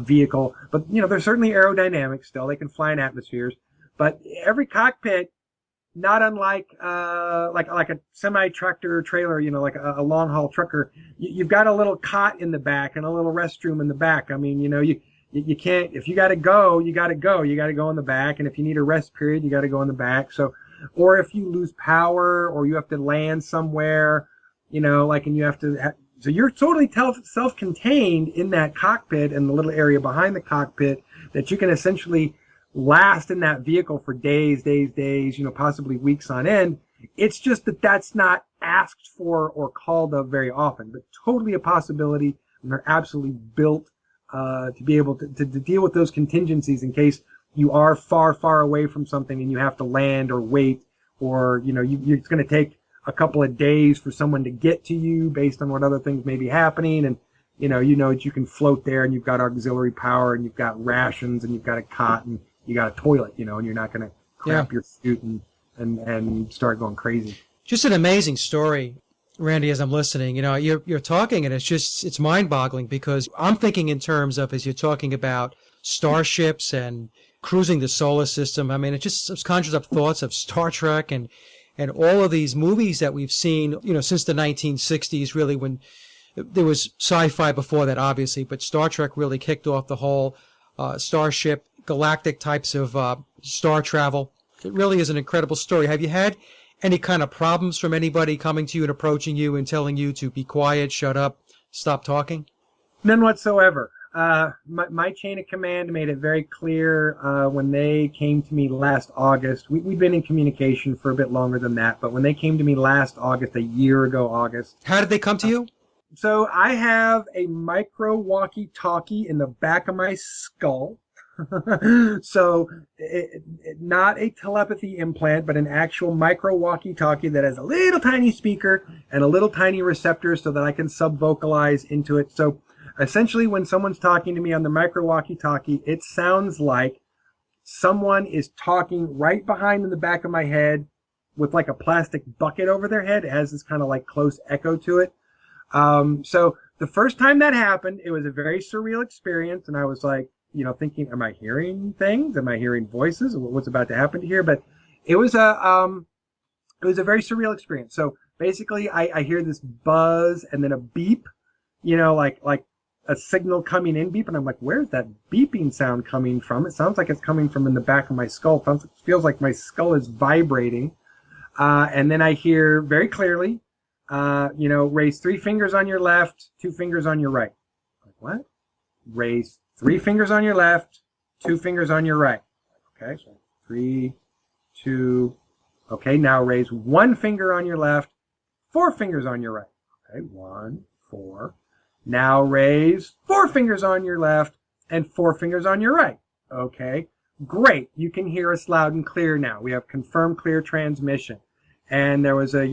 vehicle. But, they're certainly aerodynamic still. They can fly in atmospheres. But every cockpit, not unlike like a semi-tractor trailer, like a long-haul trucker, you've got a little cot in the back and a little restroom in the back. I mean, you can't, if you got to go, you got to go. You got to go in the back. And if you need a rest period, you got to go in the back. So, or if you lose power or you have to land somewhere, and you have to, so you're totally self-contained in that cockpit and the little area behind the cockpit that you can essentially last in that vehicle for days, possibly weeks on end. It's just that that's not asked for or called of very often, but totally a possibility. And they're absolutely built to be able to deal with those contingencies in case you are far, far away from something and you have to land or wait, or, it's going to take a couple of days for someone to get to you based on what other things may be happening. And, that you can float there and you've got auxiliary power and you've got rations and you've got a cot and you got a toilet, and you're not going to crap your suit and start going crazy. Just an amazing story, Randy, as I'm listening. You're talking and it's mind-boggling because I'm thinking in terms of, as you're talking about starships and cruising the solar system. I mean, it just conjures up thoughts of Star Trek and all of these movies that we've seen, since the 1960s, really, when there was sci-fi before that, obviously, but Star Trek really kicked off the whole starship, galactic types of star travel. It really is an incredible story. Have you had any kind of problems from anybody coming to you and approaching you and telling you to be quiet, shut up, stop talking? None whatsoever. My chain of command made it very clear when they came to me last August. We'd been in communication for a bit longer than that, but when they came to me last August, a year ago August. How did they come to you? So I have a micro walkie-talkie in the back of my skull. So not a telepathy implant, but an actual micro walkie-talkie that has a little tiny speaker and a little tiny receptor so that I can sub-vocalize into it. So essentially, when someone's talking to me on the micro walkie-talkie, it sounds like someone is talking right behind in the back of my head with like a plastic bucket over their head. It has this kind of like close echo to it. So the first time that happened, it was a very surreal experience, and I was like, thinking, am I hearing things? Am I hearing voices? What's about to happen here? But it was a very surreal experience. So basically, I hear this buzz and then a beep, like a signal coming in beep, and I'm like, where's that beeping sound coming from? It sounds like it's coming from in the back of my skull. It feels like my skull is vibrating. And then I hear very clearly, raise 3 fingers on your left, 2 fingers on your right. Like, what? Raise 3 fingers on your left, 2 fingers on your right. Okay, so 3, 2. Okay, now raise 1 finger on your left, 4 fingers on your right. Okay, 1, 4. Now raise 4 fingers on your left and 4 fingers on your right. Okay, great. You can hear us loud and clear now. We have confirmed clear transmission. And there was a,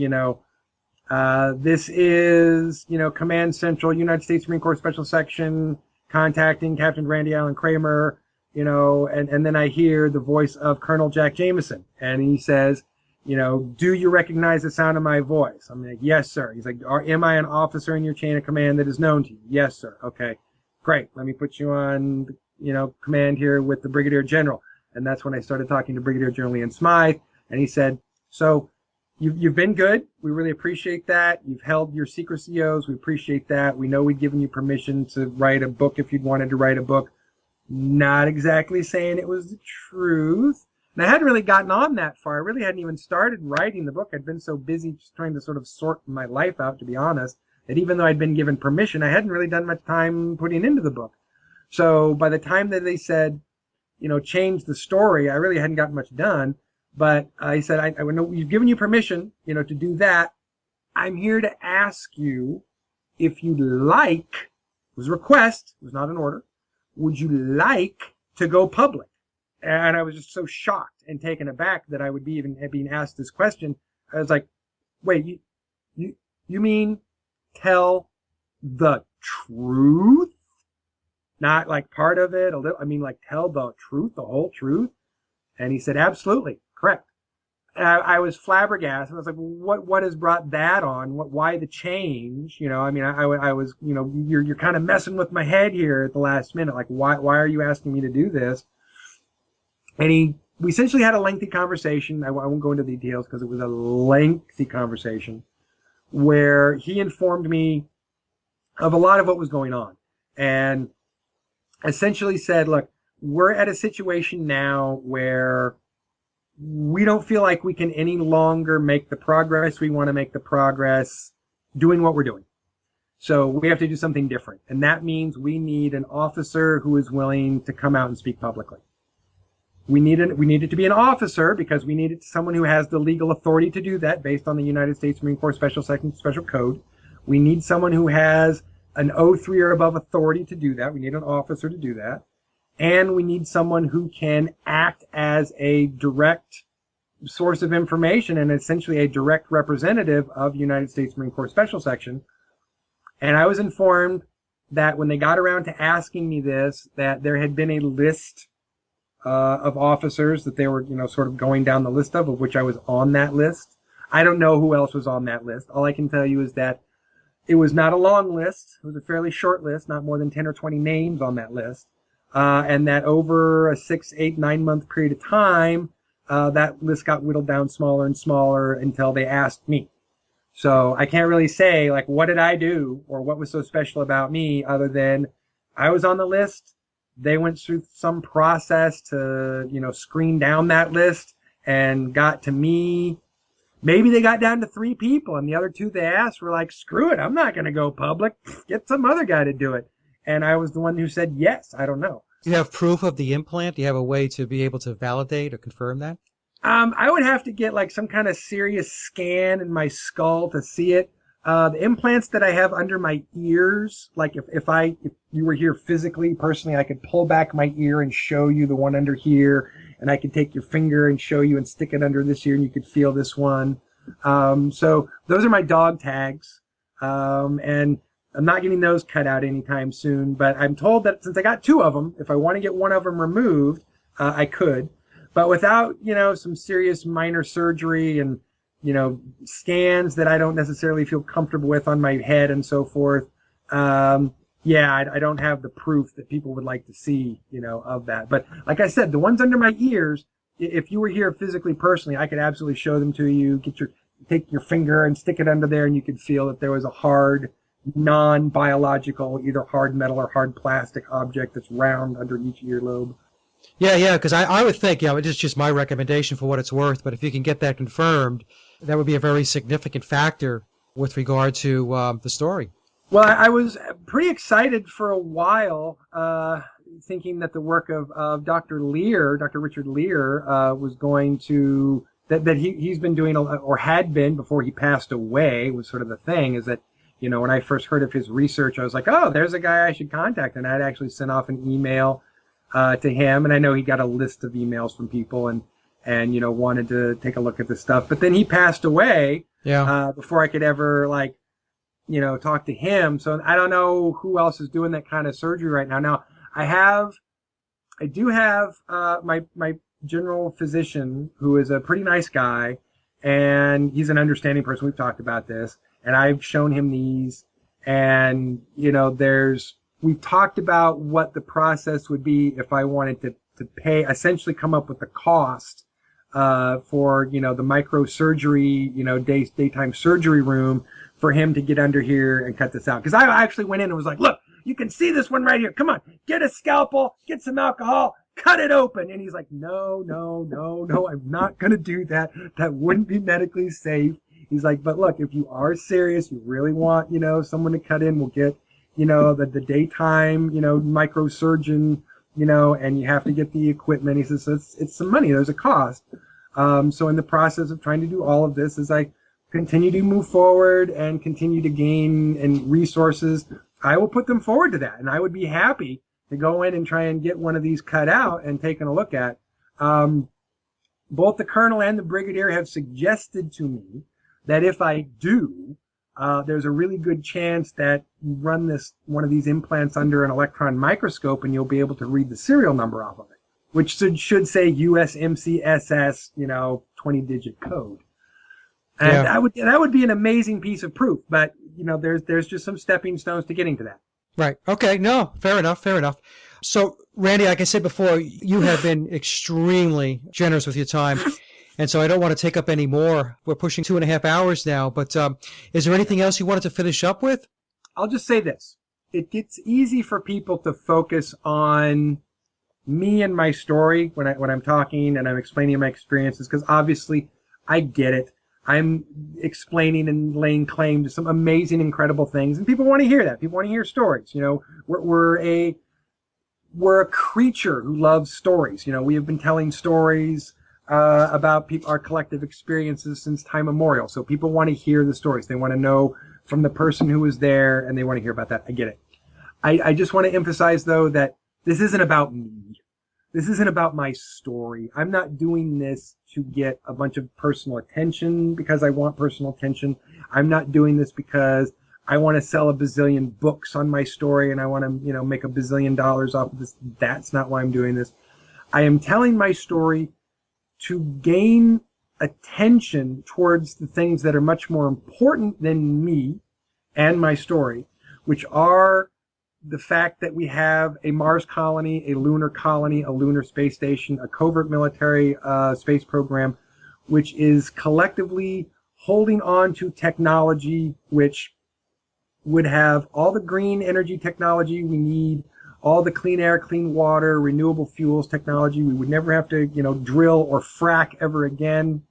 this is, Command Central, United States Marine Corp Special Section, contacting Captain Randy Allen Cramer, and then I hear the voice of Colonel Jack Jameson. And he says, do you recognize the sound of my voice? I'm like, yes, sir. He's like, am I an officer in your chain of command that is known to you? Yes, sir. Okay, great. Let me put you on, command here with the Brigadier General. And that's when I started talking to Brigadier General Ian Smythe. And he said, so you've been good. We really appreciate that. You've held your secrecy oaths. We appreciate that. We know we'd given you permission to write a book if you'd wanted to write a book. Not exactly saying it was the truth. And I hadn't really gotten on that far. I really hadn't even started writing the book. I'd been so busy just trying to sort of sort my life out, to be honest, that even though I'd been given permission, I hadn't really done much time putting into the book. So by the time that they said, change the story, I really hadn't gotten much done. But I said, I know we've given you permission, to do that. I'm here to ask you if you'd like, it was a request, it was not an order, would you like to go public? And I was just so shocked and taken aback that I would be even being asked this question. I was like, wait, you mean tell the truth? Not like part of it, a little, I mean like tell the truth, the whole truth? And he said, absolutely, correct. I was flabbergasted. I was like, what has brought that on? Why the change? I was, you're kind of messing with my head here at the last minute. Like, why are you asking me to do this? And we essentially had a lengthy conversation. I won't go into the details because it was a lengthy conversation where he informed me of a lot of what was going on and essentially said, look, we're at a situation now where we don't feel like we can any longer make the progress we want to make the progress doing what we're doing. So we have to do something different. And that means we need an officer who is willing to come out and speak publicly. We needed to be an officer because we needed someone who has the legal authority to do that based on the United States Marine Corps Special Section Special Code. We need someone who has an O3 or above authority to do that. We need an officer to do that. And we need someone who can act as a direct source of information and essentially a direct representative of United States Marine Corps Special Section. And I was informed that when they got around to asking me this, that there had been a list of officers that they were, sort of going down the list of which I was on that list. I don't know who else was on that list. All I can tell you is that it was not a long list. It was a fairly short list, not more than 10 or 20 names on that list. And that over a 6, 8, 9 month period of time, that list got whittled down smaller and smaller until they asked me. So I can't really say, like, what did I do or what was so special about me other than I was on the list. They went through some process to, screen down that list and got to me. Maybe they got down to 3 people and the other 2 they asked were like, screw it, I'm not going to go public. Get some other guy to do it. And I was the one who said yes. I don't know. Do you have proof of the implant? Do you have a way to be able to validate or confirm that? I would have to get like some kind of serious scan in my skull to see it. The implants that I have under my ears, like if you were here physically, personally, I could pull back my ear and show you the one under here, and I could take your finger and show you and stick it under this ear, and you could feel this one. So those are my dog tags, and I'm not getting those cut out anytime soon. But I'm told that since I got 2 of them, if I want to get one of them removed, I could, but without some serious minor surgery and scans that I don't necessarily feel comfortable with on my head and so forth. I don't have the proof that people would like to see, of that. But like I said, the ones under my ears, if you were here physically, personally, I could absolutely show them to you, take your finger and stick it under there and you could feel that there was a hard, non-biological, either hard metal or hard plastic object that's round under each earlobe. Yeah, because I would think, it's just my recommendation for what it's worth, but if you can get that confirmed, that would be a very significant factor with regard to the story. Well, I was pretty excited for a while, thinking that the work of Dr. Richard Lear, was going to, that he's been doing, or had been before he passed away, was sort of the thing, is that, when I first heard of his research, I was like, oh, there's a guy I should contact. And I'd actually sent off an email to him, and I know he got a list of emails from people and wanted to take a look at this stuff. But then he passed away before I could ever talk to him. So I don't know who else is doing that kind of surgery right now. Now I do have my general physician, who is a pretty nice guy, and he's an understanding person. We've talked about this, and I've shown him these, and we've talked about what the process would be if I wanted to pay, essentially come up with the cost for the microsurgery, daytime surgery room for him to get under here and cut this out. Because I actually went in and was like, look, you can see this one right here. Come on, get a scalpel, get some alcohol, cut it open. And he's like, no, I'm not going to do that. That wouldn't be medically safe. He's like, but look, if you are serious, you really want, someone to cut in, we'll get, the daytime, microsurgeon, and you have to get the equipment. He says, it's some money. There's a cost. So in the process of trying to do all of this, as I continue to move forward and continue to gain and resources, I will put them forward to that. And I would be happy to go in and try and get one of these cut out and taken a look at. Both the colonel and the brigadier have suggested to me that if I do, there's a really good chance that you run one of these implants under an electron microscope and you'll be able to read the serial number off of it, which should say USMCSS, 20-digit code. And Yeah. that would be an amazing piece of proof. But, there's just some stepping stones to getting to that. Right. Okay. No, fair enough. Fair enough. So, Randy, like I said before, you have been extremely generous with your time. And so I don't want to take up any more. We're pushing 2.5 hours now. But is there anything else you wanted to finish up with? I'll just say this. It gets easy for people to focus on me and my story when I'm talking and I'm explaining my experiences, because obviously I get it. I'm explaining and laying claim to some amazing, incredible things, and people want to hear that. People want to hear stories. We're a creature who loves stories. We have been telling stories about our collective experiences since time immemorial. So people want to hear the stories. They want to know from the person who was there, and they want to hear about that. I get it. I just want to emphasize, though, that this isn't about me. This isn't about my story. I'm not doing this to get a bunch of personal attention because I want personal attention. I'm not doing this because I want to sell a bazillion books on my story and I want to, make $1 bazillion off of this. That's not why I'm doing this. I am telling my story to gain attention towards the things that are much more important than me and my story, which are the fact that we have a Mars colony, a lunar space station, a covert military space program, which is collectively holding on to technology which would have all the green energy technology we need, all the clean air, clean water, renewable fuels technology. We would never have to, drill or frack ever again.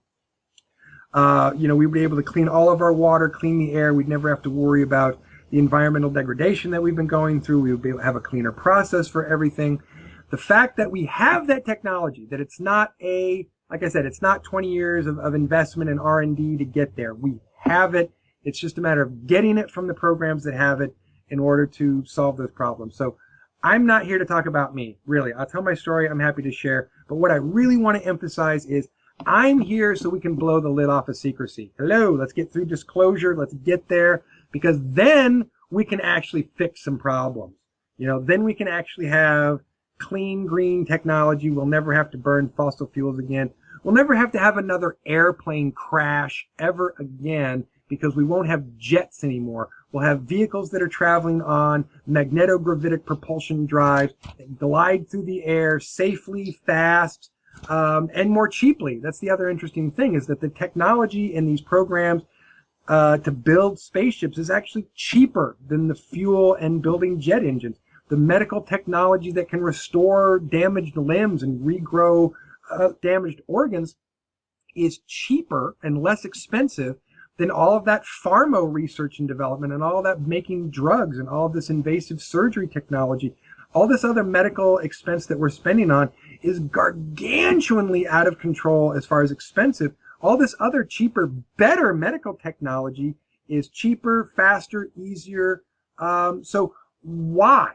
We would be able to clean all of our water, clean the air. We'd never have to worry about the environmental degradation that we've been going through. We would be able to have a cleaner process for everything. The fact that we have that technology, that it's not like I said, it's not 20 years of investment in R&D to get there. We have it. It's just a matter of getting it from the programs that have it in order to solve those problems. So I'm not here to talk about me, really. I'll tell my story. I'm happy to share. But what I really want to emphasize is I'm here so we can blow the lid off of secrecy. Hello, let's get through disclosure. Let's get there, because then we can actually fix some problems. Then we can actually have clean, green technology. We'll never have to burn fossil fuels again. We'll never have to have another airplane crash ever again, because we won't have jets anymore. We'll have vehicles that are traveling on magnetogravitic propulsion drives that glide through the air safely, fast, and more cheaply. That's the other interesting thing, is that the technology in these programs to build spaceships is actually cheaper than the fuel and building jet engines. The medical technology that can restore damaged limbs and regrow damaged organs is cheaper and less expensive than all of that pharma research and development and all that making drugs and all of this invasive surgery technology. All this other medical expense that we're spending on is gargantuanly out of control as far as expensive. All this other cheaper, better medical technology is cheaper, faster, easier. So why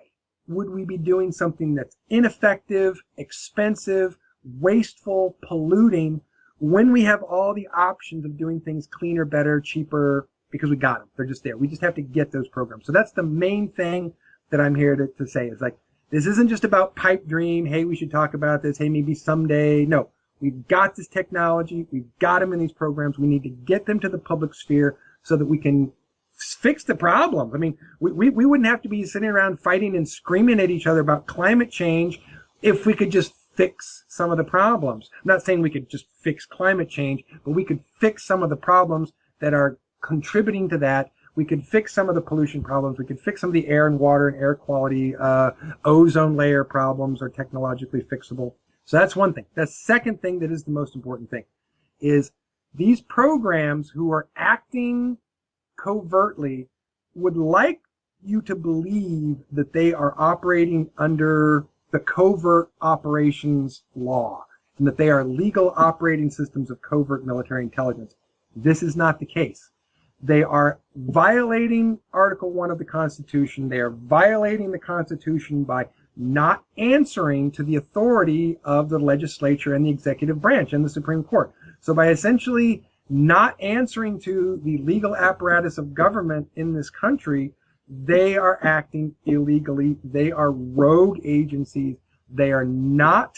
would we be doing something that's ineffective, expensive, wasteful, polluting, when we have all the options of doing things cleaner, better, cheaper, because we got them. They're just there. We just have to get those programs. So that's the main thing that I'm here to say, is like, this isn't just about pipe dream. Hey, we should talk about this. Hey, maybe someday. No, We've got this technology. We've got them in these programs. We need to get them to the public sphere so that we can fix the problems. I mean, we wouldn't have to be sitting around fighting and screaming at each other about climate change if we could just fix some of the problems. I'm not saying we could just fix climate change, but we could fix some of the problems that are contributing to that. We could fix some of the pollution problems. We could fix some of the air and water and air quality, ozone layer problems are technologically fixable. So that's one thing. The second thing that is the most important thing is these programs who are acting covertly would like you to believe that they are operating under the covert operations law and that they are legal operating systems of covert military intelligence. This is not the case. They are violating Article 1 of the Constitution. They are violating the Constitution by not answering to the authority of the legislature and the executive branch and the Supreme Court. So by essentially not answering to the legal apparatus of government in this country, they are acting illegally. They are rogue agencies. They are not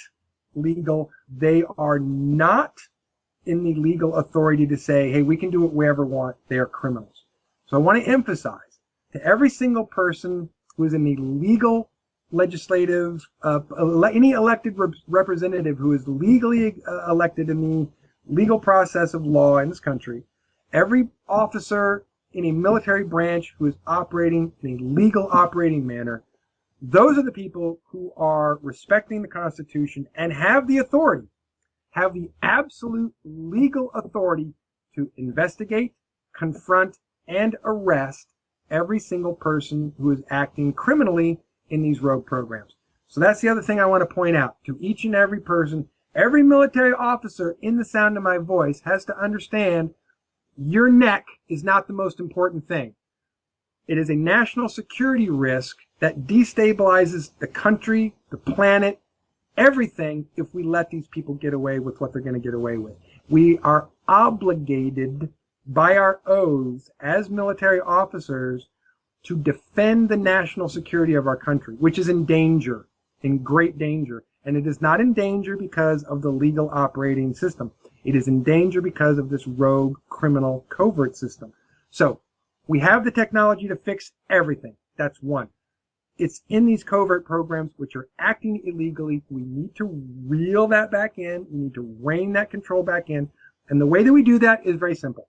legal. They are not in the legal authority to say, hey, we can do it wherever we want. They are criminals. So I want to emphasize to every single person who is in the legal legislative, any elected representative who is legally elected in the legal process of law in this country, every officer in a military branch who is operating in a legal operating manner, those are the people who are respecting the Constitution and have the authority, have the absolute legal authority to investigate, confront, and arrest every single person who is acting criminally in these rogue programs. So that's the other thing I want to point out to each and every person. Every military officer in the sound of my voice has to understand your neck is not the most important thing. It is a national security risk that destabilizes the country, the planet, everything if we let these people get away with what they're going to get away with. We are obligated by our oaths as military officers to defend the national security of our country, which is in danger, in great danger. And it is not in danger because of the legal operating system. It is in danger because of this rogue criminal covert system. So we have the technology to fix everything. That's one. It's in these covert programs which are acting illegally. We need to reel that back in. We need to rein that control back in. And the way that we do that is very simple.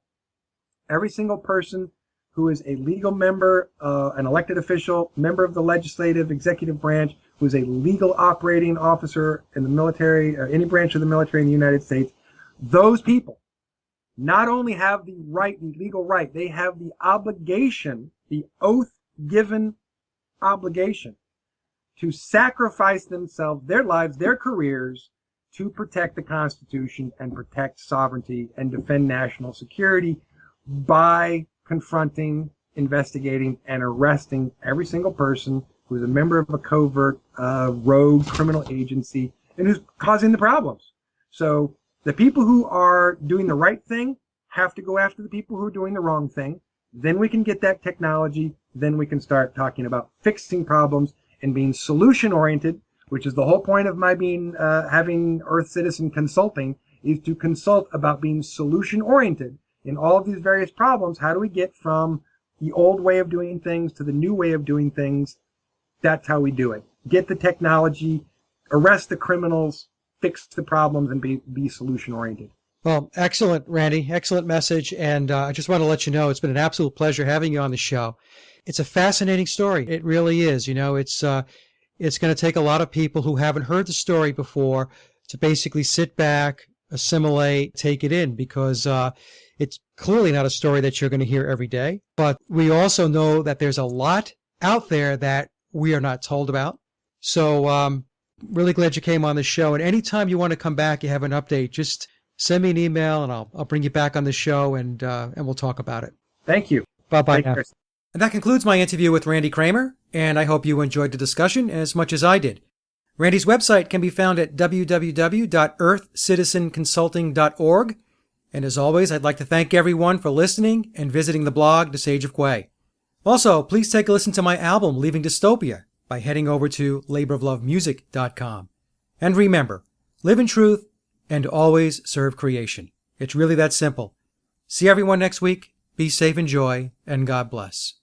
Every single person who is a legal member, an elected official, member of the legislative, executive branch, who is a legal operating officer in the military, any branch of the military in the United States, those people not only have the right, the legal right, they have the obligation, the oath-given obligation to sacrifice themselves, their lives, their careers to protect the Constitution and protect sovereignty and defend national security by confronting, investigating, and arresting every single person who is a member of a covert, rogue criminal agency and who's causing the problems. So the people who are doing the right thing have to go after the people who are doing the wrong thing. Then we can get that technology. Then we can start talking about fixing problems and being solution-oriented, which is the whole point of my being having Earth Citizen Consulting, is to consult about being solution-oriented in all of these various problems. How do we get from the old way of doing things to the new way of doing things? That's how we do it. Get the technology, arrest the criminals, fix the problems, and be solution-oriented. Well, excellent, Randy. Excellent message. And I just want to let you know it's been an absolute pleasure having you on the show. It's a fascinating story. It really is. You know, it's going to take a lot of people who haven't heard the story before to basically sit back, assimilate, take it in, because it's clearly not a story that you're going to hear every day. But we also know that there's a lot out there that we are not told about. So really glad you came on the show. And anytime you want to come back, you have an update, just send me an email and I'll bring you back on the show and we'll talk about it. Thank you. Bye-bye now. And that concludes my interview with Randy Cramer, and I hope you enjoyed the discussion as much as I did. Randy's website can be found at www.earthcitizenconsulting.org. And as always, I'd like to thank everyone for listening and visiting the blog, The Sage of Quay. Also, please take a listen to my album, Leaving Dystopia, by heading over to laboroflovemusic.com. And remember, live in truth, and always serve creation. It's really that simple. See everyone next week. Be safe, enjoy, and God bless.